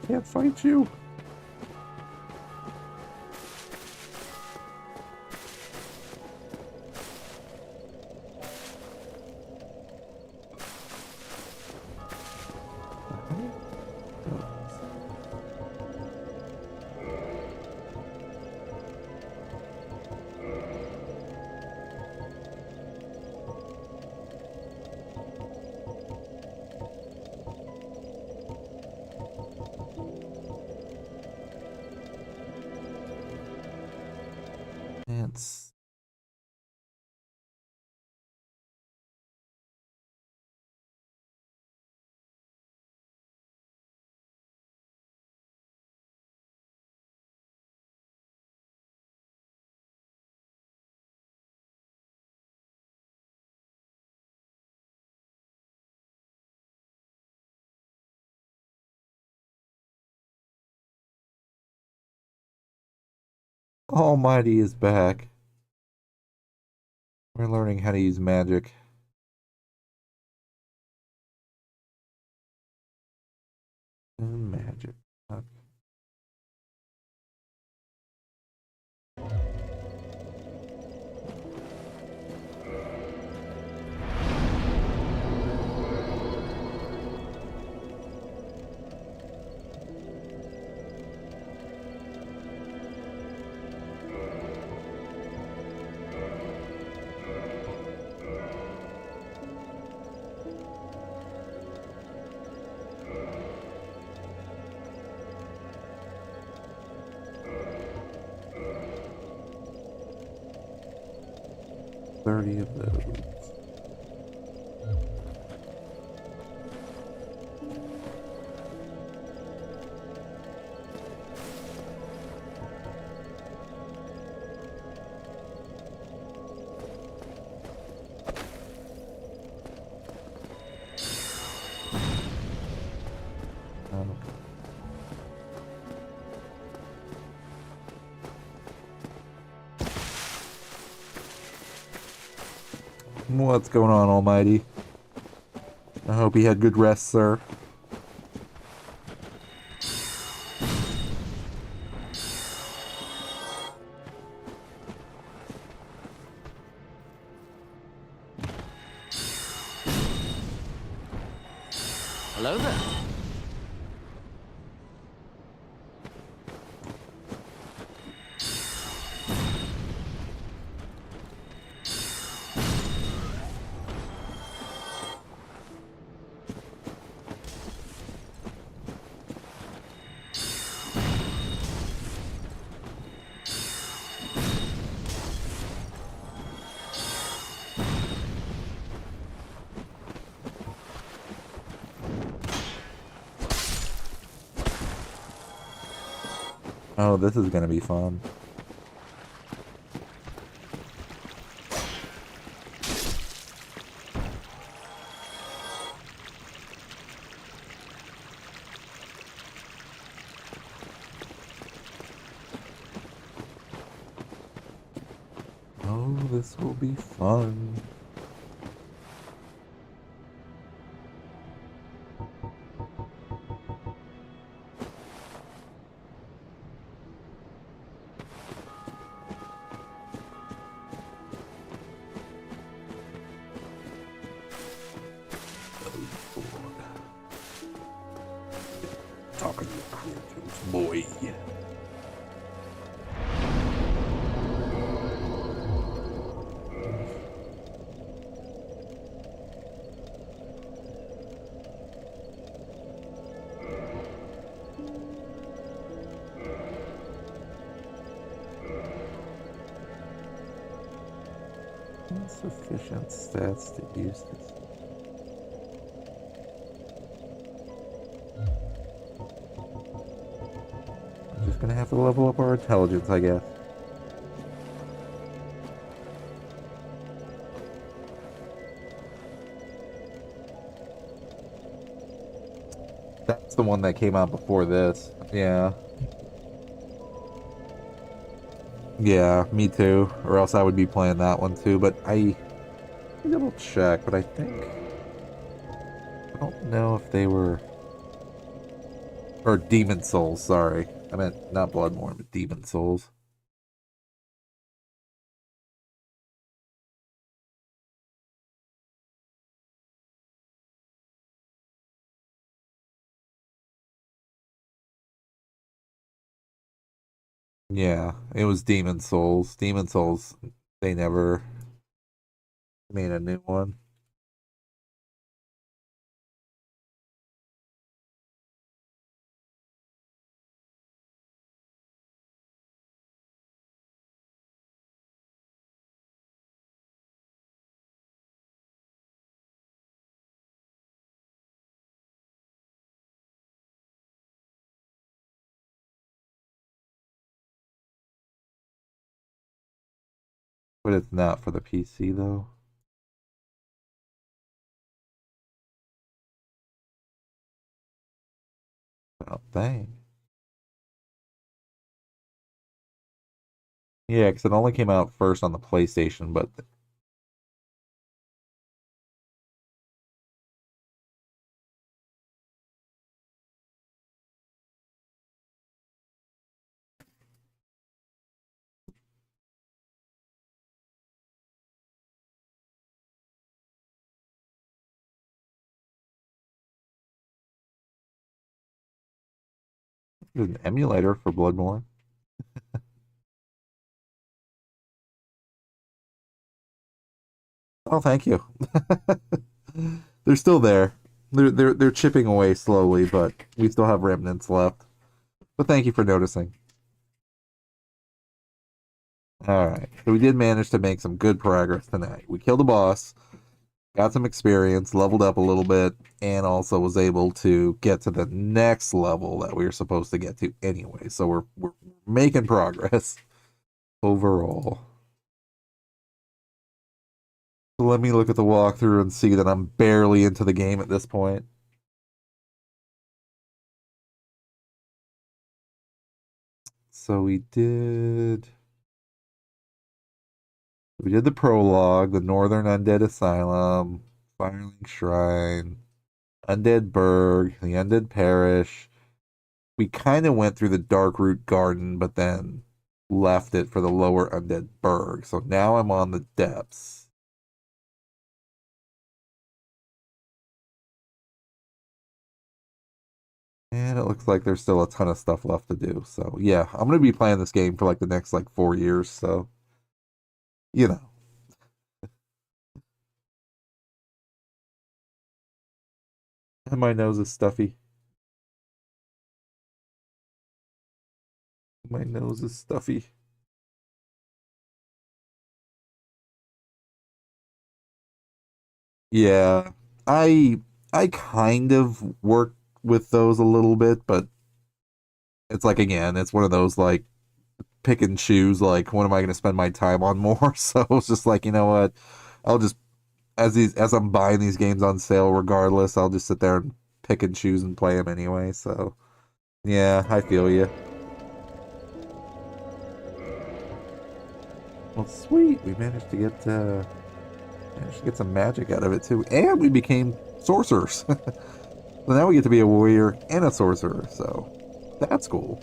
Can't fight you. It's Almighty is back. We're learning how to use magic. Magic. Okay. Thirty of those. What's going on, Almighty? I hope you had good rest, sir. Hello there. Oh, this is gonna be fun. Oh, this will be fun. Talking to creatures, boy. Insufficient stats to use this. I'm just gonna have to level up our intelligence, I guess. That's the one that came out before this. Yeah. Yeah, me too. Or else I would be playing that one too. But I double check, but I don't know if they were... Or Demon Souls, sorry. I meant not Bloodborne, but Demon Souls. Yeah, it was Demon Souls. Demon Souls, they never made a new one. But it's not for the PC, though. Oh, dang. Yeah, because it only came out first on the PlayStation, but... There's an emulator for Bloodborne. Oh, thank you. They're still there. They're chipping away slowly, but we still have remnants left. But thank you for noticing. Alright, so we did manage to make some good progress tonight. We killed a boss, got some experience, leveled up a little bit, and also was able to get to the next level that we were supposed to get to anyway. So we're making progress overall. So let me look at the walkthrough and see that I'm barely into the game at this point. So we did the prologue, the Northern Undead Asylum, Firelink Shrine, Undead Burg, the Undead Parish. We kind of went through the Darkroot Garden, but then left it for the Lower Undead Burg. So now I'm on the depths. And it looks like there's still a ton of stuff left to do. So yeah, I'm going to be playing this game for like the next 4 years. So, you know. And my nose is stuffy. My nose is stuffy. Yeah, I kind of work with those a little bit, but it's again, it's one of those pick and choose, when am I going to spend my time on more? So it's just you know what, I'll just as I'm buying these games on sale, regardless, I'll just sit there and pick and choose and play them anyway. So yeah, I feel you. Well, sweet, we managed to get some magic out of it too, and we became sorcerers. So now we get to be a warrior and a sorcerer, so that's cool.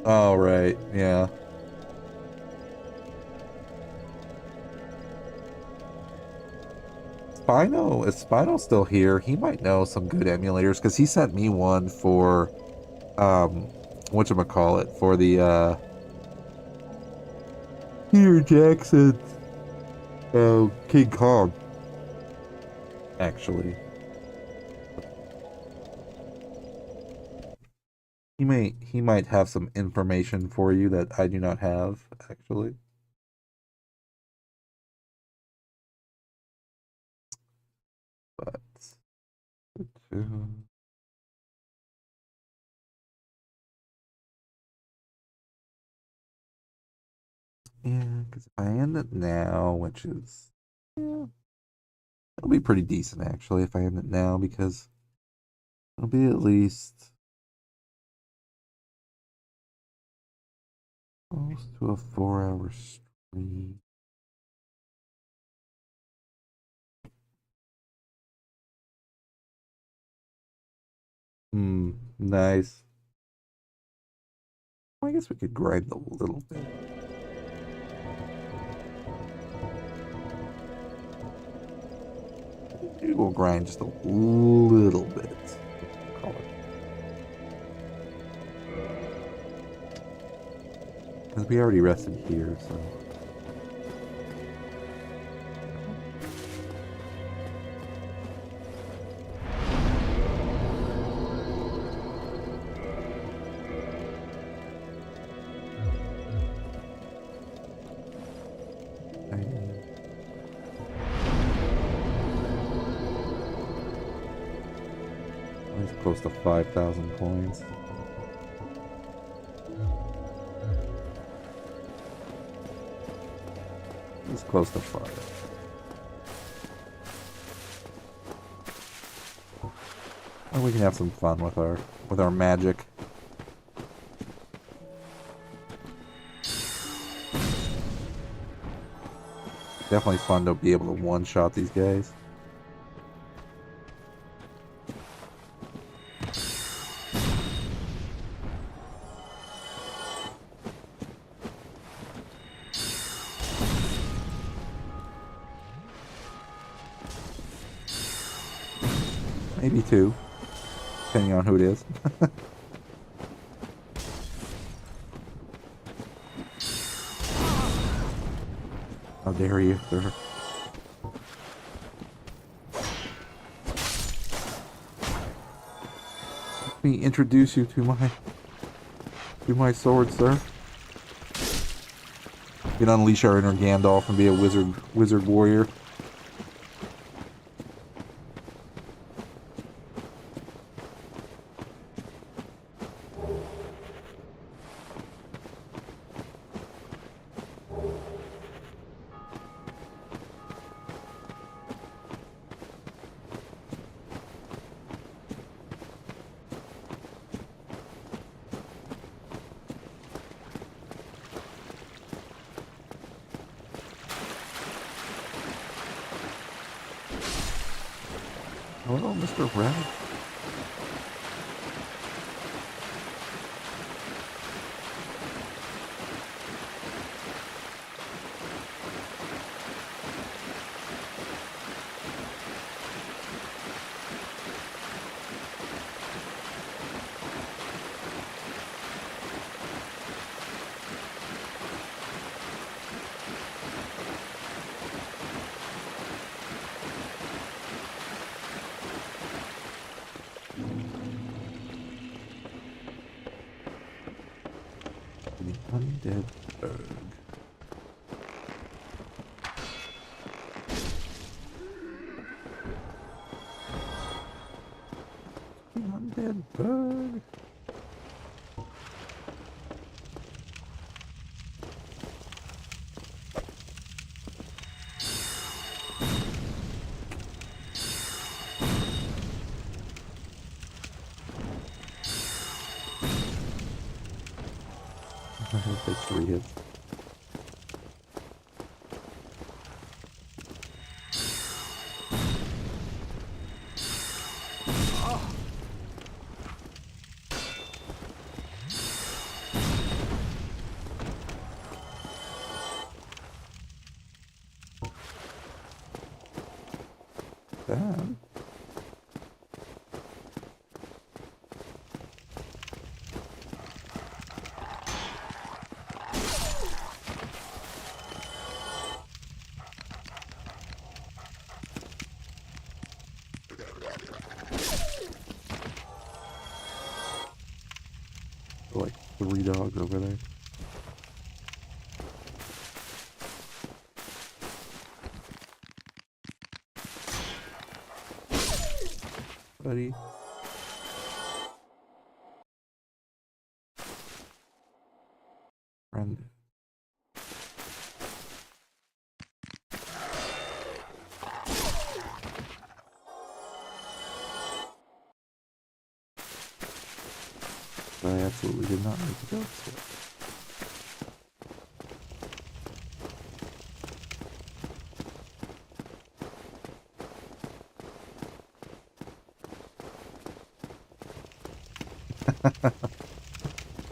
All right, yeah. Is Spino still here? He might know some good emulators because he sent me one for, whatchamacallit, for the, Peter Jackson, King Kong. Actually. he might have some information for you that I do not have, actually. But yeah, because if I end it now, which is it'll be pretty decent actually if I end it now, because it'll be at least close to a 4-hour stream. Nice. Well, I guess we could grind a little bit. Maybe we'll grind just a little bit. Call it. Because we already rested here, so. Close to 5,000 coins. It's close to 5. And we can have some fun with our magic. Definitely fun to be able to one-shot these guys. Maybe 2, depending on who it is. How dare you, sir? Let me introduce you to my sword, sir. You can unleash our inner Gandalf and be a wizard warrior. Hello, Mr. Red. Undead Berg. Undead Berg. Take 3 hits. Damn. Like 3 dogs over there. Buddy. Friend. I absolutely did not need to go this way.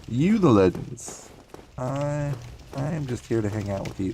You the legends. I am just here to hang out with you.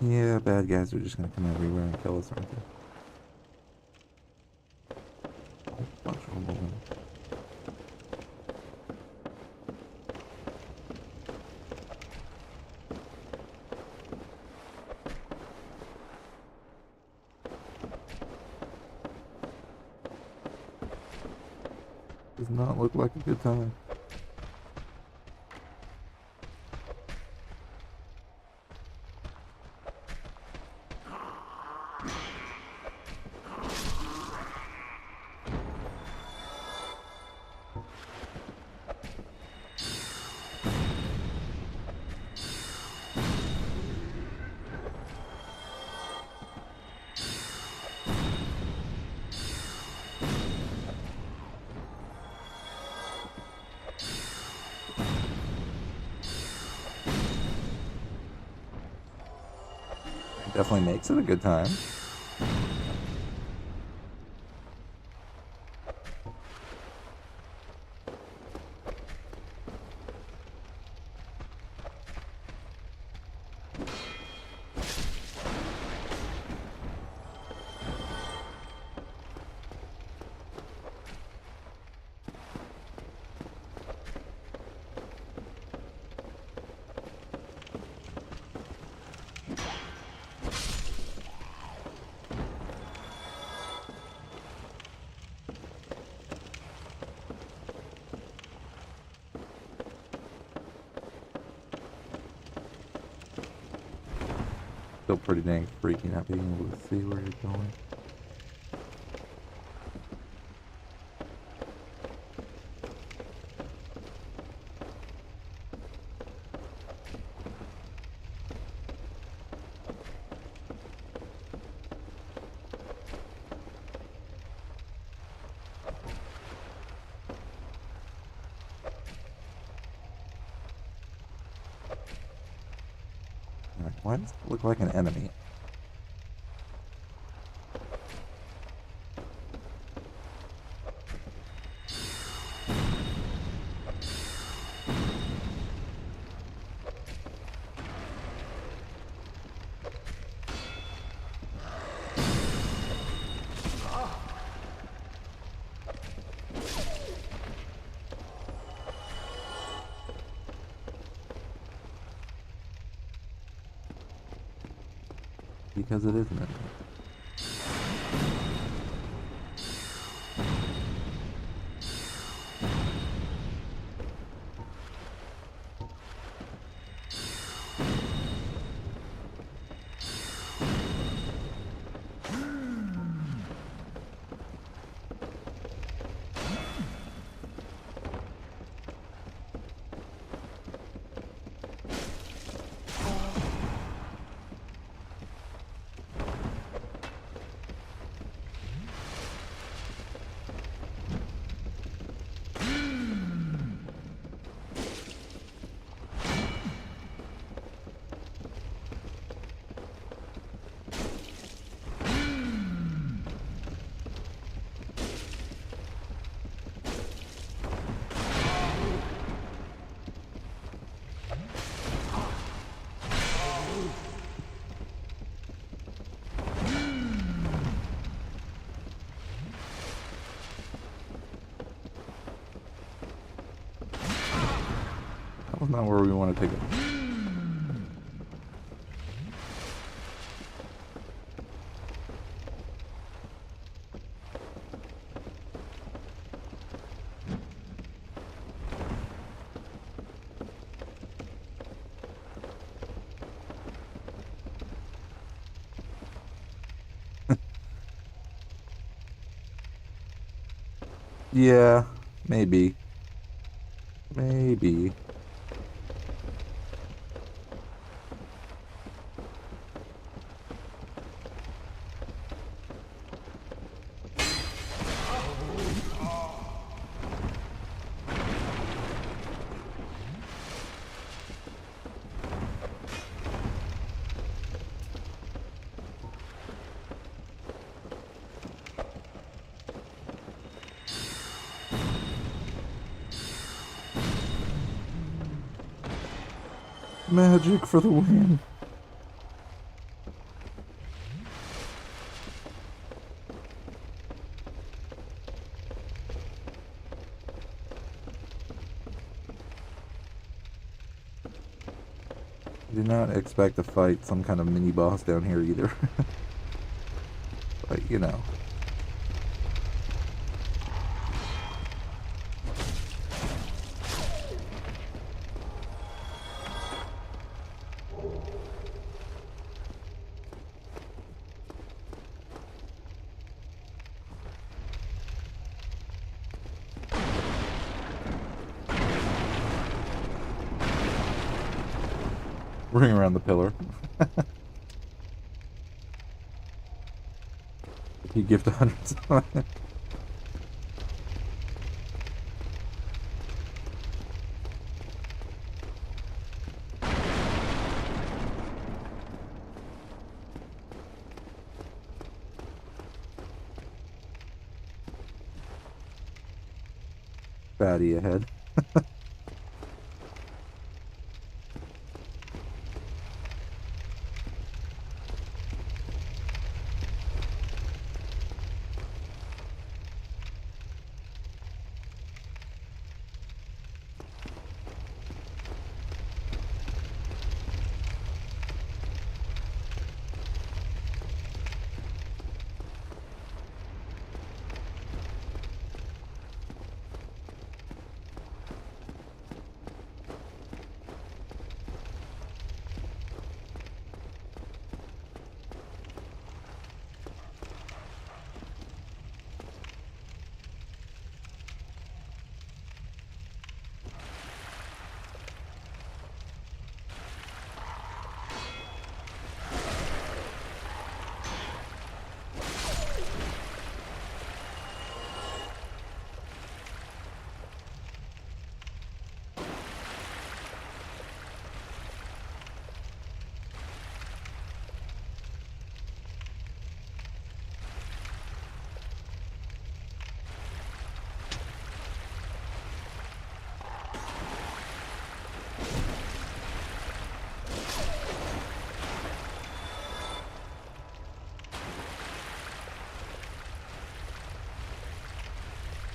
Yeah, bad guys are just gonna come everywhere and kill us, aren't they? Bunch of them. Does not look like a good time. Definitely makes it a good time. Still pretty dang freaky not being able to see where you're going. Why does it look like an enemy? Because it is an enemy. That's not where we want to take it. Yeah, maybe. Maybe. Magic for the win. Do not expect to fight some kind of mini boss down here either. But you know. Ring around the pillar. You gift 100 Fatty ahead.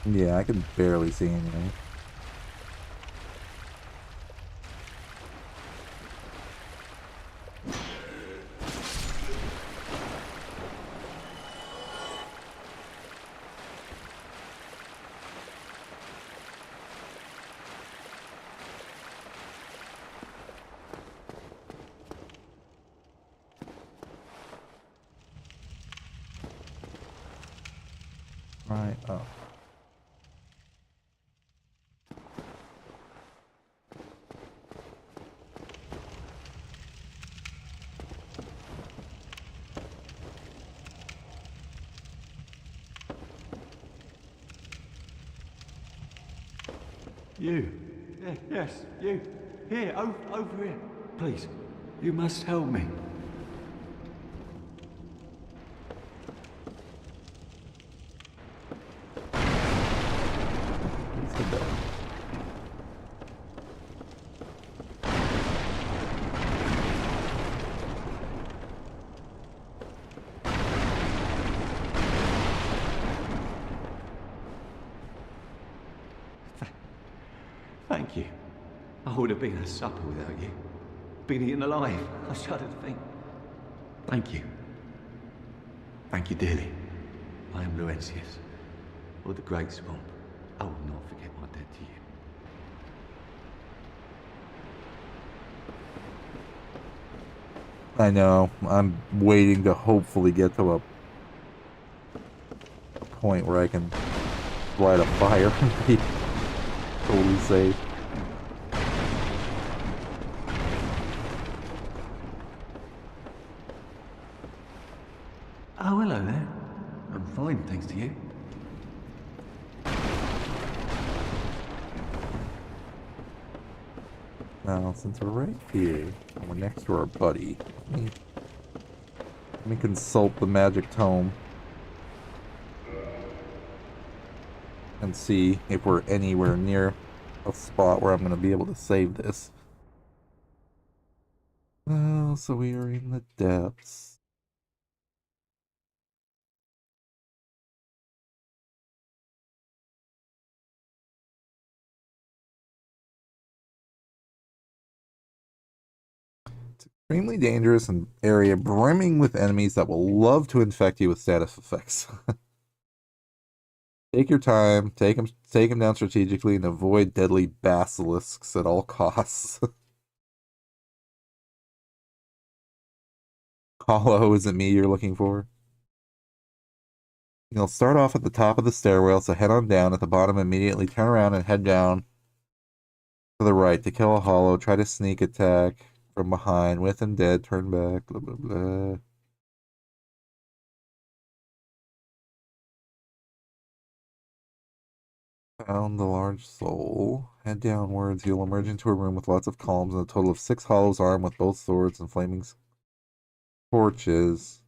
Yeah, I can barely see anything. Right up. You. Yes, you. Here, over here. Please, you must help me. Thank you. I would have been at supper without you. Been eaten alive. I shudder to think. Thank you. Thank you dearly. I am Laurentius, or the Great Swamp. I will not forget my debt to you. I know. I'm waiting to hopefully get to a point where I can light a fire and be totally safe. Oh, hello there. I'm fine, thanks to you. Now, since we're right here, and we're next to our buddy, let me consult the magic tome and see if we're anywhere near a spot where I'm going to be able to save this. Oh, so we are in the depths. Extremely dangerous and area brimming with enemies that will love to infect you with status effects. Take your time, take them down strategically, and avoid deadly basilisks at all costs. Hollow, is it me you're looking for? You'll start off at the top of the stairwell, so head on down. At the bottom, immediately turn around and head down to the right to kill a hollow. Try to sneak attack from behind. With him dead, turn back, blah, blah, blah. Found the large soul. Head downwards. You'll emerge into a room with lots of columns and a total of 6 hollows armed with both swords and flaming torches.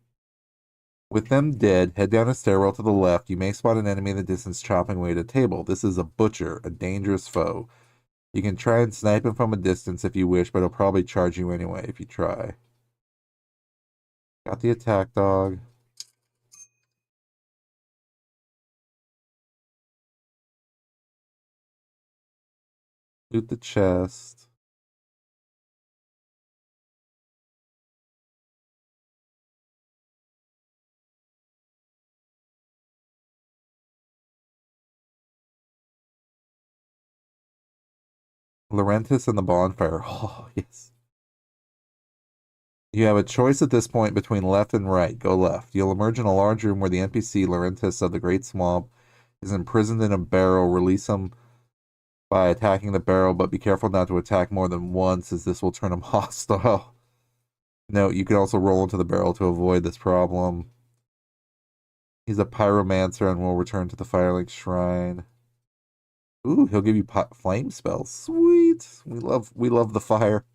With them dead, head down a stairwell to the left. You may spot an enemy in the distance chopping away at a table. This is a butcher, a dangerous foe. You can try and snipe him from a distance if you wish, but he'll probably charge you anyway if you try. Got the attack dog. Loot the chest. Laurentis and the bonfire. Oh, yes. You have a choice at this point between left and right. Go left. You'll emerge in a large room where the NPC, Laurentis of the Great Swamp, is imprisoned in a barrel. Release him by attacking the barrel, but be careful not to attack more than once, as this will turn him hostile. Note, you can also roll into the barrel to avoid this problem. He's a pyromancer and will return to the Firelink Shrine. Ooh, he'll give you flame spells. Sweet. We love the fire.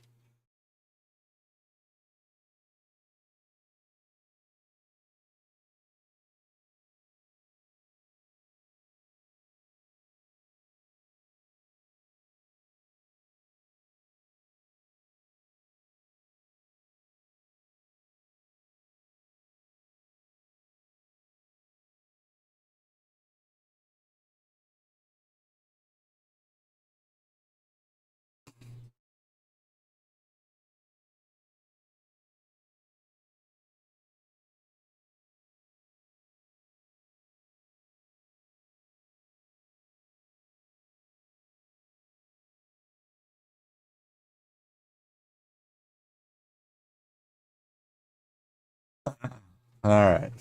Alright.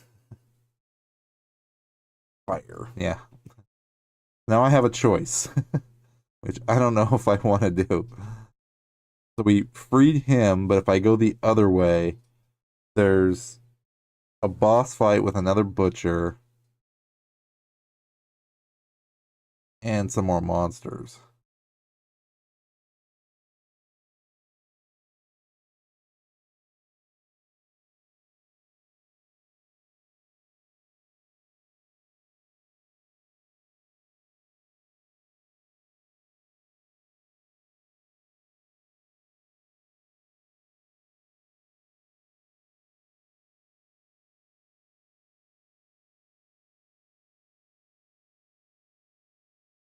Fire, yeah. Now I have a choice, which I don't know if I want to do. So we freed him, but if I go the other way, there's a boss fight with another butcher and some more monsters.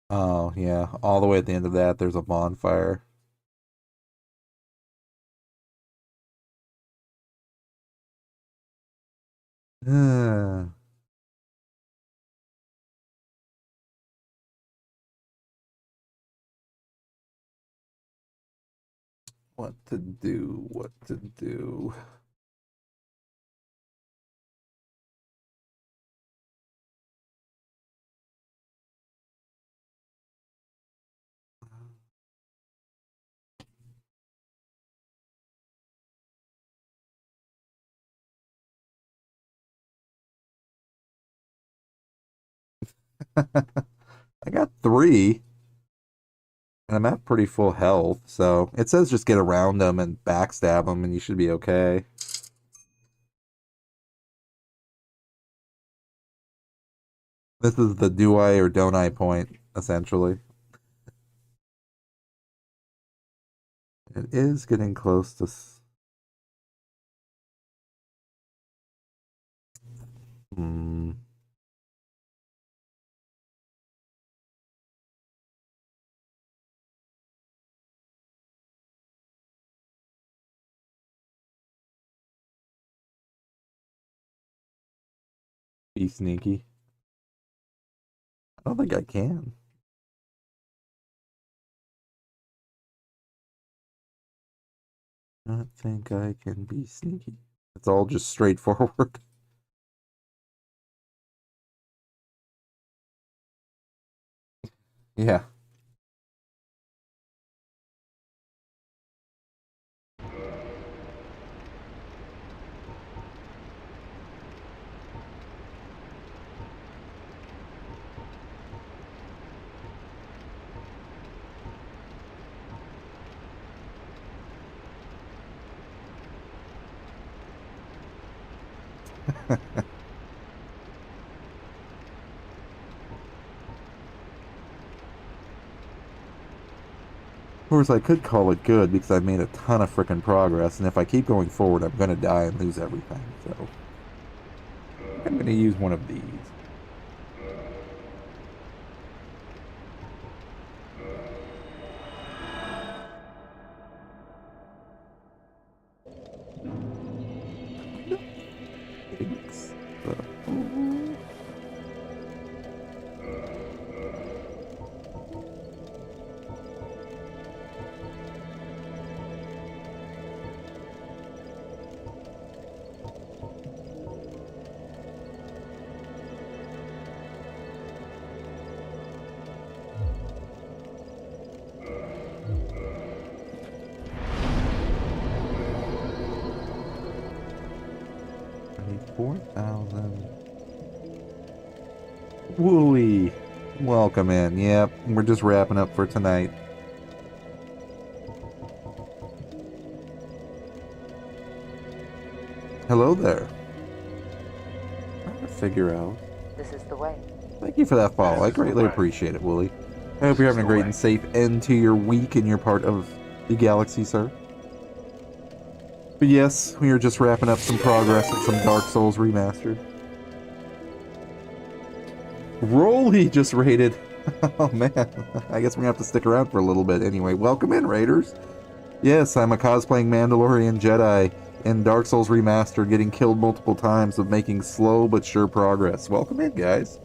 Oh, yeah. All the way at the end of that, there's a bonfire. What to do, what to do. I got 3, and I'm at pretty full health, so it says just get around them and backstab them, and you should be okay. This is the do I or don't I point, essentially. It is getting close to... Be sneaky. I don't think I can. I don't think I can be sneaky. It's all just straightforward. Yeah. Of course, I could call it good because I've made a ton of freaking progress, and if I keep going forward, I'm going to die and lose everything, so... I'm going to use one of these. Wooey! Welcome in. Yep, we're just wrapping up for tonight. Hello there. Trying to figure out. This is the way. Thank you for that follow. I greatly appreciate it, Wooly. I hope you're having a great and safe end to your week and your part of the galaxy, sir. But yes, we are just wrapping up some progress with some Dark Souls Remastered. Rolly just raided. Oh man, I guess we're gonna have to stick around for a little bit anyway. Welcome in, Raiders. Yes, I'm a cosplaying Mandalorian Jedi in Dark Souls Remastered, getting killed multiple times but making slow but sure progress. Welcome in, guys.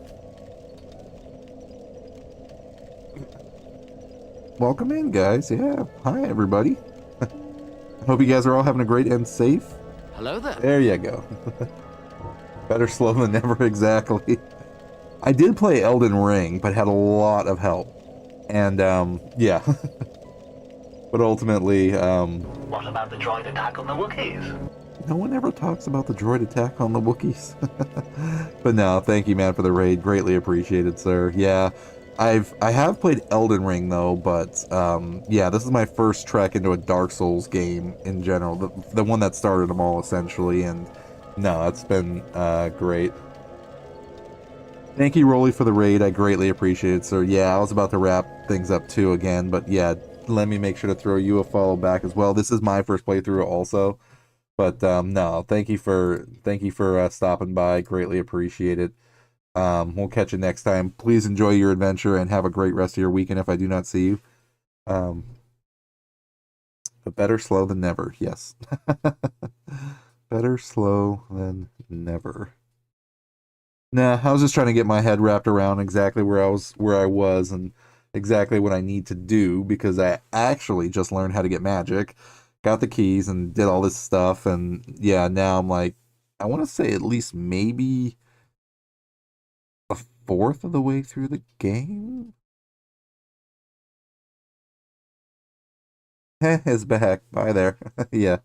Welcome in, guys. Yeah, hi everybody. Hope you guys are all having a great and safe. Hello there. There you go. Better slow than never, exactly. I did play Elden Ring, but had a lot of help. And, yeah. But ultimately, What about the droid attack on the Wookiees? No one ever talks about the droid attack on the Wookiees. But no, thank you, man, for the raid. Greatly appreciated, sir. Yeah, I have played Elden Ring, though, but, yeah, this is my first trek into a Dark Souls game in general. The one that started them all, essentially, and no, it's been, great. Thank you, Rolly, for the raid. I greatly appreciate it, sir. Yeah, I was about to wrap things up, too, again, but yeah, let me make sure to throw you a follow back as well. This is my first playthrough also, but no, thank you for stopping by. Greatly appreciate it. We'll catch you next time. Please enjoy your adventure and have a great rest of your weekend if I do not see you. But better slow than never. Yes. Better slow than never. Nah, I was just trying to get my head wrapped around exactly where I was and exactly what I need to do because I actually just learned how to get magic, got the keys and did all this stuff and yeah, now I'm like I want to say at least maybe a fourth of the way through the game. Is back. Bye there. Yeah.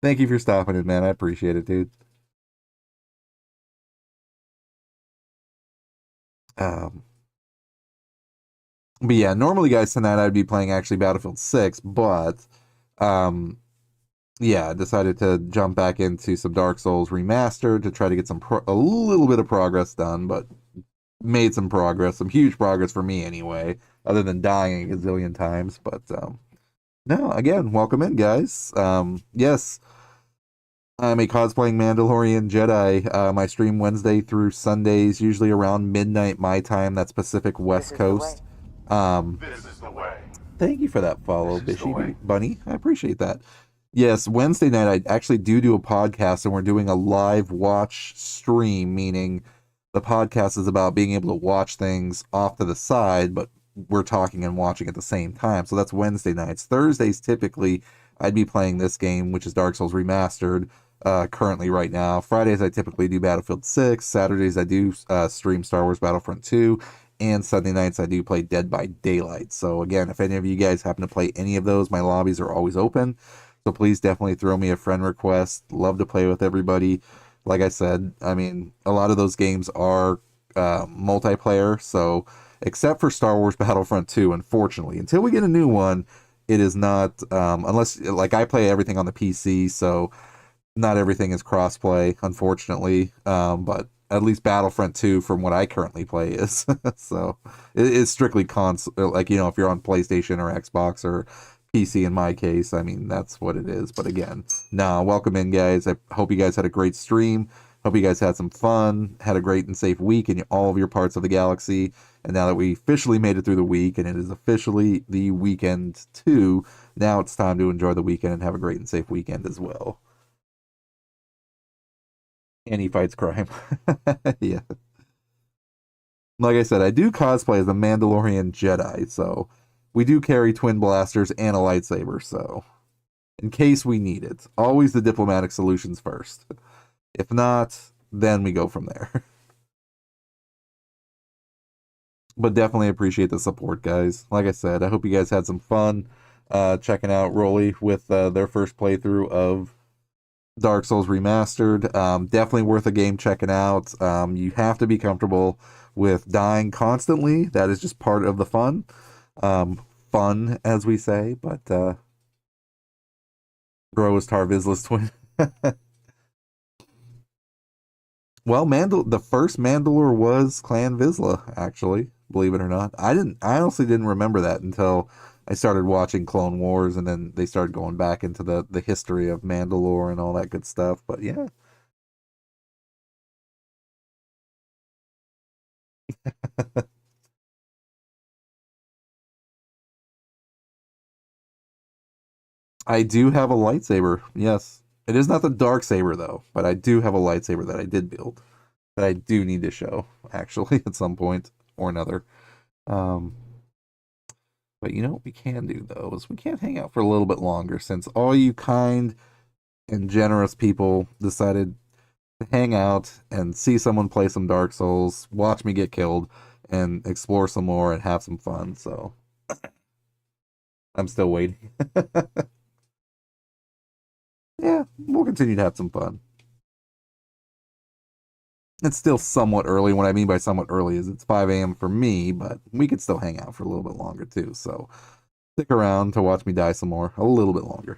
Thank you for stopping in, man. I appreciate it, dude. Um, but yeah, normally, guys, tonight I'd be playing actually Battlefield 6, but um, yeah, I decided to jump back into some Dark Souls Remastered to try to get a little bit of progress done, but made some progress, some huge progress for me anyway, other than dying a gazillion times. But no, again, welcome in, guys. Yes. I'm a cosplaying Mandalorian Jedi. My stream Wednesday through Sundays, usually around midnight my time. That's Pacific West Coast. This is the way. Thank you for that follow, Bishy Bunny. I appreciate that. Yes, Wednesday night I actually do a podcast, and we're doing a live watch stream, meaning the podcast is about being able to watch things off to the side, but we're talking and watching at the same time. So that's Wednesday nights. Thursdays, typically, I'd be playing this game, which is Dark Souls Remastered, currently right now. Fridays, I typically do Battlefield 6. Saturdays, I do stream Star Wars Battlefront 2. And Sunday nights, I do play Dead by Daylight. So again, if any of you guys happen to play any of those, my lobbies are always open. So please definitely throw me a friend request. Love to play with everybody. Like I said, I mean, a lot of those games are multiplayer. So except for Star Wars Battlefront 2, unfortunately, until we get a new one, it is not, unless, like, I play everything on the PC, so not everything is crossplay, unfortunately. But at least Battlefront 2, from what I currently play, is. So it's strictly like, you know, if you're on PlayStation or Xbox or PC in my case, I mean, that's what it is. But again, welcome in, guys. I hope you guys had a great stream. Hope you guys had some fun, had a great and safe week in all of your parts of the galaxy. And now that we officially made it through the week and it is officially the weekend too, now it's time to enjoy the weekend and have a great and safe weekend as well. And he fights crime. Yeah. Like I said, I do cosplay as the Mandalorian Jedi, so we do carry twin blasters and a lightsaber, so in case we need it. Always the diplomatic solutions first. If not, then we go from there. But definitely appreciate the support, guys. Like I said, I hope you guys had some fun checking out Rolly with their first playthrough of Dark Souls Remastered. Definitely worth a game checking out. You have to be comfortable with dying constantly. That is just part of the fun. Fun, as we say, but Grow is Tar Vizsla's twin. Well, the first Mandalore was Clan Vizsla, actually, believe it or not. I honestly didn't remember that until I started watching Clone Wars, and then they started going back into the history of Mandalore and all that good stuff. But yeah. I do have a lightsaber, yes. It is not the dark saber, though, but I do have a lightsaber that I did build that I do need to show, actually, at some point or another. But you know what we can do, though, is we can hang out for a little bit longer, since all you kind and generous people decided to hang out and see someone play some Dark Souls, watch me get killed, and explore some more and have some fun, so I'm still waiting. Yeah, we'll continue to have some fun. It's still somewhat early. What I mean by somewhat early is it's 5 a.m. for me, but we could still hang out for a little bit longer too. So stick around to watch me die some more, a little bit longer.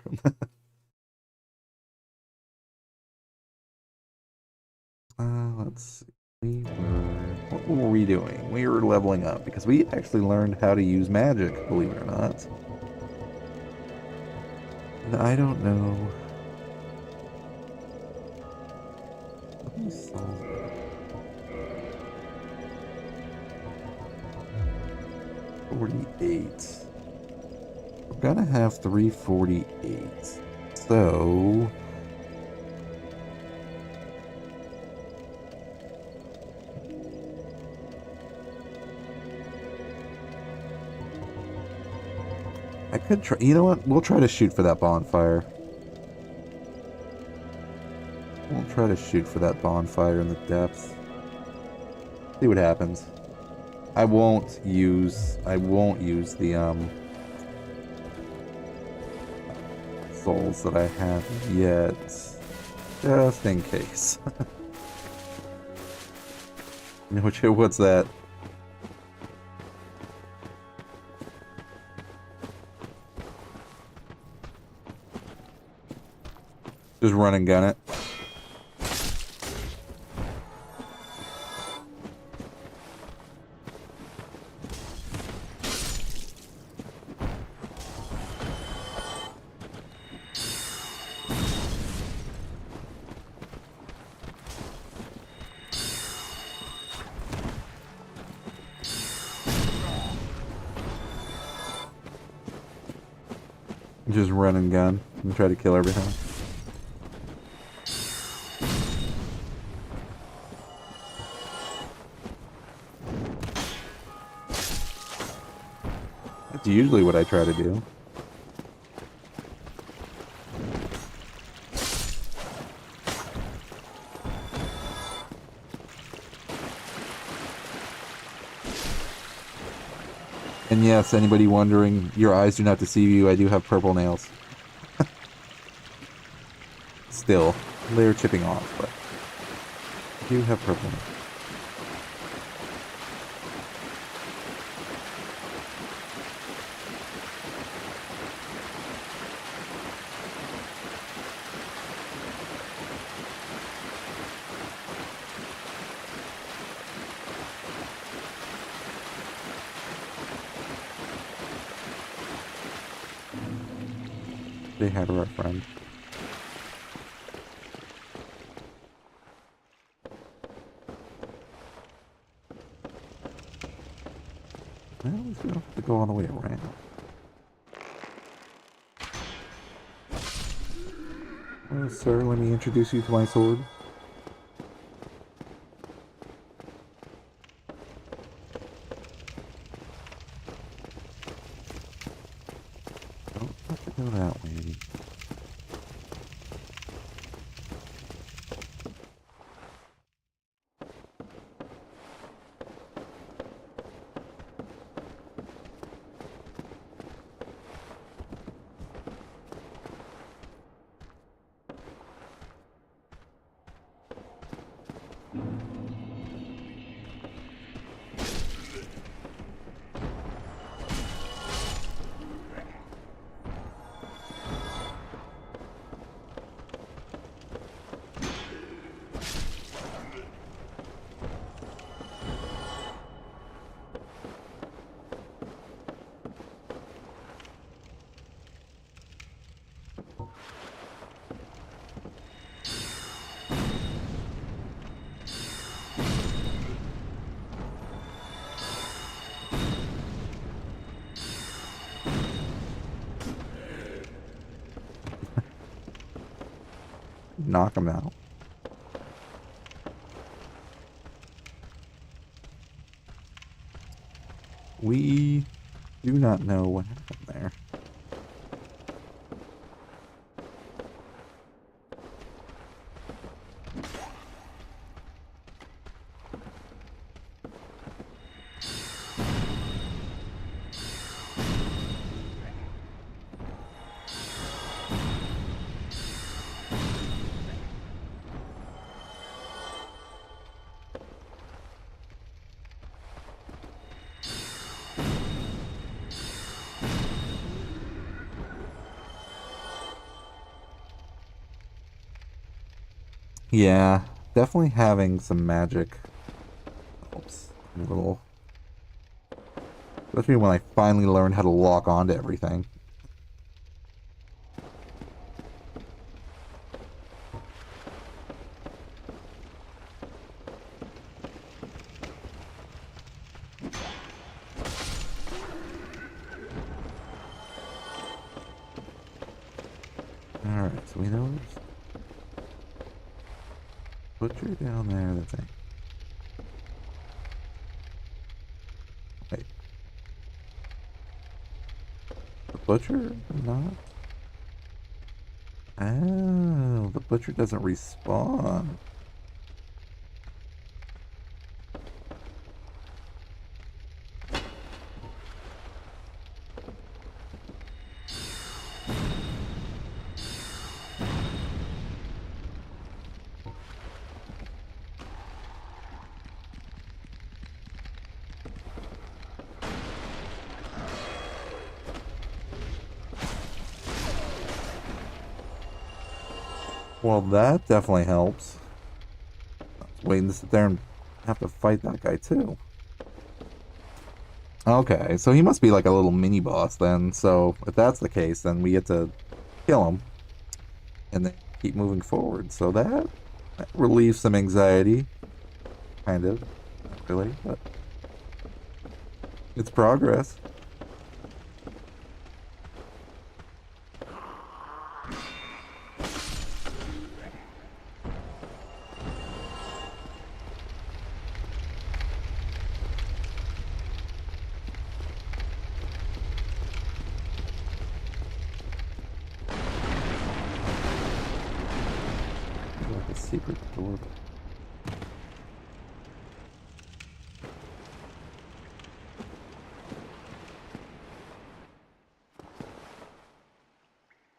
Let's see. What were we doing? We were leveling up because we actually learned how to use magic, believe it or not. And I don't know. 48. We're gonna have 348. So I could try. You know what? We'll try to shoot for that bonfire. We'll try to shoot for that bonfire in the depths. See what happens. I won't use the souls that I have yet, just in case. What's that? Just run and gun it. Just run and gun and try to kill everything. That's usually what I try to do. And yes, anybody wondering, your eyes do not deceive you, I do have purple nails. Still, they're chipping off, but I do have purple nails. They had her a friend. Well, we still have to go all the way around. Well, sir, let me introduce you to my sword. Don't have to go that way. Knock him out. We do not know what happened there. Yeah, definitely having some magic helps a little. Especially when I finally learned how to lock onto everything. Alright, so we know there's butcher down there, that's it. Wait. The butcher? Not? Oh, the butcher doesn't respawn. Well, that definitely helps. I was waiting to sit there and have to fight that guy too. Okay, so he must be like a little mini boss then. So if that's the case, then we get to kill him and then keep moving forward. So that relieves some anxiety, kind of. Not really, but it's progress. Secret door.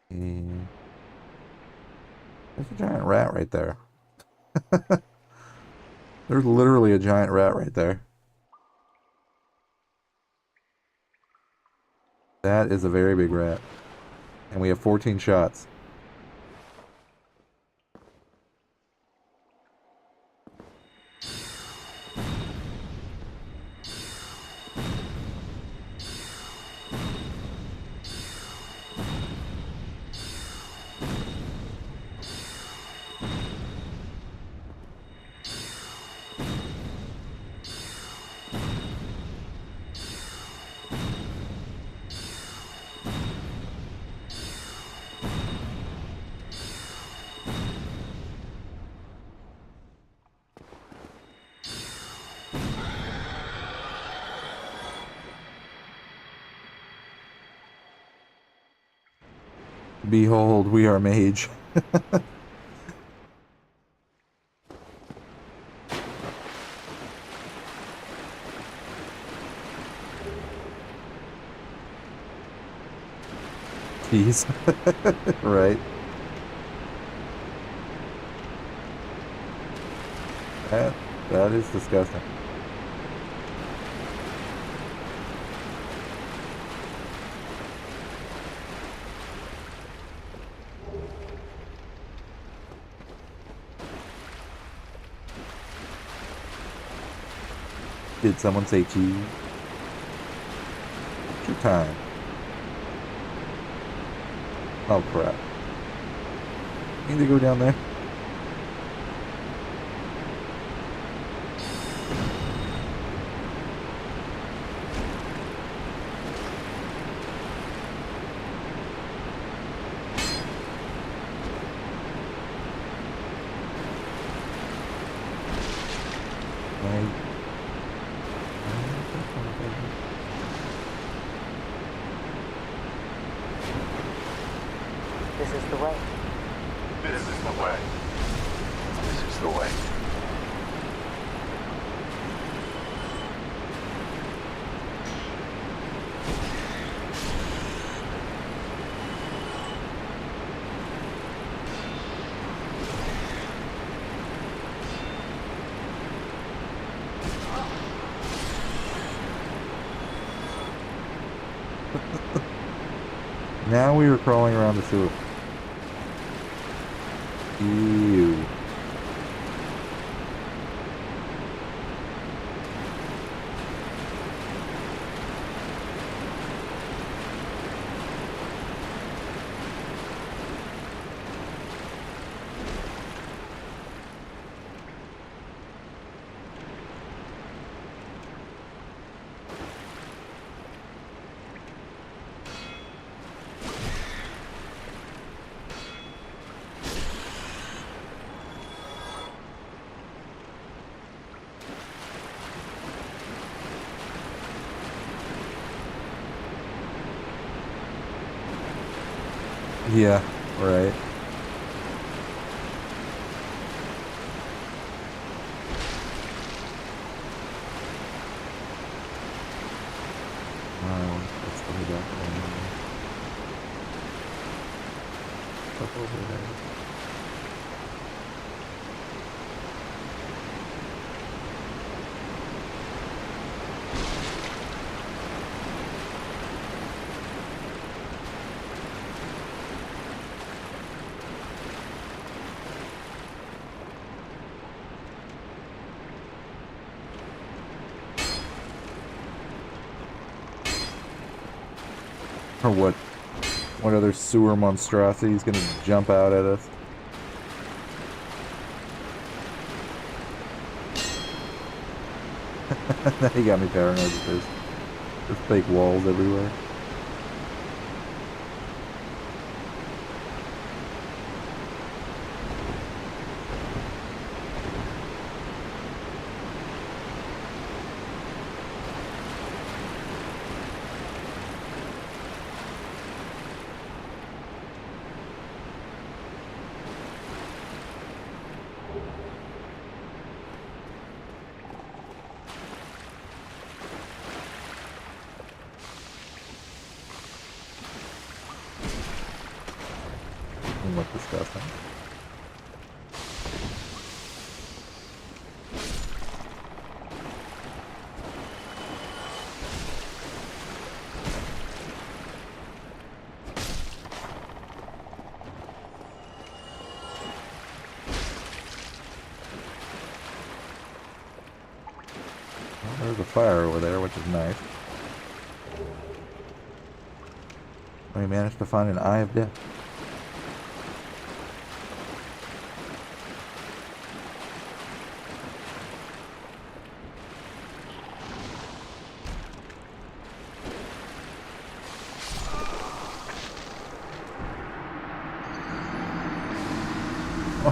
And there's a giant rat right there. There's literally a giant rat right there. That is a very big rat. And we have 14 shots. Behold, we are mage. Jeez. Right. That is disgusting. Did someone say cheese? What's your time? Oh crap. Need to go down there. This is the way. This is the way. This is the way. Now we were crawling around the sewer. Ew. Yeah, right. That's the way back up over there. Or what other sewer monstrosity is gonna jump out at us? He got me paranoid that there's fake walls everywhere. Look disgusting. Well, there's a fire over there, which is nice. We managed to find an Eye of Death.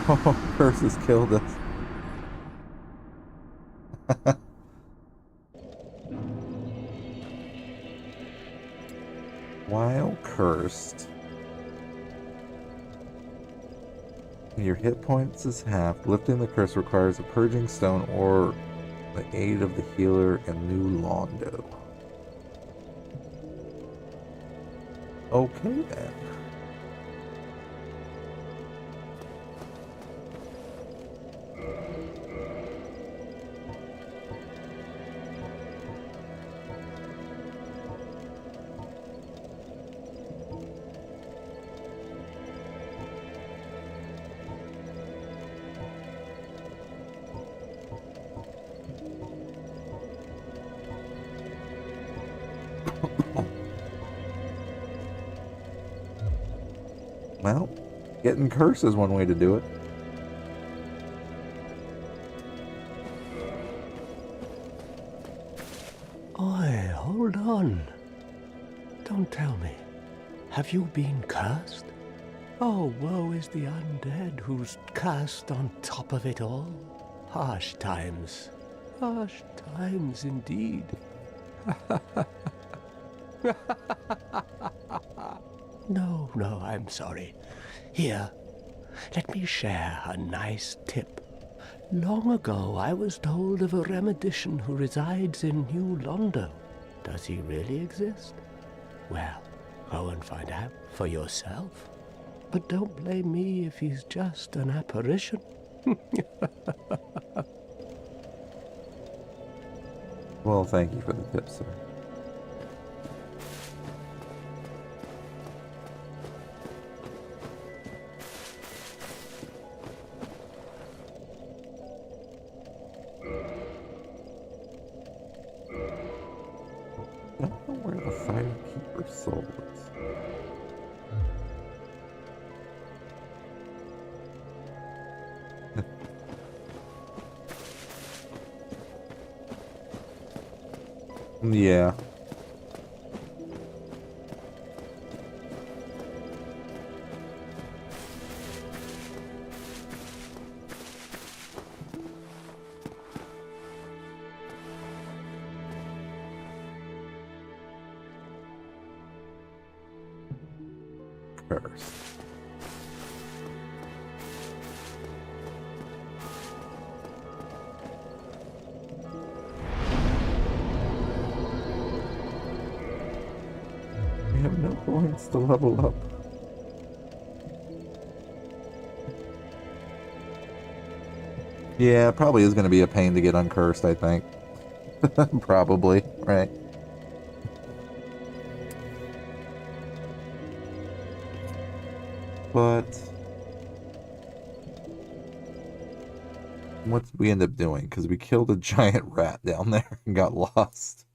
Oh, Curse has killed us. While cursed, your hit points is halved. Lifting the curse requires a purging stone or the aid of the healer and New Londo. Okay then. Well, getting cursed is one way to do it. Oi, hold on. Don't tell me. Have you been cursed? Oh, woe is the undead who's cursed on top of it all. Harsh times. Harsh times indeed. No, I'm sorry. Here, let me share a nice tip. Long ago, I was told of a remedician who resides in New Londo. Does he really exist? Well, go and find out for yourself. But don't blame me if he's just an apparition. Well, thank you for the tip, sir. I don't know where the Firekeeper's soul is. Yeah. cursed. We have no points to level up. Yeah, it probably is going to be a pain to get uncursed, I think. Probably, right? But what did we end up doing? Because we killed a giant rat down there and got lost.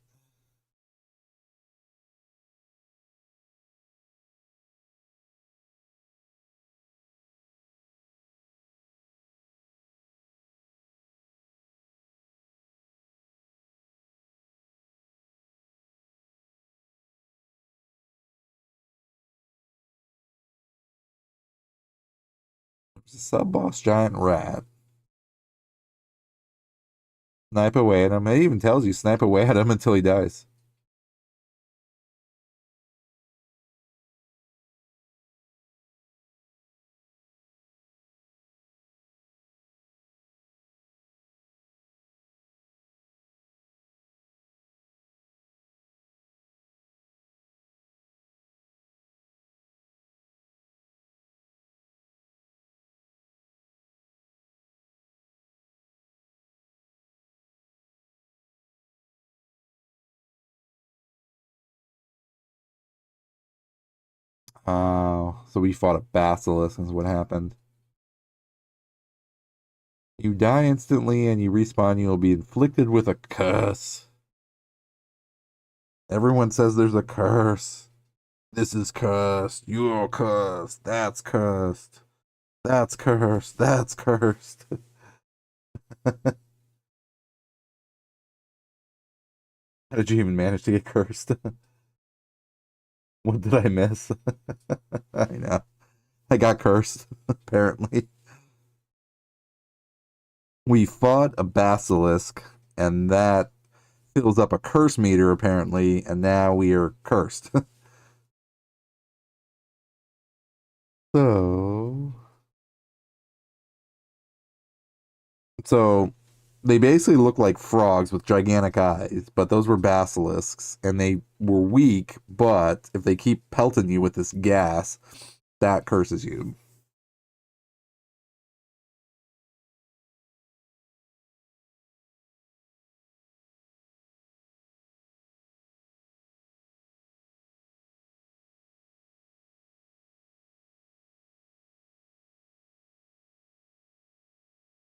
There's a sub-boss giant rat. Snipe away at him. It even tells you snipe away at him until he dies. Oh, so we fought a basilisk is what happened. You die instantly and you respawn, you will be inflicted with a curse. Everyone says there's a curse. This is cursed. You're cursed. That's cursed. That's cursed. That's cursed. How did you even manage to get cursed? What did I miss? I know. I got cursed, apparently. We fought a basilisk, and that fills up a curse meter, apparently, and now we are cursed. So they basically look like frogs with gigantic eyes, but those were basilisks, and they were weak, but if they keep pelting you with this gas, that curses you.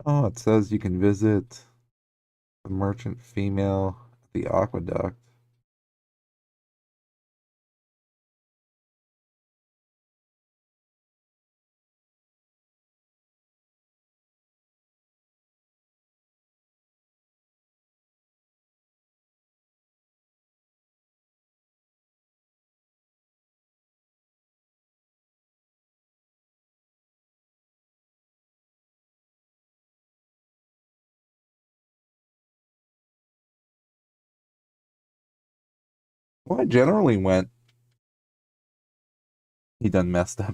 Oh, it says you can visit the merchant female at the aqueduct. Well, I generally went. He done messed up.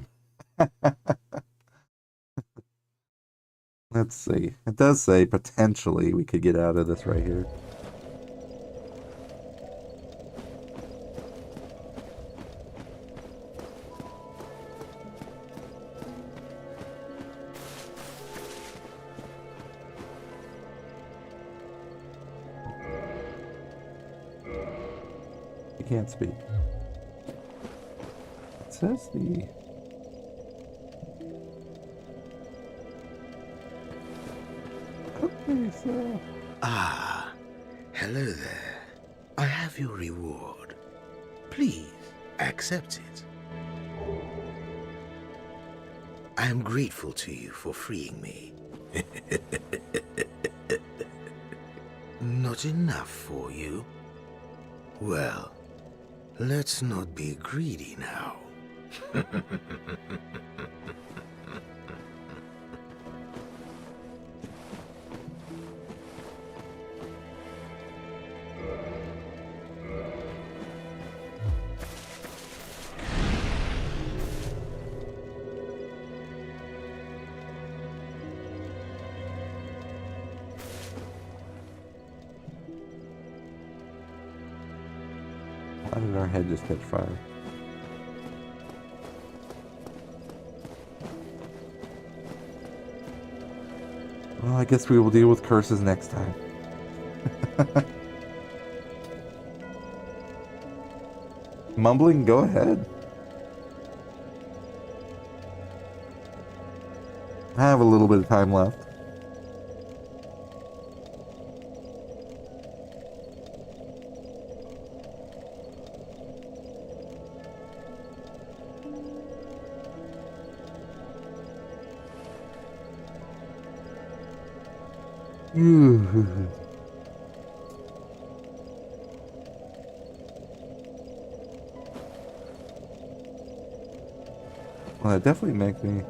Let's see. It does say potentially we could get out of this right here. You can't speak. It says the... Okay, so... Ah, hello there. I have your reward. Please, accept it. I am grateful to you for freeing me. Not enough for you? Well, let's not be greedy now. How did our head just catch fire? Well, I guess we will deal with curses next time. Mumbling, go ahead. I have a little bit of time left. Well, that definitely makes me...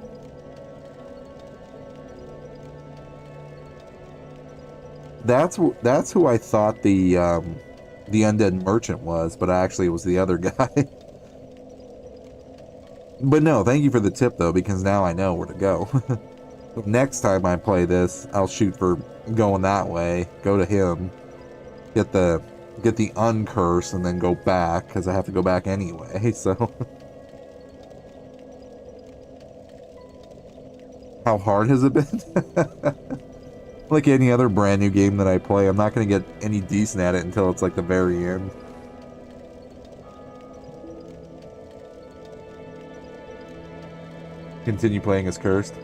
That's who I thought the undead merchant was, but actually it was the other guy. But no, thank you for the tip though, because now I know where to go. Next time I play this, I'll shoot for going that way, go to him, get the uncurse, and then go back, because I have to go back anyway, so... How hard has it been? Like any other brand new game that I play, I'm not going to get any decent at it until it's like the very end. Continue playing as cursed.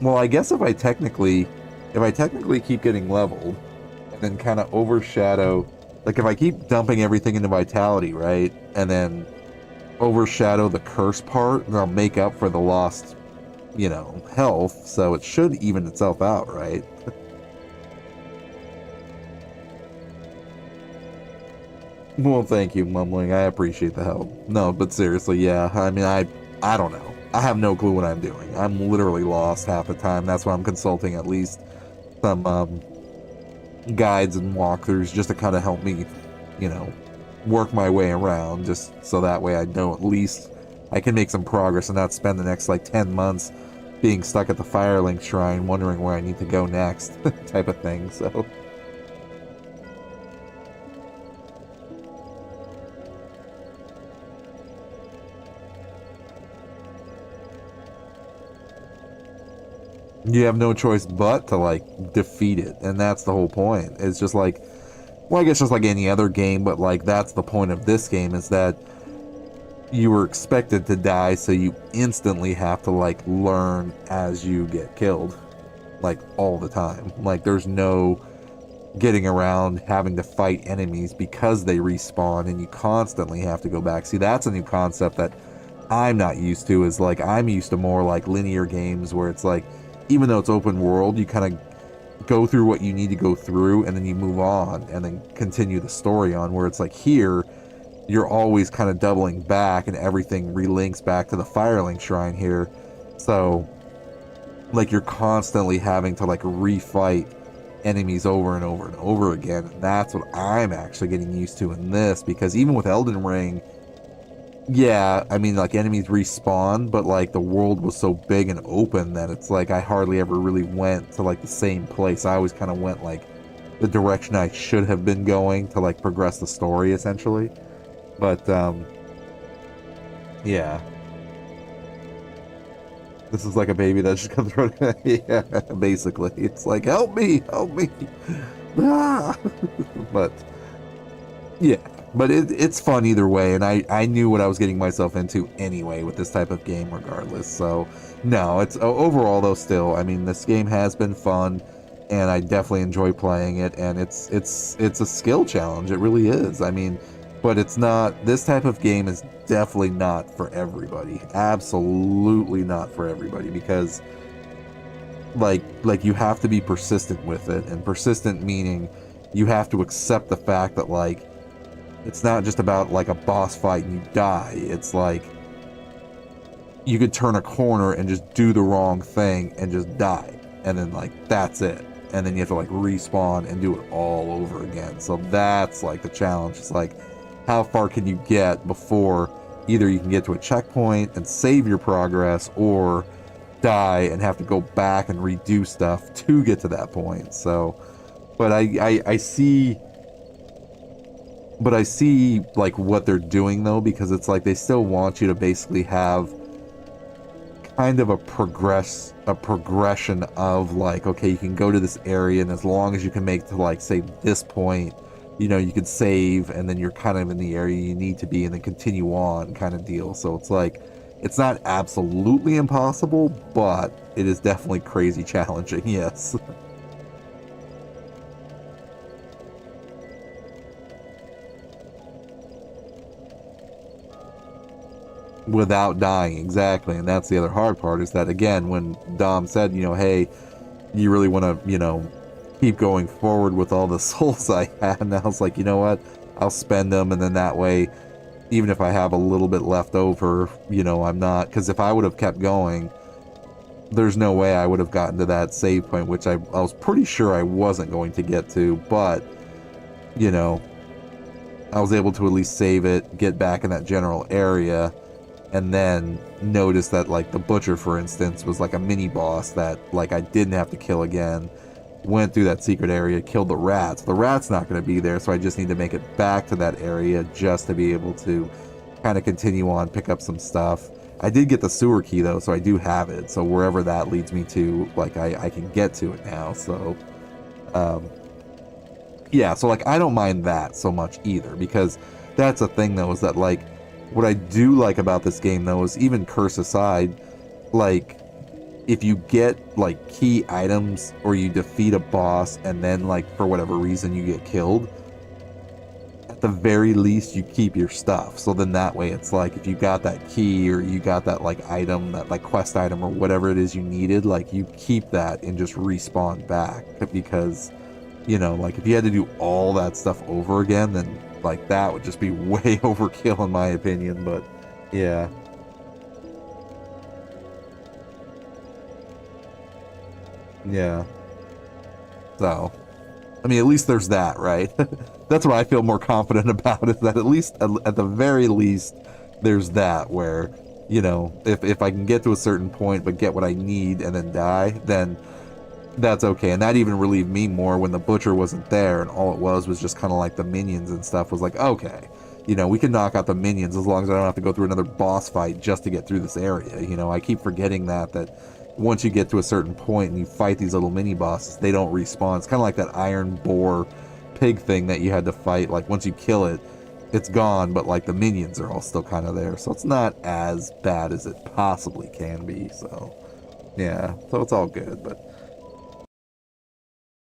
Well, I guess if I technically keep getting leveled and then kind of overshadow, like if I keep dumping everything into vitality, right? And then overshadow the curse part, and I'll make up for the lost, you know, health, so it should even itself out, right? Well, thank you, Mumbling. I appreciate the help. No, but seriously, yeah, I mean, I don't know. I have no clue what I'm doing. I'm literally lost half the time. That's why I'm consulting at least some guides and walkthroughs just to kind of help me, you know, work my way around, just so that way I know at least I can make some progress and not spend the next like 10 months being stuck at the Firelink Shrine wondering where I need to go next type of thing. So you have no choice but to like defeat it, and that's the whole point. It's just like, well, I guess just like any other game, but like that's the point of this game, is that you were expected to die, so you instantly have to like learn as you get killed, like all the time. Like there's no getting around having to fight enemies because they respawn and you constantly have to go back. See, that's a new concept that I'm not used to. Is like I'm used to more like linear games where it's like, even though it's open world, you kind of go through what you need to go through and then you move on and then continue the story on, where it's like here you're always kind of doubling back and everything relinks back to the Firelink Shrine here, so like you're constantly having to like refight enemies over and over and over again. And that's what I'm actually getting used to in this, because even with Elden Ring, yeah, I mean, like, enemies respawn, but, like, the world was so big and open that it's, like, I hardly ever really went to, like, the same place. I always kind of went, like, the direction I should have been going to, like, progress the story, essentially. But, yeah. This is like a baby that just comes running. Yeah, basically. It's like, help me! Help me! Ah! But, yeah. But it's fun either way, and I knew what I was getting myself into anyway with this type of game regardless. So, no, it's overall though still, I mean, this game has been fun, and I definitely enjoy playing it, and it's a skill challenge, it really is. I mean, but it's not, this type of game is definitely not for everybody. Absolutely not for everybody, because like you have to be persistent with it, and persistent meaning you have to accept the fact that, like, it's not just about like a boss fight and you die. It's like you could turn a corner and just do the wrong thing and just die, and then like that's it, and then you have to like respawn and do it all over again. So that's like the challenge. It's like, how far can you get before either you can get to a checkpoint and save your progress, or die and have to go back and redo stuff to get to that point. So But I see, but I see like what they're doing though, because it's like they still want you to basically have kind of a progression of like, okay, you can go to this area, and as long as you can make to like say this point, you know, you could save, and then you're kind of in the area you need to be, and then continue on kind of deal. So it's like, it's not absolutely impossible, but it is definitely crazy challenging. Yes. Without dying, exactly. And that's the other hard part, is that again, when Dom said, you know, hey, you really want to, you know, keep going forward with all the souls I had, and I was like, you know what, I'll spend them, and then that way, even if I have a little bit left over, you know, I'm not, because if I would have kept going, there's no way I would have gotten to that save point, which I was pretty sure I wasn't going to get to, but, you know, I was able to at least save it, get back in that general area, and then notice that, like, the Butcher, for instance, was like a mini-boss that, like, I didn't have to kill again. Went through that secret area, killed the rats. The rat's not going to be there, so I just need to make it back to that area just to be able to kind of continue on, pick up some stuff. I did get the sewer key, though, so I do have it. So wherever that leads me to, like, I can get to it now, so... yeah, so, like, I don't mind that so much either, because that's a thing, though, is that, like, what I do like about this game, though, is even curse aside, like, if you get, like, key items or you defeat a boss and then, like, for whatever reason you get killed, at the very least you keep your stuff. So then that way it's like, if you got that key or you got that, like, item, that, like, quest item or whatever it is you needed, like, you keep that and just respawn back. Because, you know, like, if you had to do all that stuff over again, then, like, that would just be way overkill in my opinion, but, yeah. Yeah. So, I mean, at least there's that, right? That's what I feel more confident about, is that at least, at the very least, there's that, where, you know, if I can get to a certain point but get what I need and then die, then that's okay. And that even relieved me more when the Butcher wasn't there, and all it was just kind of like the minions and stuff. Was like, okay, you know, we can knock out the minions as long as I don't have to go through another boss fight just to get through this area. You know, I keep forgetting that once you get to a certain point and you fight these little mini bosses, they don't respawn. It's kind of like that iron boar pig thing that you had to fight. Like, once you kill it, it's gone, but like the minions are all still kind of there. So it's not as bad as it possibly can be. So yeah, so it's all good. But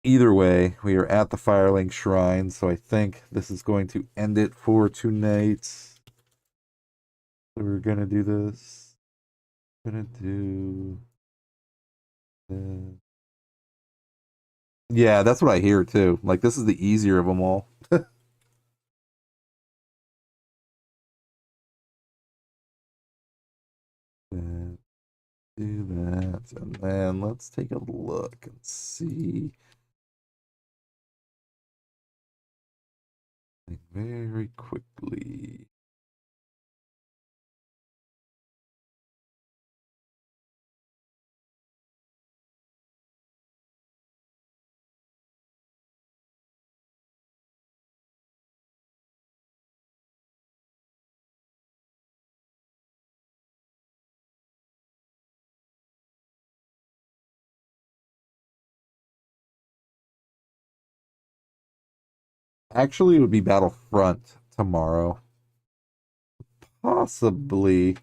either way, we are at the Firelink Shrine, so I think this is going to end it for tonight. So we're gonna do this. Gonna do this. Yeah, that's what I hear too. Like, this is the easier of them all. Do that, and then let's take a look and see. Very quickly. Actually, it would be Battlefront tomorrow. Possibly.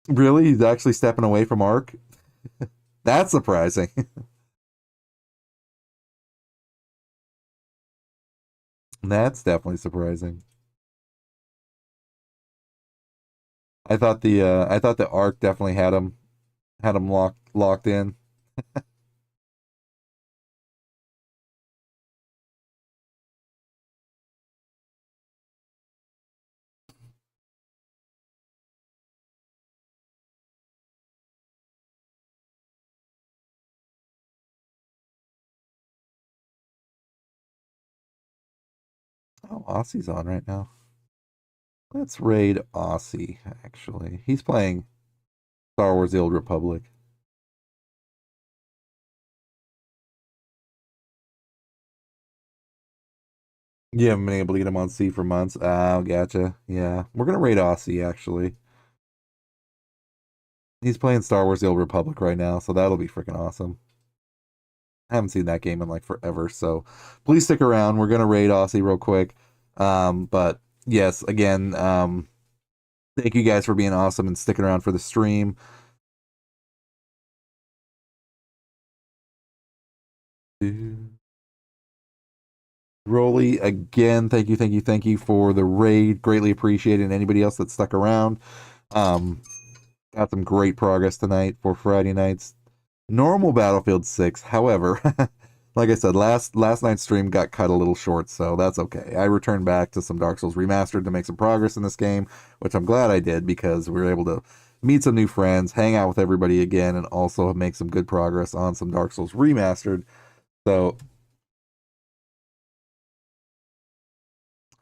Really? He's actually stepping away from Ark? That's surprising. That's definitely surprising. I thought the Ark definitely had him locked in. Oh, Aussie's on right now. Let's raid Aussie, actually. He's playing Star Wars The Old Republic. You haven't been able to get him on C for months. Oh, gotcha. Yeah. We're going to raid Aussie, actually. He's playing Star Wars The Old Republic right now, so that'll be freaking awesome. I haven't seen that game in like forever, so please stick around. We're going to raid Aussie real quick. But yes, again, thank you guys for being awesome and sticking around for the stream. Rolly, again, thank you for the raid. Greatly appreciated. And anybody else that stuck around. Got some great progress tonight for Friday nights. Normal Battlefield 6, however, like I said, last night's stream got cut a little short, so that's okay. I returned back to some Dark Souls Remastered to make some progress in this game, which I'm glad I did because we were able to meet some new friends, hang out with everybody again, and also make some good progress on some Dark Souls Remastered. So,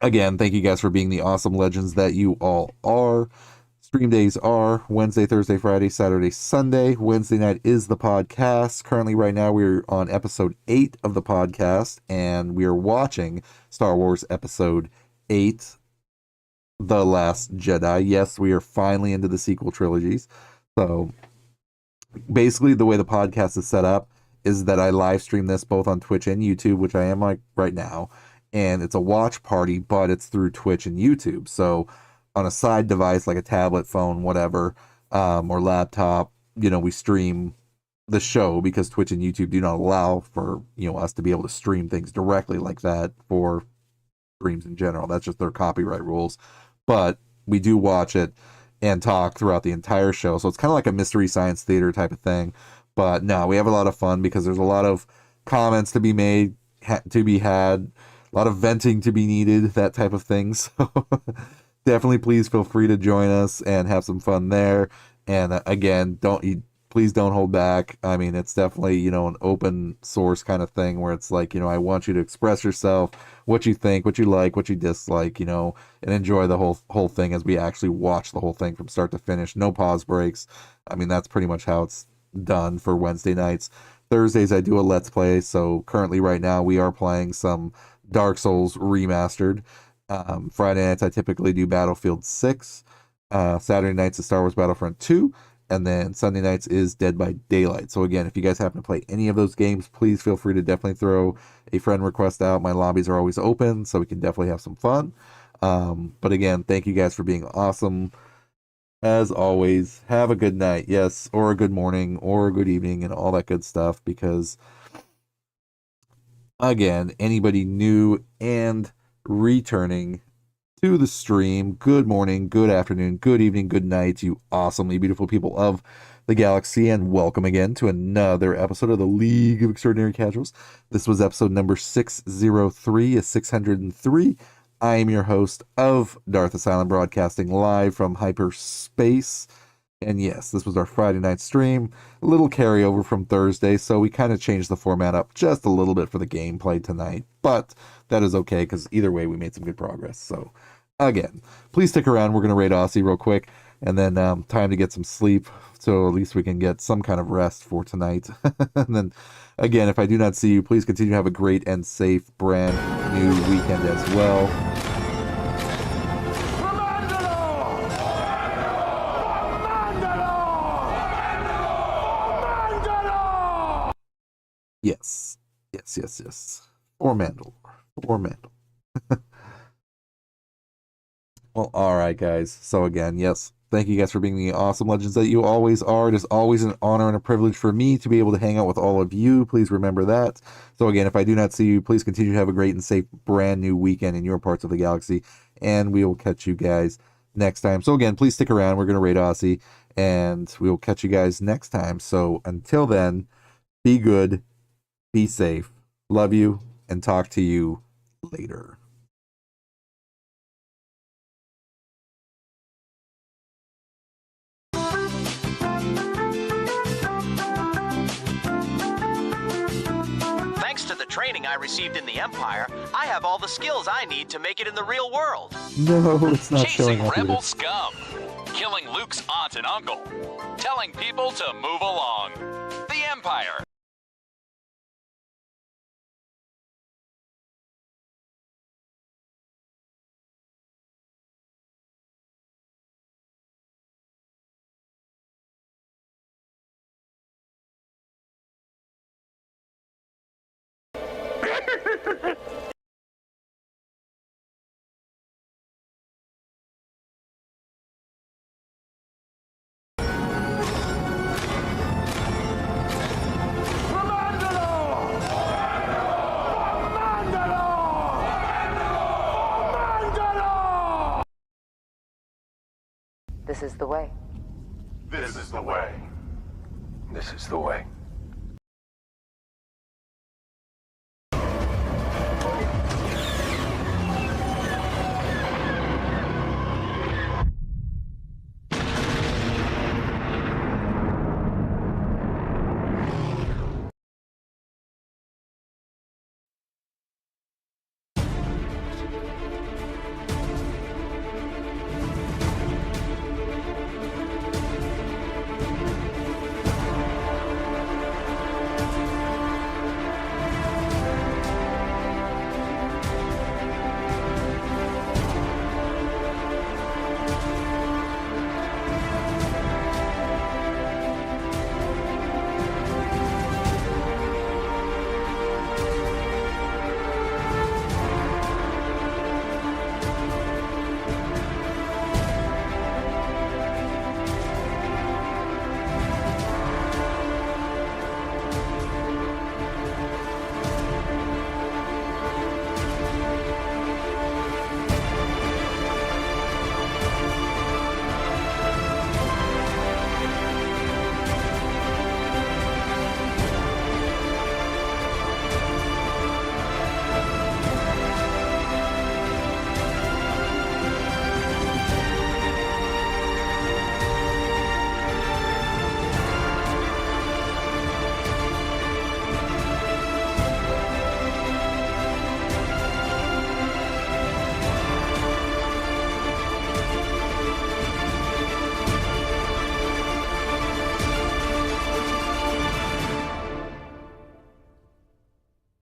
again, thank you guys for being the awesome legends that you all are. Stream days are Wednesday, Thursday, Friday, Saturday, Sunday. Wednesday night is the podcast. Currently, right now, we're on episode 8 of the podcast, and we are watching Star Wars Episode 8, The Last Jedi. Yes, we are finally into the sequel trilogies. So, basically, the way the podcast is set up is that I live stream this both on Twitch and YouTube, which I am like right now, and it's a watch party, but it's through Twitch and YouTube. So, on a side device like a tablet, phone, whatever, or laptop, we stream the show because Twitch and YouTube do not allow for, us to be able to stream things directly like that for streams in general. That's just their copyright rules. But we do watch it and talk throughout the entire show. So it's kind of like a Mystery Science Theater type of thing. But no, we have a lot of fun because there's a lot of comments to be made, to be had, a lot of venting to be needed, that type of thing. So definitely please feel free to join us and have some fun there. And again, please don't hold back. I mean, it's definitely, an open source kind of thing where it's like, I want you to express yourself, what you think, what you like, what you dislike, and enjoy the whole thing as we actually watch the whole thing from start to finish. No pause breaks. I mean, that's pretty much how it's done for Wednesday nights. Thursdays, I do a Let's Play. So currently right now we are playing some Dark Souls Remastered. Friday nights, I typically do Battlefield 6. Saturday nights is Star Wars Battlefront 2. And then Sunday nights is Dead by Daylight. So again, if you guys happen to play any of those games, please feel free to definitely throw a friend request out. My lobbies are always open, so we can definitely have some fun. But again, thank you guys for being awesome. As always, have a good night, yes, or a good morning, or a good evening, and all that good stuff. Because, again, anybody new and returning to the stream, good morning, good afternoon, good evening, good night, you awesomely beautiful people of the galaxy, and welcome again to another episode of the League of Extraordinary Casuals. This was episode number 603, 603. I am your host of Darth Asylum, broadcasting live from hyperspace. And yes, this was our Friday night stream, a little carryover from Thursday, so we kind of changed the format up just a little bit for the gameplay tonight, but that is okay, because either way, we made some good progress. So, again, please stick around. We're going to raid Aussie real quick, and then time to get some sleep, so at least we can get some kind of rest for tonight. And then, again, if I do not see you, please continue to have a great and safe brand new weekend as well. Yes. For Mandalore. Well, alright, guys. So again, yes, thank you guys for being the awesome legends that you always are. It is always an honor and a privilege for me to be able to hang out with all of you. Please remember that. So again, if I do not see you, please continue to have a great and safe brand new weekend in your parts of the galaxy, and we will catch you guys next time. So again, please stick around. We're going to raid Aussie, and we will catch you guys next time. So until then, be good, be safe, love you, and talk to you later. Thanks to the training I received in the Empire, I have all the skills I need to make it in the real world. No, it's not showing Chasing up rebel either. scum, killing Luke's aunt and uncle, telling people to move along. The Empire. This is the way. This is the way. This is the way.